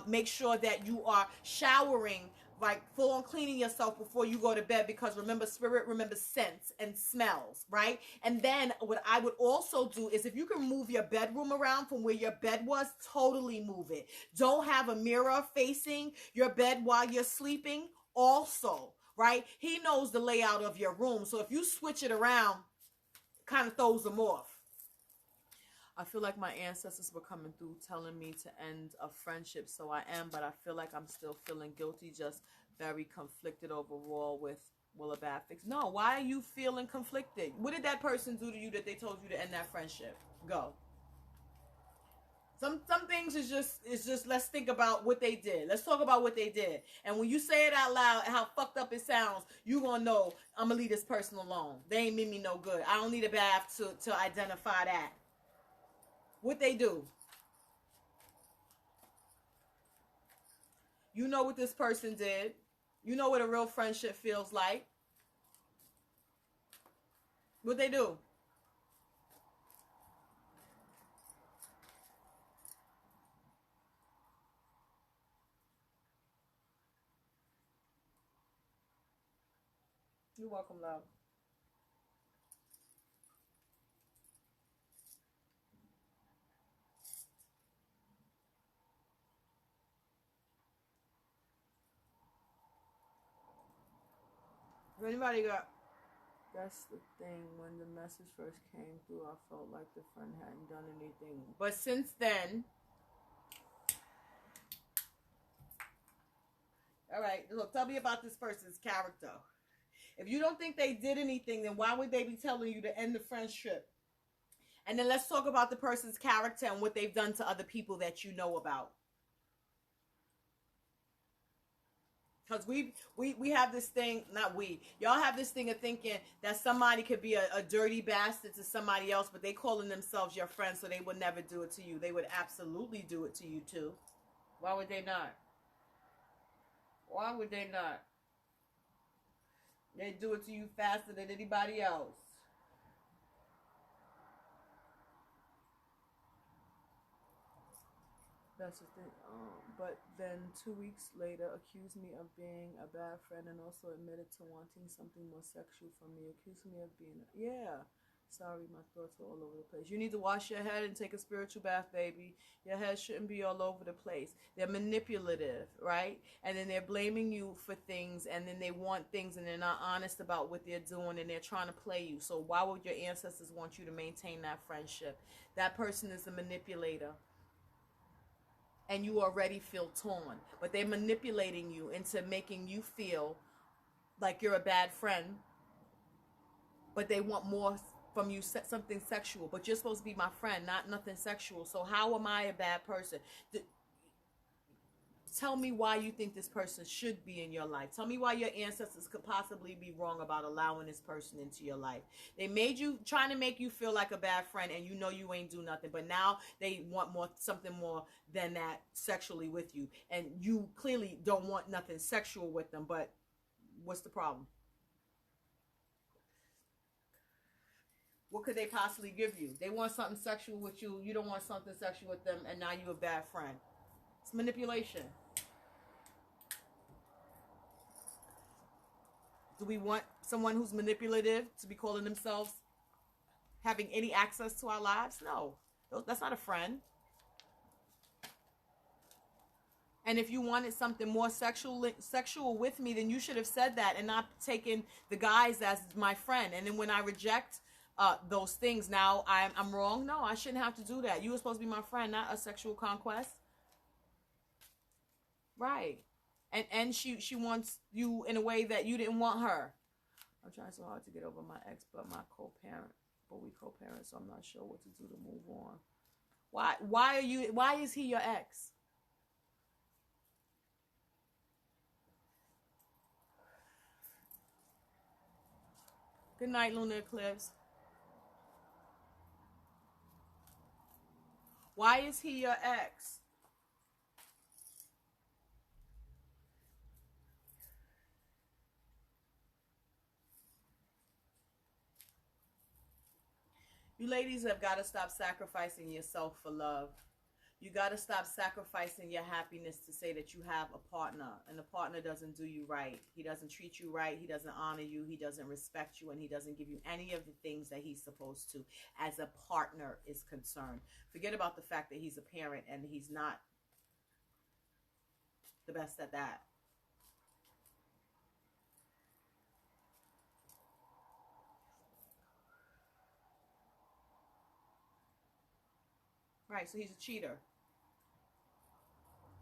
Make sure that you are showering, like full on cleaning yourself before you go to bed, because remember, spirit remembers scents and smells, right? And then what I would also do is, if you can move your bedroom around from where your bed was, totally move it. Don't have a mirror facing your bed while you're sleeping also, right? He knows the layout of your room. So if you switch it around, kind of throws him off. I feel like my ancestors were coming through telling me to end a friendship. So I am, but I feel like I'm still feeling guilty, just very conflicted overall with will a bad fix. No, why are you feeling conflicted? What did that person do to you that they told you to end that friendship? Go. Some things is just let's think about what they did. Let's talk about what they did. And when you say it out loud, how fucked up it sounds, you gonna know I'm gonna leave this person alone. They ain't mean me no good. I don't need a bath to identify that. What they do. You know what this person did. You know what a real friendship feels like. What they do. You're welcome, love. If anybody got... That's the thing. When the message first came through, I felt like the friend hadn't done anything. But since then... Alright, look, tell me about this person's character. If you don't think they did anything, then why would they be telling you to end the friendship? And then let's talk about the person's character and what they've done to other people that you know about. Because we have this thing, not we, y'all have this thing of thinking that somebody could be a dirty bastard to somebody else, but they calling themselves your friend, so they would never do it to you. They would absolutely do it to you too. Why would they not? Why would they not? They do it to you faster than anybody else. That's the thing. But then 2 weeks later, accused me of being a bad friend and also admitted to wanting something more sexual from me. Accused me of being, yeah. Sorry, my thoughts are all over the place. You need to wash your head and take a spiritual bath, baby. Your head shouldn't be all over the place. They're manipulative, right? And then they're blaming you for things, and then they want things, and they're not honest about what they're doing, and they're trying to play you. So why would your ancestors want you to maintain that friendship? That person is a manipulator. And you already feel torn, but they're manipulating you into making you feel like you're a bad friend, but they want more from you, something sexual, but you're supposed to be my friend, not nothing sexual. So how am I a bad person? Tell me why you think this person should be in your life. Tell me why your ancestors could possibly be wrong about allowing this person into your life. They made you, trying to make you feel like a bad friend, and you know you ain't do nothing, but now they want more, something more than that sexually with you, and you clearly don't want nothing sexual with them. But what's the problem? What could they possibly give you? They want something sexual with you, you don't want something sexual with them, and now you're a bad friend. It's manipulation. Do we want someone who's manipulative to be calling themselves having any access to our lives? No, that's not a friend. And if you wanted something more sexual with me, then you should have said that and not taken the guise as my friend. And then when I reject those things, now I'm wrong. No, I shouldn't have to do that. You were supposed to be my friend, not a sexual conquest. Right. And she wants you in a way that you didn't want her. I'm trying so hard to get over my ex, but my co-parent. But we co-parent, so I'm not sure what to do to move on. Why is he your ex? Good night, lunar eclipse. Why is he your ex? You ladies have got to stop sacrificing yourself for love. You got to stop sacrificing your happiness to say that you have a partner, and the partner doesn't do you right. He doesn't treat you right. He doesn't honor you. He doesn't respect you, and he doesn't give you any of the things that he's supposed to as a partner is concerned. Forget about the fact that he's a parent and he's not the best at that. Right, so he's a cheater.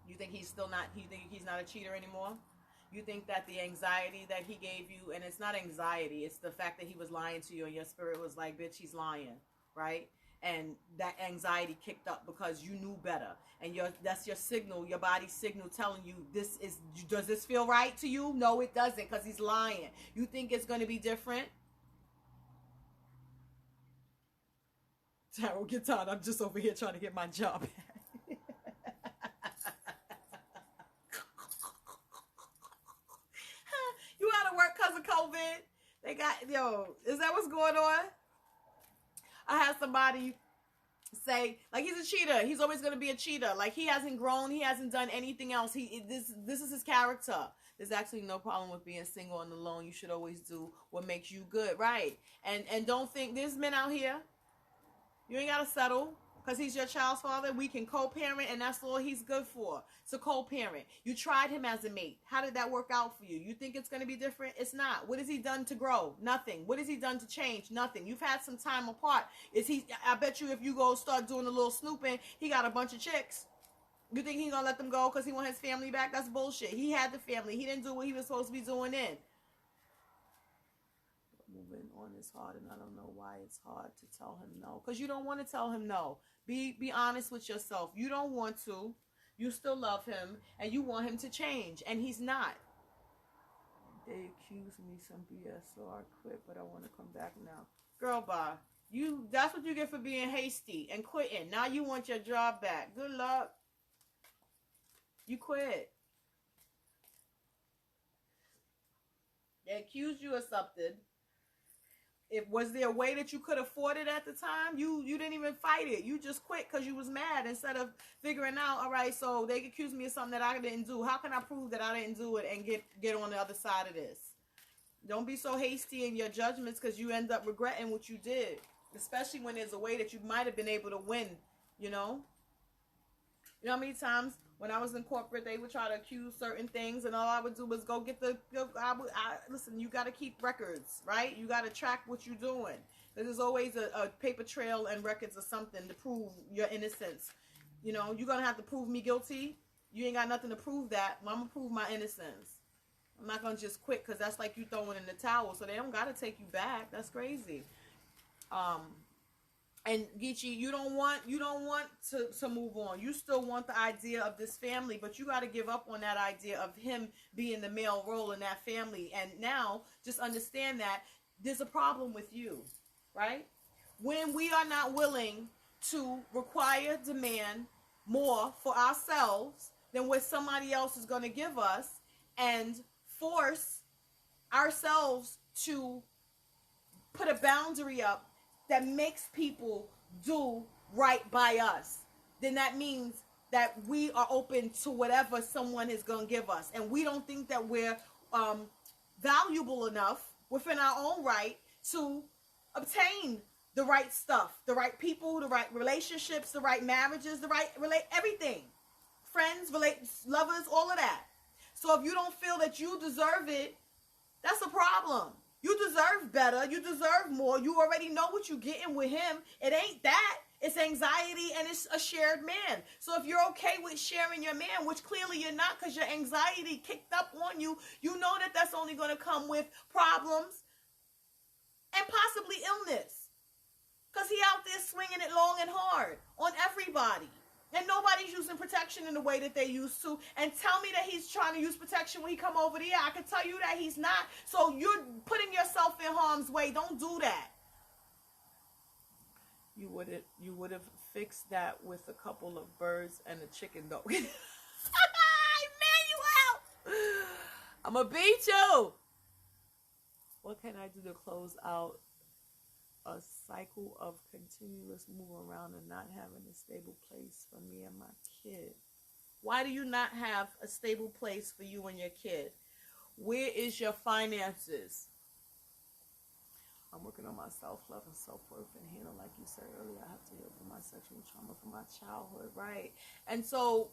You think he's still not, you think he's not a cheater anymore? You think that the anxiety that he gave you, and it's not anxiety, it's the fact that he was lying to you and your spirit was like, bitch, he's lying, right? And that anxiety kicked up because you knew better. And that's your signal, your body's signal telling you, does this feel right to you? No, it doesn't, because he's lying. You think it's going to be different? Tarot, get on. I'm just over here trying to get my job back. You out of work because of COVID? They got, is that what's going on? I had somebody say, like, he's a cheater. He's always going to be a cheater. Like, he hasn't grown. He hasn't done anything else. This is his character. There's actually no problem with being single and alone. You should always do what makes you good, right? And don't think, there's men out here. You ain't got to settle because he's your child's father. We can co-parent, and that's all he's good for. So co-parent. You tried him as a mate. How did that work out for you? You think it's going to be different? It's not. What has he done to grow? Nothing. What has he done to change? Nothing. You've had some time apart. I bet you if you go start doing a little snooping, he got a bunch of chicks. You think he's going to let them go because he want his family back? That's bullshit. He had the family. He didn't do what he was supposed to be doing then. Moving on is hard, and I don't know why it's hard to tell him no, because you don't want to tell him no. Be honest with yourself. You don't want to. You still love him, and you want him to change, and he's not. They accused me some BS, so I quit, but I want to come back now. Girl, bye. That's what you get for being hasty and quitting. Now you want your job back. Good luck. You quit. They accused you of something. Was there a way that you could afford it at the time? You didn't even fight it. You just quit because you was mad instead of figuring out, all right, so they accuse me of something that I didn't do. How can I prove that I didn't do it and get on the other side of this? Don't be so hasty in your judgments because you end up regretting what you did, especially when there's a way that you might have been able to win, you know? You know how many times when I was in corporate, they would try to accuse certain things, and all I would do was go get listen, you got to keep records, right? You got to track what you're doing. There's always a paper trail and records of something to prove your innocence. You know, you're going to have to prove me guilty. You ain't got nothing to prove that. Well, I'm going to prove my innocence. I'm not going to just quit because that's like you throwing in the towel. So they don't got to take you back. That's crazy. And Geechee, you don't want to move on. You still want the idea of this family, but you got to give up on that idea of him being the male role in that family. And now just understand that there's a problem with you, right? When we are not willing to require, demand more for ourselves than what somebody else is going to give us, and force ourselves to put a boundary up that makes people do right by us, then that means that we are open to whatever someone is going to give us. And we don't think that we're valuable enough within our own right to obtain the right stuff, the right people, the right relationships, the right marriages, the right everything. Friends, lovers, all of that. So if you don't feel that you deserve it, that's a problem. You deserve better. You deserve more. You already know what you're getting with him. It ain't that. It's anxiety and it's a shared man. So if you're okay with sharing your man, which clearly you're not because your anxiety kicked up on you, you know that that's only going to come with problems and possibly illness. Because he out there swinging it long and hard on everybody. And nobody's using protection in the way that they used to. And tell me that he's trying to use protection when he come over there. I can tell you that he's not. So you're putting yourself in harm's way. Don't do that. You would have fixed that with a couple of birds and a chicken though. Emmanuel! I'ma beat you. What can I do to close out a cycle of continuous moving around and not having a stable place for me and my kid? Why do you not have a stable place for you and your kid? Where is your finances? I'm working on my self-love and self-worth and healing. Like you said earlier, I have to heal from my sexual trauma from my childhood, right? And so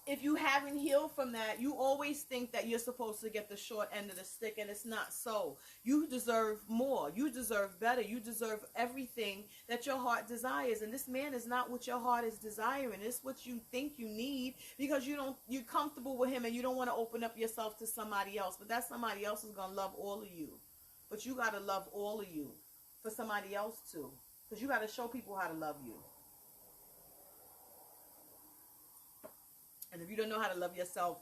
if you haven't healed from that, you always think that you're supposed to get the short end of the stick, and it's not so. You deserve more. You deserve better. You deserve everything that your heart desires. And this man is not what your heart is desiring. It's what you think you need because you're comfortable with him and you don't want to open up yourself to somebody else. But that somebody else is going to love all of you. But you got to love all of you for somebody else too. Because you got to show people how to love you. And if you don't know how to love yourself,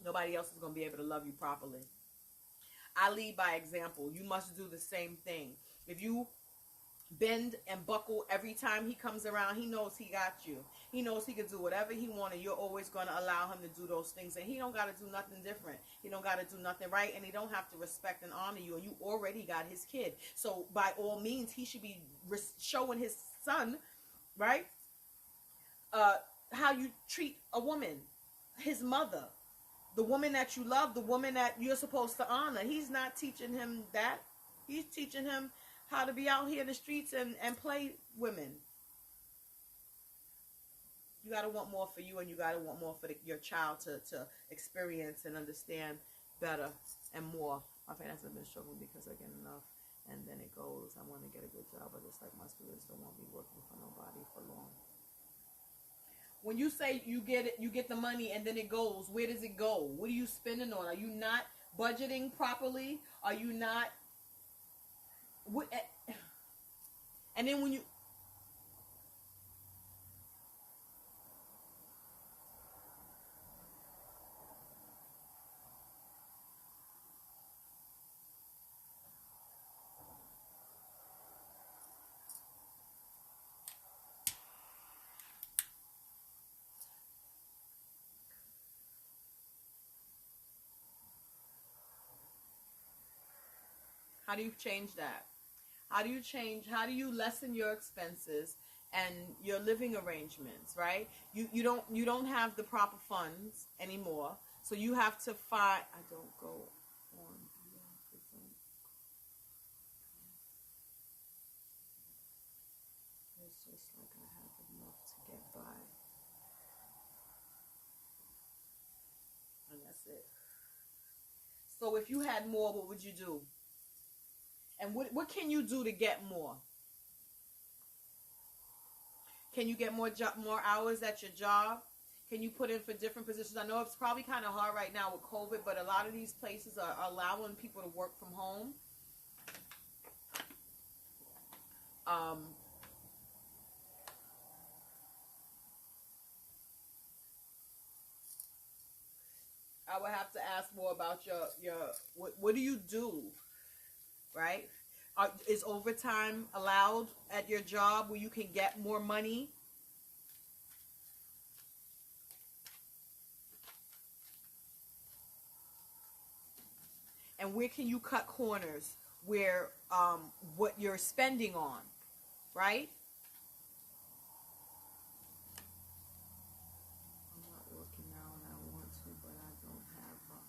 nobody else is going to be able to love you properly. I lead by example. You must do the same thing. If you bend and buckle every time he comes around, he knows he got you. He knows he can do whatever he wants, and you're always going to allow him to do those things. And he don't got to do nothing different. He don't got to do nothing right, and he don't have to respect and honor you. And you already got his kid. So by all means, he should be showing his son, right, how you treat a woman, his mother, the woman that you love, the woman that you're supposed to honor. He's not teaching him that. He's teaching him how to be out here in the streets and play women. You got to want more for you, and you got to want more for your child to experience and understand better and more. My parents have been struggling because I get enough, and then it goes. I want to get a good job, but it's like my spirits don't want me working for nobody for long. When you say you get it, you get the money and then it goes, where does it go? What are you spending on? Are you not budgeting properly? Are you not? And then when you... How do you change that? How do you change? How do you lessen your expenses and your living arrangements, right? You don't have the proper funds anymore, so you have to find. I don't go on. It's just like I have enough to get by, and that's it. So if you had more, what would you do? And what can you do to get more? Can you get more hours at your job? Can you put in for different positions? I know it's probably kind of hard right now with COVID, but a lot of these places are allowing people to work from home. I would have to ask more about your what do you do, right? Is overtime allowed at your job where you can get more money? And where can you cut corners where what you're spending on, right? I'm not working now and I want to, but I don't have a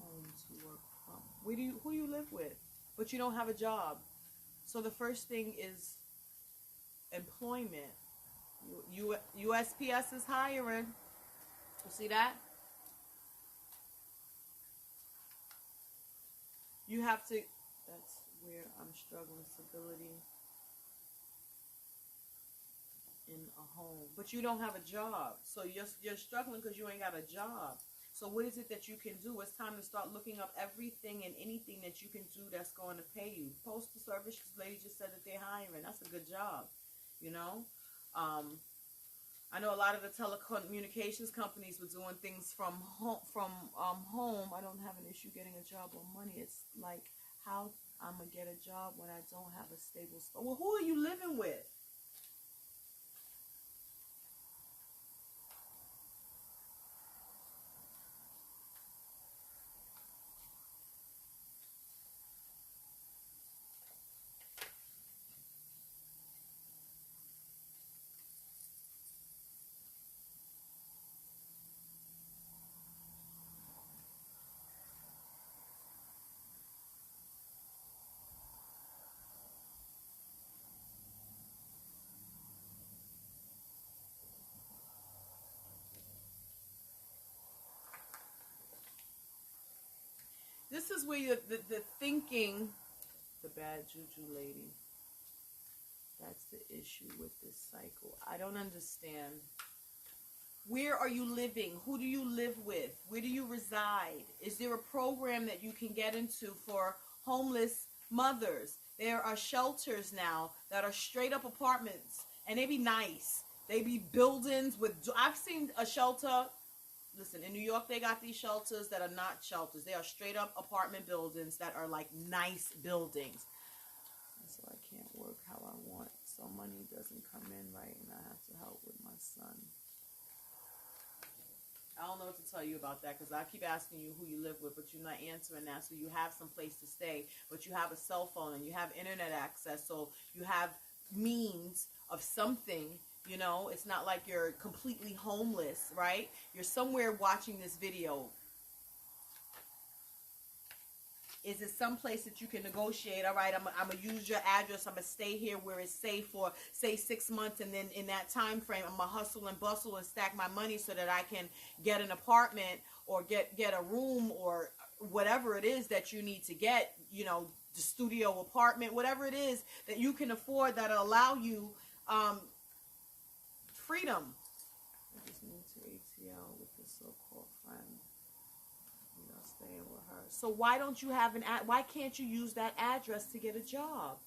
home to work from. Who do you live with? But you don't have a job. So the first thing is employment. USPS is hiring. You see that? You have to, that's where I'm struggling, stability in a home. But you don't have a job. So you're struggling because you ain't got a job. So what is it that you can do? It's time to start looking up everything and anything that you can do that's going to pay you. Postal Service, this lady just said that they're hiring. That's a good job, you know. I know a lot of the telecommunications companies were doing things from home. I don't have an issue getting a job or money. It's like how I'm gonna get a job when I don't have a stable spot. Well, who are you living with? This is where the thinking, the bad juju lady. That's the issue with this cycle. I don't understand. Where are you living? Who do you live with? Where do you reside? Is there a program that you can get into for homeless mothers? There are shelters now that are straight up apartments, and they be nice. They be buildings with, I've seen a shelter. Listen, in New York, they got these shelters that are not shelters. They are straight up apartment buildings that are like nice buildings. And so I can't work how I want. So money doesn't come in right, and I have to help with my son. I don't know what to tell you about that because I keep asking you who you live with, but you're not answering that. So you have some place to stay, but you have a cell phone and you have internet access. So you have means of something. You know, it's not like you're completely homeless, right? You're somewhere watching this video. Is it some place that you can negotiate? All right, I'm going to use your address. I'm going to stay here where it's safe for, say, 6 months. And then in that time frame, I'm going to hustle and bustle and stack my money so that I can get an apartment or get a room or whatever it is that you need to get, you know, the studio apartment, whatever it is that you can afford that'll allow you freedom. I just moved to ATL with this so-called friend. You know, staying with her. So why don't you have why can't you use that address to get a job?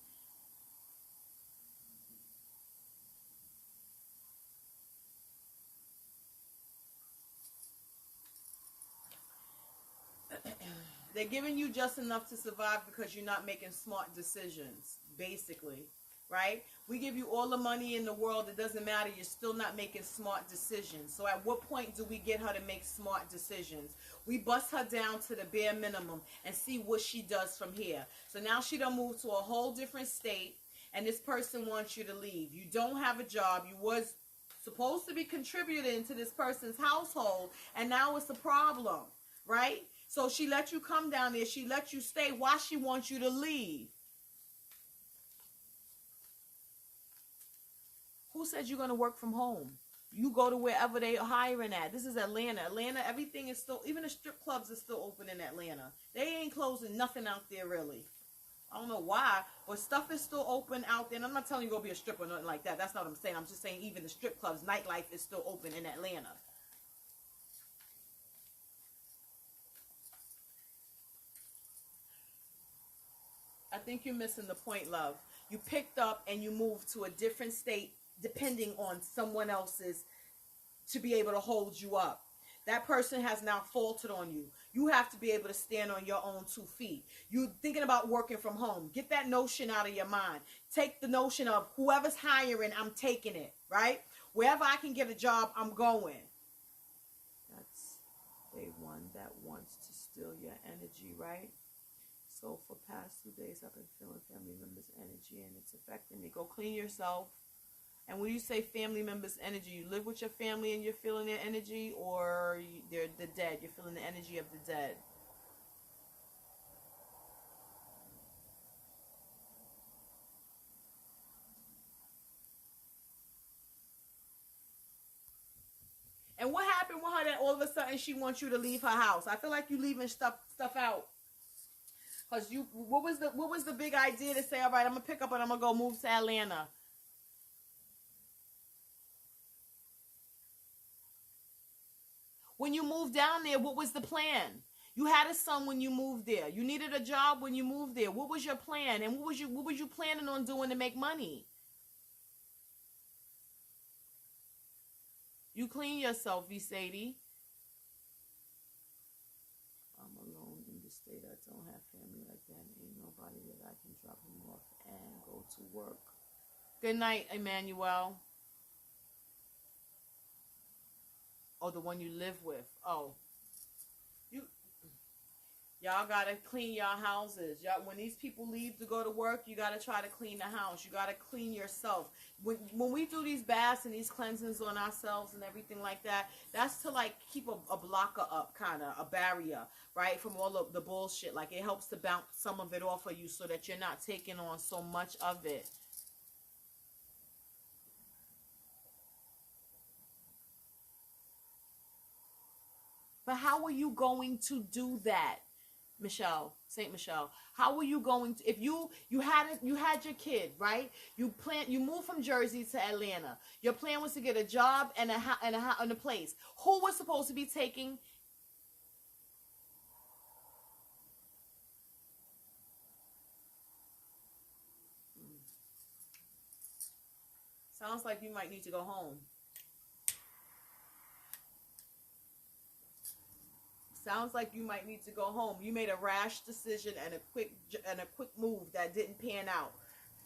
They're giving you just enough to survive because you're not making smart decisions, basically. right? We give you all the money in the world. It doesn't matter. You're still not making smart decisions. So at what point do we get her to make smart decisions? We bust her down to the bare minimum and see what she does from here. So now she done moved to a whole different state, and this person wants you to leave. You don't have a job. You was supposed to be contributing to this person's household, and now it's a problem, right? So she let you come down there. She let you stay. Why she wants you to leave? Who said you're going to work from home? You go to wherever they are hiring at. This is Atlanta. Atlanta, everything is still, even the strip clubs are still open in Atlanta. They ain't closing nothing out there, really. I don't know why, but stuff is still open out there. And I'm not telling you go be a stripper or nothing like that. That's not what I'm saying. I'm just saying even the strip clubs, nightlife is still open in Atlanta. I think you're missing the point, love. You picked up and you moved to a different state depending on someone else's to be able to hold you up. That person has now faltered on you. You have to be able to stand on your own 2 feet. You're thinking about working from home. Get that notion out of your mind. Take the notion of whoever's hiring, I'm taking it, right? Wherever I can get a job, I'm going. That's day one that wants to steal your energy, right? So for past 2 days, I've been feeling family members' energy, and it's affecting me. Go clean yourself. And when you say family members' energy, you live with your family and you're feeling their energy, or they're the dead. You're feeling the energy of the dead. And what happened with her that all of a sudden she wants you to leave her house? I feel like you leaving stuff out. Cause what was the big idea to say, all right, I'm gonna pick up and I'm gonna go move to Atlanta? When you moved down there, what was the plan? You had a son when you moved there. You needed a job when you moved there. What was your plan? And what was you planning on doing to make money? You clean yourself, V. Sadie. I'm alone in the state. I don't have family like that. Ain't nobody that I can drop him off and go to work. Good night, Emmanuel. Oh, the one you live with. Oh. Y'all gotta clean y'all houses. Y'all, when these people leave to go to work, you gotta try to clean the house. You gotta clean yourself. When we do these baths and these cleansings on ourselves and everything like that, that's to like keep a blocker up, kind of a barrier, right, from all of the bullshit. Like it helps to bounce some of it off of you so that you're not taking on so much of it. But how are you going to do that? Michelle, Saint Michelle, how are you going to, if you had your kid, right? You moved from Jersey to Atlanta. Your plan was to get a job and a place. Who was supposed to be taking? Sounds like you might need to go home. Sounds like you might need to go home. You made a rash decision and a quick move that didn't pan out.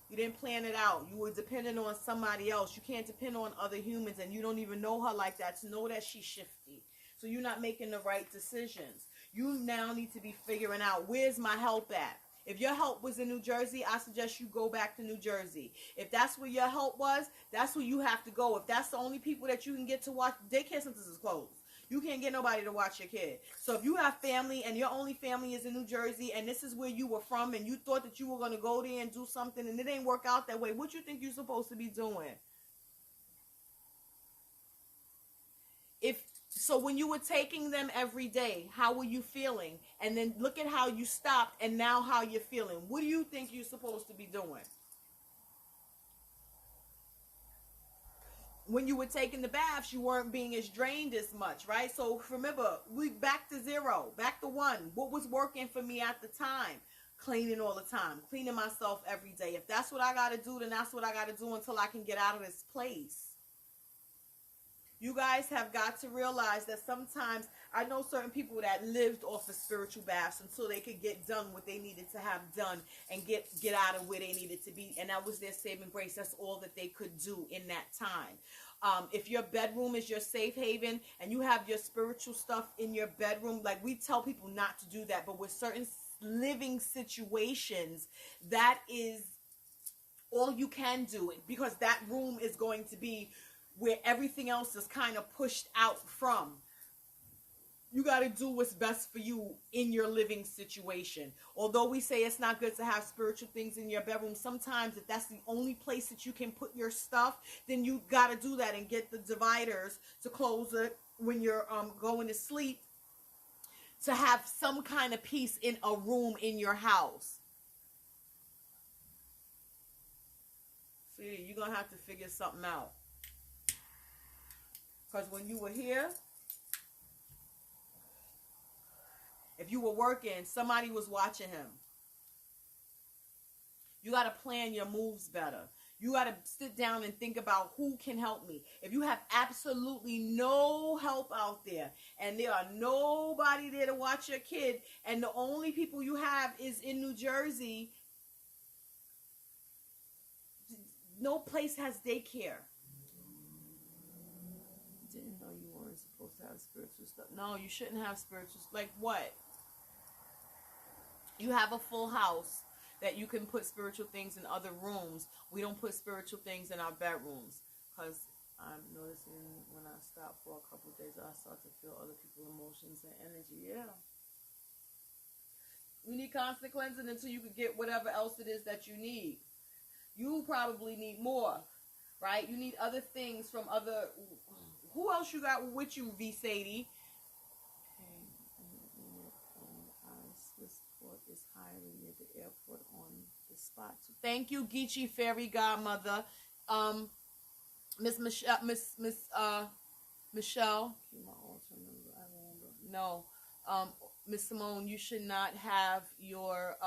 You didn't plan it out. You were dependent on somebody else. You can't depend on other humans, and you don't even know her like that to know that she's shifty. So you're not making the right decisions. You now need to be figuring out, where's my help at? If your help was in New Jersey, I suggest you go back to New Jersey. If that's where your help was, that's where you have to go. If that's the only people that you can get to watch, daycare centers is closed. You can't get nobody to watch your kid. So if you have family and your only family is in New Jersey and this is where you were from and you thought that you were going to go there and do something and it ain't work out that way, what you think you're supposed to be doing? So when you were taking them every day, how were you feeling? And then look at how you stopped and now how you're feeling. What do you think you're supposed to be doing? When you were taking the baths, you weren't being as drained as much, right? So remember, we back to zero, back to one. What was working for me at the time? Cleaning all the time, cleaning myself every day. If that's what I got to do, then that's what I got to do until I can get out of this place. You guys have got to realize that sometimes I know certain people that lived off of spiritual baths until they could get done what they needed to have done and get out of where they needed to be. And that was their saving grace. That's all that they could do in that time. If your bedroom is your safe haven and you have your spiritual stuff in your bedroom, like we tell people not to do that. But with certain living situations, that is all you can do, because that room is going to be where everything else is kind of pushed out from. You got to do what's best for you in your living situation. Although we say it's not good to have spiritual things in your bedroom, sometimes if that's the only place that you can put your stuff, then you got to do that and get the dividers to close it when you're going to sleep, to have some kind of peace in a room in your house. See, you're going to have to figure something out. Because when you were here, if you were working, somebody was watching him. You got to plan your moves better. You got to sit down and think about who can help me. If you have absolutely no help out there and there are nobody there to watch your kid and the only people you have is in New Jersey, no place has daycare. Didn't know you weren't supposed to have spiritual stuff. No, you shouldn't have spiritual. Like what? You have a full house that you can put spiritual things in other rooms. We don't put spiritual things in our bedrooms because I'm noticing when I stop for a couple of days, I start to feel other people's emotions and energy. Yeah. You need constant cleansing until you can get whatever else it is that you need. You probably need more, right? You need other things from other. Who else you got with you, V. Sadie? Swissport is hiring near the airport on the spot. Thank you, Geechee Fairy Godmother. Miss Michelle. Michelle. No. Miss Simone, you should not have your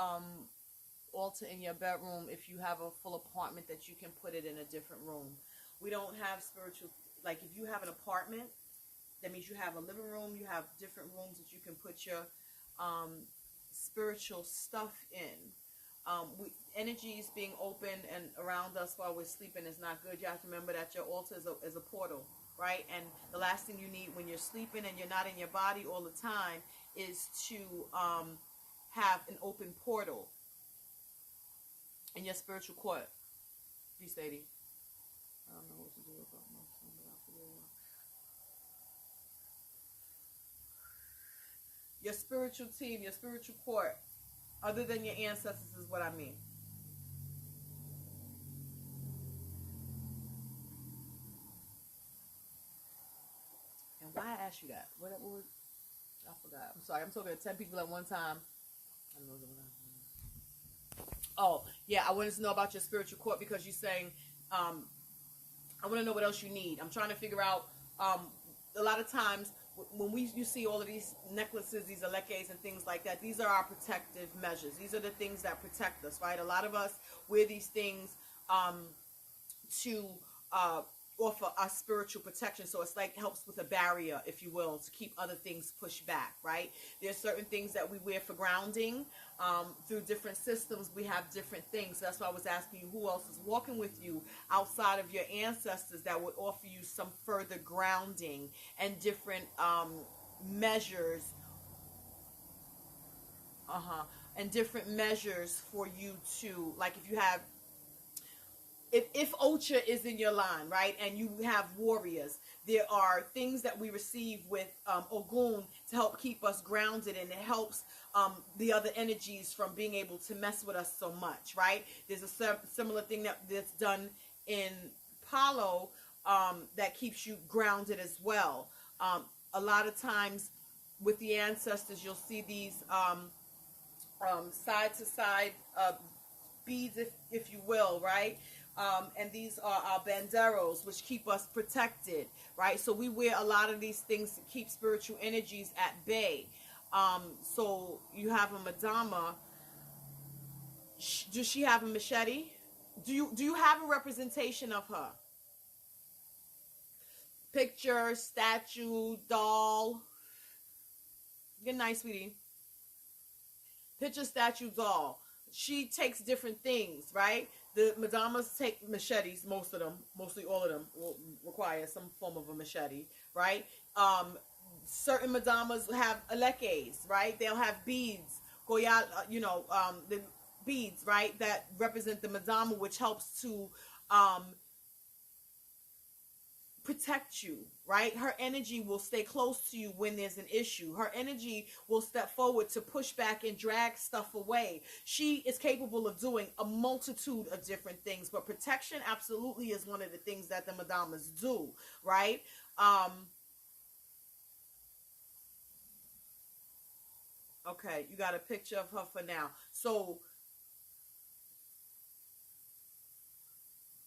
altar in your bedroom if you have a full apartment that you can put it in a different room. We don't have spiritual, like if you have an apartment, that means you have a living room, you have different rooms that you can put your spiritual stuff in. Energies being open and around us while we're sleeping is not good. You have to remember that your altar is a portal, right? And the last thing you need when you're sleeping and you're not in your body all the time is to have an open portal in your spiritual court. G Sadie. I don't know what to do about my phone, but I'll figure it out. Your spiritual team, your spiritual court, other than your ancestors, is what I mean. And why I asked you that? What was, I forgot. I'm sorry. I'm talking to 10 people at one time. I know the one. Oh, yeah. I wanted to know about your spiritual court because you're saying, I want to know what else you need. I'm trying to figure out, a lot of times when you see all of these necklaces, these alekes and things like that, these are our protective measures. These are the things that protect us, right? A lot of us wear these things to offer us spiritual protection. So it's like helps with a barrier, if you will, to keep other things pushed back, right? There's certain things that we wear for grounding. Through different systems, we have different things. That's why I was asking you who else is walking with you outside of your ancestors that would offer you some further grounding and different measures. And different measures for you to, like if you have, if Ocha is in your line, right, and you have warriors, there are things that we receive with Ogun to help keep us grounded, and it helps the other energies from being able to mess with us so much, right? There's a similar thing that's done in Palo that keeps you grounded as well. A lot of times with the ancestors, you'll see these side-to-side beads, if you will, right? And these are our banderos, which keep us protected, right? So we wear a lot of these things to keep spiritual energies at bay. So you have a Madama. Does she have a machete? Do you have a representation of her? Picture, statue, doll? Good night, sweetie. Picture statue doll. She takes different things, right? The Madamas take machetes, most of them, mostly all of them will require some form of a machete, right? Certain Madamas have alekes, right? They'll have beads, goya, the beads, right? That represent the Madama, which helps to protect you, right? Her energy will stay close to you when there's an issue. Her energy will step forward to push back and drag stuff away. She is capable of doing a multitude of different things, but protection absolutely is one of the things that the Madamas do, right? Okay, you got a picture of her for now. So,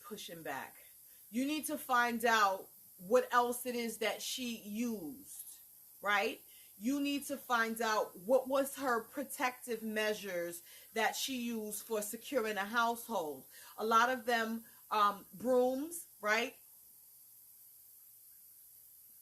pushing back. You need to find out what else it is that she used, right? You need to find out what was her protective measures that she used for securing a household. A lot of them, brooms, right?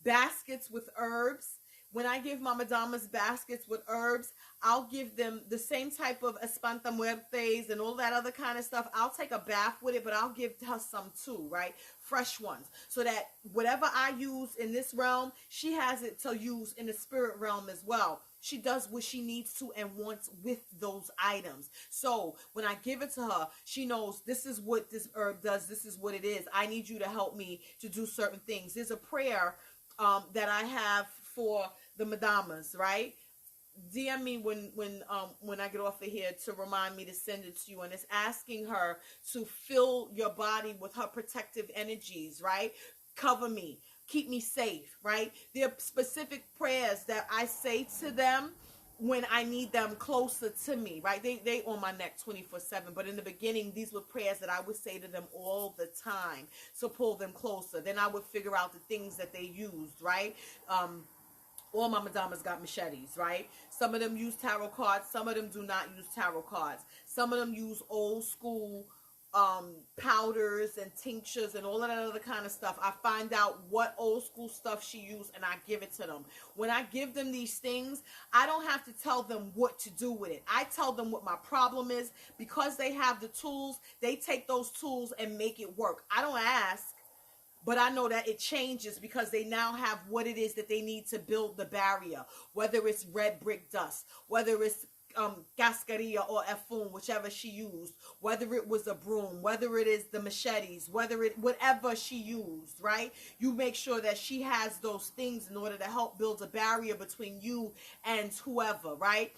Baskets with herbs. When I give my Madamas baskets with herbs, I'll give them the same type of espanta muertes and all that other kind of stuff. I'll take a bath with it, but I'll give her some too, right? Fresh ones. So that whatever I use in this realm, she has it to use in the spirit realm as well. She does what she needs to and wants with those items. So when I give it to her, she knows this is what this herb does. This is what it is. I need you to help me to do certain things. There's a prayer that I have for the Madamas, right? DM me when I get off of here to remind me to send it to you. And it's asking her to fill your body with her protective energies, right? Cover me. Keep me safe, right? There are specific prayers that I say to them when I need them closer to me, right? They on my neck 24/7. But in the beginning, these were prayers that I would say to them all the time to pull them closer. Then I would figure out the things that they used, right? All my Madamas got machetes, right? Some of them use tarot cards. Some of them do not use tarot cards. Some of them use old school powders and tinctures and all of that other kind of stuff. I find out what old school stuff she used and I give it to them. When I give them these things, I don't have to tell them what to do with it. I tell them what my problem is. Because they have the tools, they take those tools and make it work. I don't ask. But I know that it changes because they now have what it is that they need to build the barrier. Whether it's red brick dust, whether it's cascarilla or effun, whichever she used, whether it was a broom, whether it is the machetes, whatever she used, right? You make sure that she has those things in order to help build a barrier between you and whoever, right?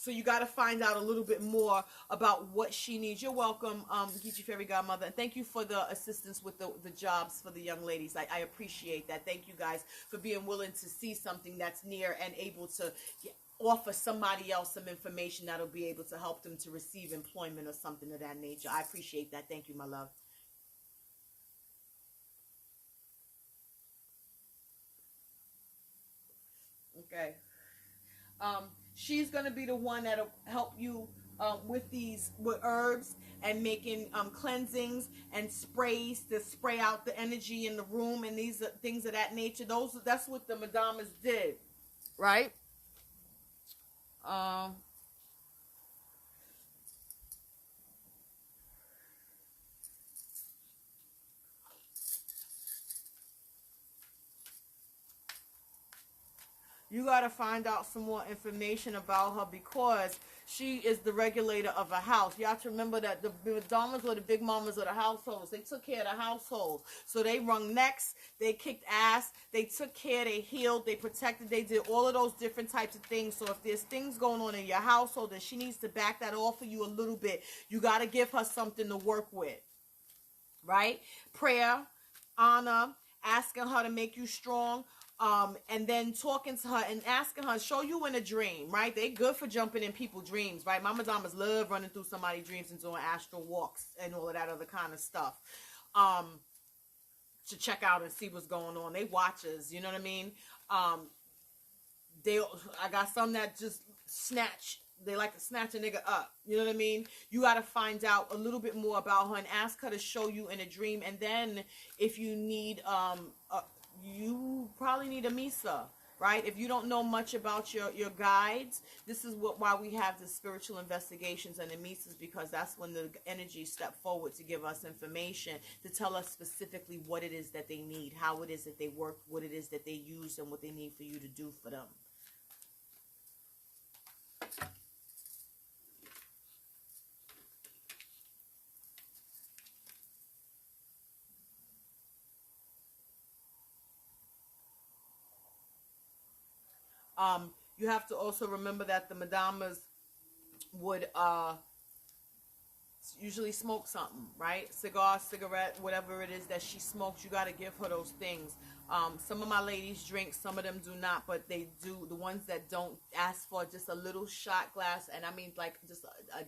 So you got to find out a little bit more about what she needs. You're welcome, Geechee Fairy Godmother. And thank you for the assistance with the jobs for the young ladies. I appreciate that. Thank you guys for being willing to see something that's near and able to offer somebody else some information that'll be able to help them to receive employment or something of that nature. I appreciate that. Thank you, my love. Okay. She's going to be the one that'll help you with herbs and making cleansings and sprays to spray out the energy in the room and these things of that nature. That's what the Madamas did, right? You got to find out some more information about her because she is the regulator of a house. You have to remember that the Madamas were the big mamas of the households. They took care of the household. So they wrung necks, they kicked ass, they took care, they healed, they protected, they did all of those different types of things. So if there's things going on in your household and she needs to back that off for you a little bit, you got to give her something to work with, right? Prayer, honor, asking her to make you strong. And then talking to her and asking her, show you in a dream, right? They good for jumping in people's dreams, right? My Madamas love running through somebody's dreams and doing astral walks and all of that other kind of stuff. To check out and see what's going on. They watchers, you know what I mean? I got some that just snatch. They like to snatch a nigga up. You know what I mean? You got to find out a little bit more about her and ask her to show you in a dream. And then if you need, you probably need a Misa. right? If you don't know much about your guides, this is why we have the spiritual investigations and the misas, because that's when the energies step forward to give us information, to tell us specifically what it is that they need, how it is that they work, what it is that they use, and what they need for you to do for them. You have to also remember that the madamas would usually smoke something, right? Cigar, cigarette, whatever it is that she smokes, you got to give her those things. Some of my ladies drink, some of them do not, but they do. The ones that don't ask for just a little shot glass, and I mean like just a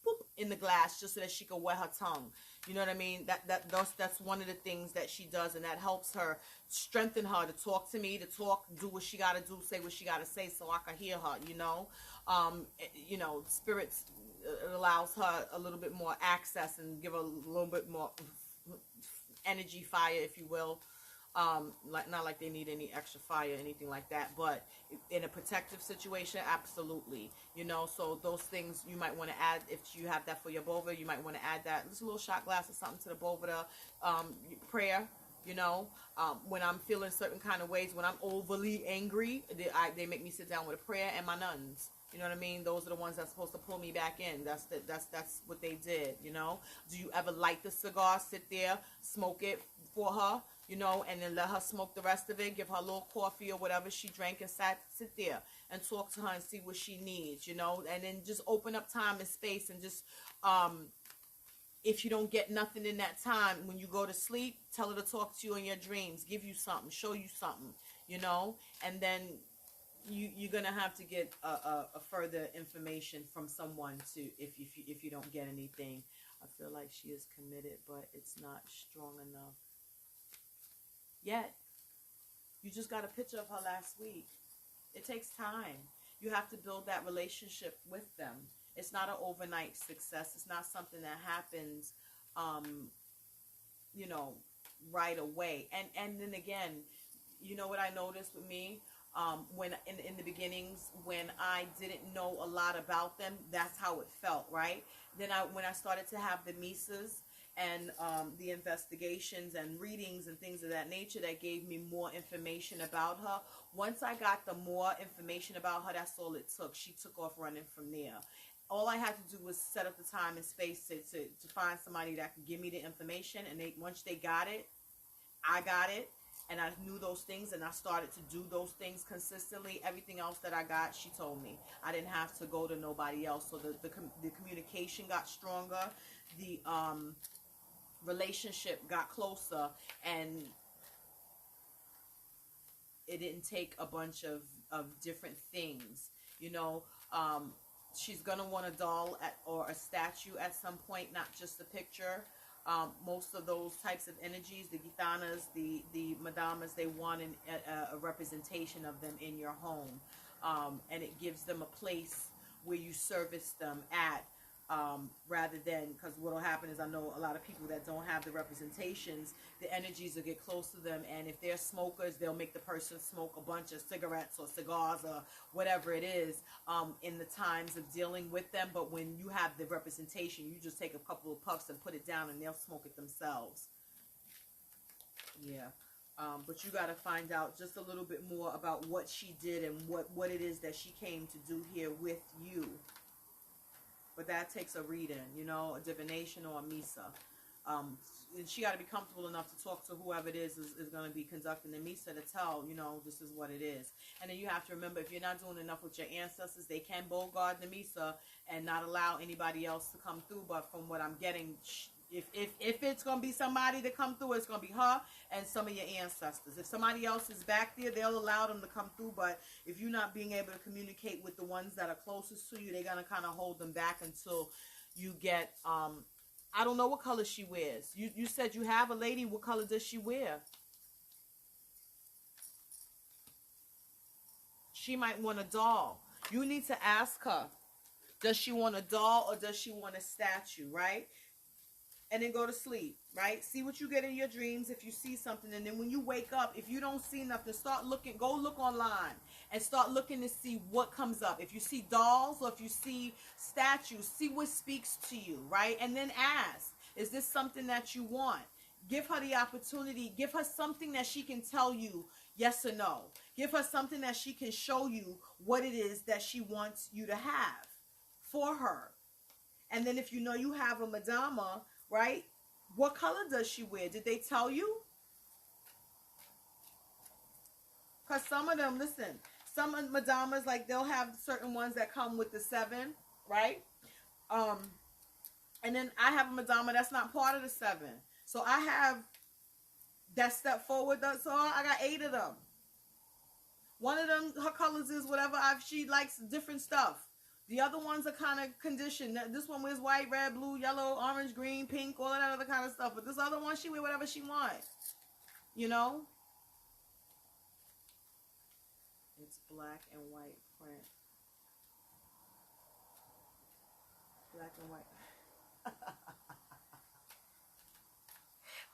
boop in the glass, just so that she can wet her tongue. You know what I mean? That's one of the things that she does, and that helps her strengthen her to talk to me, to talk, do what she got to do, say what she got to say, so I can hear her. You know, spirits, it allows her a little bit more access and give her a little bit more energy, fire, if you will. Like, not like they need any extra fire or anything like that, but in a protective situation, absolutely. You know, so those things you might want to add. If you have that for your bova, you might want to add that, just a little shot glass or something to the bova. Prayer, you know, when I'm feeling certain kind of ways, when I'm overly angry, they make me sit down with a prayer, and my nuns. You know what I mean? Those are the ones that's supposed to pull me back in. That's what they did, you know? Do you ever light the cigar, sit there, smoke it for her, you know, and then let her smoke the rest of it, give her a little coffee or whatever she drank, and sit there and talk to her and see what she needs, you know? And then just open up time and space, and just, if you don't get nothing in that time, when you go to sleep, tell her to talk to you in your dreams, give you something, show you something, you know? And then you're gonna have to get a further information from someone to if you don't get anything. I feel like she is committed, but it's not strong enough yet. You just got a picture of her last week. It takes time. You have to build that relationship with them. It's not an overnight success. It's not something that happens, you know, right away. And then again, you know what I noticed with me? When in the beginnings, when I didn't know a lot about them, that's how it felt, right? Then when I started to have the misas and the investigations and readings and things of that nature, that gave me more information about her. Once I got the more information about her, that's all it took. She took off running from there. All I had to do was set up the time and space to find somebody that could give me the information, and once they got it, I got it. And I knew those things, and I started to do those things consistently. Everything else that I got, she told me. I didn't have to go to nobody else. So the communication got stronger. The relationship got closer. And it didn't take a bunch of different things. You know, she's going to want a doll or a statue at some point, not just a picture. Most of those types of energies, the gitanas, the madamas, they want a representation of them in your home. And it gives them a place where you service them at, rather than, because what will happen is, I know a lot of people that don't have the representations, the energies will get close to them, and if they're smokers, they'll make the person smoke a bunch of cigarettes or cigars or whatever it is, in the times of dealing with them. But when you have the representation, you just take a couple of puffs and put it down, and they'll smoke it themselves. Yeah. But you got to find out just a little bit more about what she did and what it is that she came to do here with you. But that takes a reading, you know, a divination or a misa. She got to be comfortable enough to talk to whoever it is going to be conducting the misa, to tell, you know, this is what it is. And then you have to remember, if you're not doing enough with your ancestors, they can bogard the misa and not allow anybody else to come through. But from what I'm getting, if it's going to be somebody to come through, it's going to be her and some of your ancestors. If somebody else is back there, they'll allow them to come through. But if you're not being able to communicate with the ones that are closest to you, they're going to kind of hold them back until you get, I don't know what color she wears. You said you have a lady. What color does she wear? She might want a doll. You need to ask her, does she want a doll or does she want a statue, right? and then go to sleep, right? See what you get in your dreams if you see something. And then when you wake up, if you don't see nothing, start looking, go look online and start looking to see what comes up. If you see dolls or if you see statues, see what speaks to you, right? And then ask, is this something that you want? Give her the opportunity. Give her something that she can tell you yes or no. Give her something that she can show you what it is that she wants you to have for her. And then if you know you have a madama, right? What color does she wear? Did they tell you? Because some of them, listen, some madamas, like they'll have certain ones that come with the 7, right? And then I have a madama that's not part of the 7. So I have that step forward. So I got 8 of them. One of them, her colors is whatever. She likes different stuff. The other ones are kind of conditioned. This one wears white, red, blue, yellow, orange, green, pink, all of that other kind of stuff. But this other one, she wear whatever she wants. You know? It's black and white print. Black and white.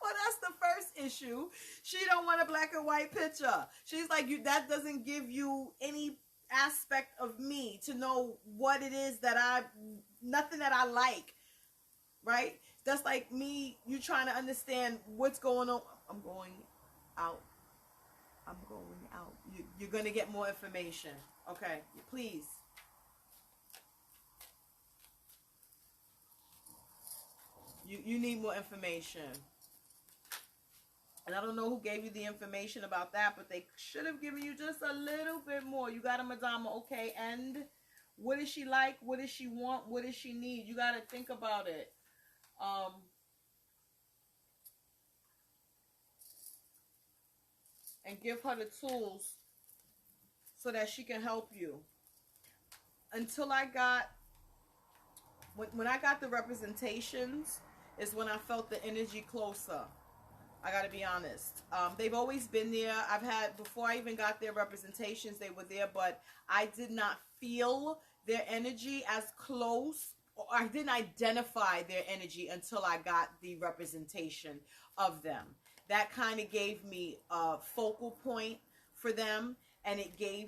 Well, that's the first issue. She don't want a black and white picture. She's like, that doesn't give you any aspect of me to know what it is that nothing that I like, right? That's like me, you trying to understand what's going on. I'm going out. You're going to get more information. Okay, please. You need more information. And I don't know who gave you the information about that, but they should have given you just a little bit more. You got a madama, okay, and what does she like? What does she want? What does she need? You got to think about it. And give her the tools so that she can help you. Until I got, when I got the representations, is when I felt the energy closer. I got to be honest. They've always been there. I've had, before I even got their representations, they were there, but I did not feel their energy as close, or I didn't identify their energy until I got the representation of them. That kind of gave me a focal point for them, and it gave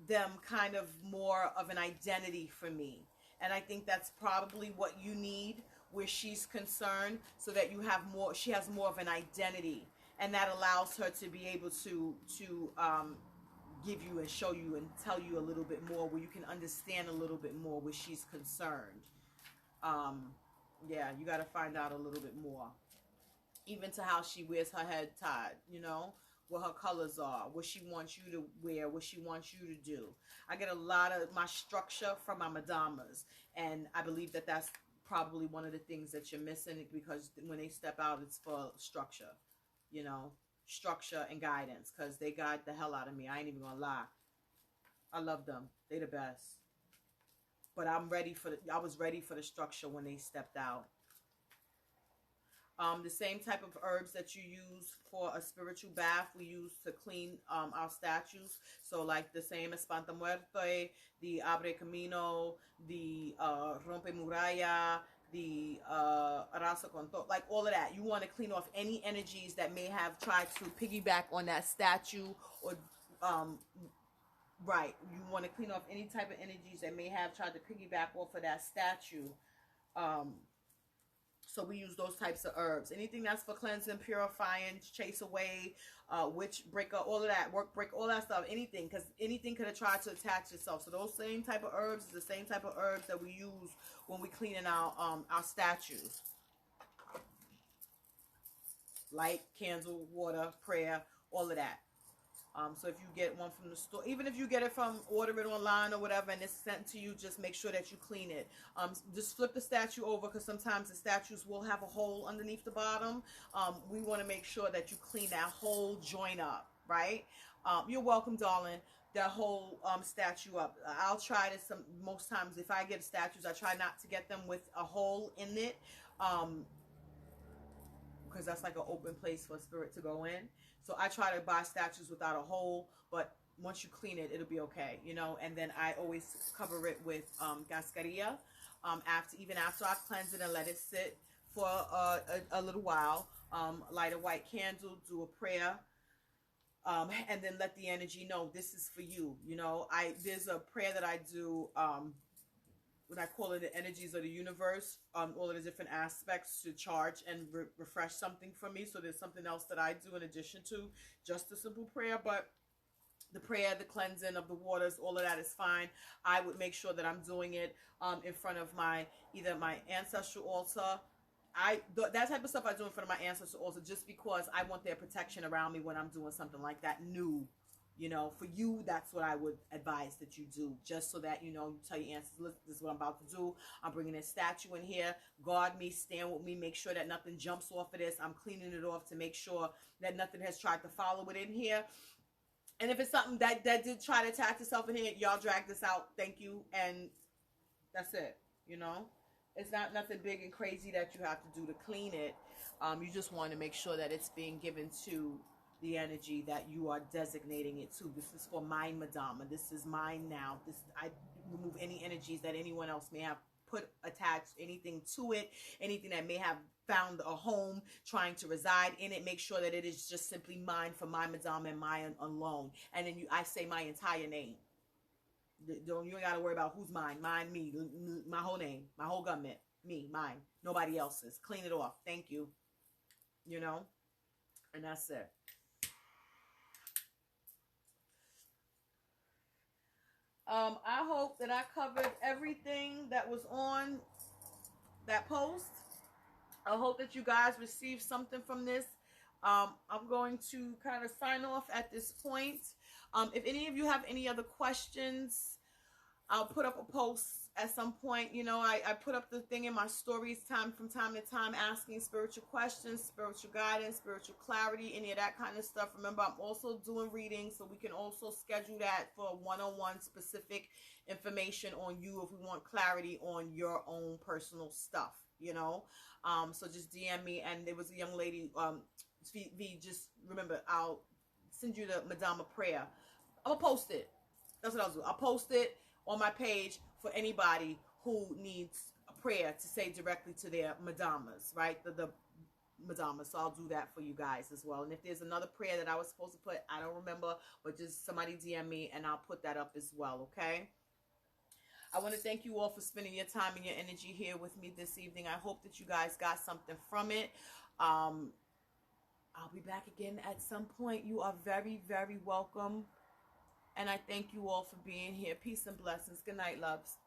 them kind of more of an identity for me. And I think that's probably what you need where she's concerned, so that you have more, she has more of an identity, and that allows her to be able to give you and show you and tell you a little bit more, where you can understand a little bit more where she's concerned. Yeah, you got to find out a little bit more, even to how she wears her head tied, you know, what her colors are, what she wants you to wear, what she wants you to do. I get a lot of my structure from my madamas, and I believe that that's probably one of the things that you're missing, because when they step out, it's for structure, you know, structure and guidance, because they guide the hell out of me. I ain't even gonna lie. I love them. They the best. But I was ready for the structure when they stepped out. The same type of herbs that you use for a spiritual bath, we use to clean our statues. So like the same Espanta Muerte, the Abre Camino, the Rompe Muralla, the Arrasa con Todo, like all of that. You want to clean off any energies that may have tried to piggyback on that statue, or right. You want to clean off any type of energies that may have tried to piggyback off of that statue. So we use those types of herbs. Anything that's for cleansing, purifying, chase away, witch breaker, all of that, work break, all that stuff, anything, because anything could have tried to attach itself. So those same type of herbs is the same type of herbs that we use when we cleaning our statues. Light, candle, water, prayer, all of that. So if you get one from the store, even if you get it from, order it online or whatever, and it's sent to you, just make sure that you clean it. Just flip the statue over, because sometimes the statues will have a hole underneath the bottom. We want to make sure that you clean that whole joint up, right? You're welcome, darling. That whole statue up. I'll try to, most times if I get statues, I try not to get them with a hole in it, because that's like an open place for spirit to go in. So I try to buy statues without a hole, but once you clean it, it'll be okay, you know. And then I always cover it with cascarilla, after I cleanse it and let it sit for a little while. Light a white candle, do a prayer, and then let the energy know this is for you. You know, there's a prayer that I do. What I call it, the energies of the universe, all of the different aspects to charge and refresh something for me. So there's something else that I do in addition to just a simple prayer, but the prayer, the cleansing of the waters, all of that is fine. I would make sure that I'm doing it in front of either my ancestral altar. That type of stuff I do in front of my ancestral altar, just because I want their protection around me when I'm doing something like that new. You know, for you, that's what I would advise that you do, just so that, you know, you tell your ancestors, listen, this is what I'm about to do. I'm bringing this statue in here. Guard me, stand with me, make sure that nothing jumps off of this. I'm cleaning it off to make sure that nothing has tried to follow it in here. And if it's something that did try to attack itself in here, y'all drag this out. Thank you. And that's it. You know, it's not nothing big and crazy that you have to do to clean it. You just want to make sure that it's being given to the energy that you are designating it to. This is for my Madama. This is mine now. I remove any energies that anyone else may have attached anything to it, anything that may have found a home trying to reside in it. Make sure that it is just simply mine for my Madama and mine alone. And then I say my entire name. You ain't got to worry about who's mine. Mine, me, my whole name, my whole government, me, mine, nobody else's. Clean it off. Thank you. You know, and that's it. I hope that I covered everything that was on that post. I hope that you guys received something from this. I'm going to kind of sign off at this point. If any of you have any other questions, I'll put up a post at some point. You know, I put up the thing in my stories from time to time, asking spiritual questions, spiritual guidance, spiritual clarity, any of that kind of stuff. Remember, I'm also doing readings, so we can also schedule that for one-on-one specific information on you if we want clarity on your own personal stuff, you know. So just DM me. And there was a young lady, V, just remember, I'll send you the Madama prayer. I'll post it. That's what I'll do. I'll post it on my page for anybody who needs a prayer to say directly to their Madamas, right? The Madama. So I'll do that for you guys as well. And if there's another prayer that I was supposed to put, I don't remember, but just somebody DM me and I'll put that up as well, okay? I want to thank you all for spending your time and your energy here with me this evening. I hope that you guys got something from it. I'll be back again at some point. You are very, very welcome. And I thank you all for being here. Peace and blessings. Good night, loves.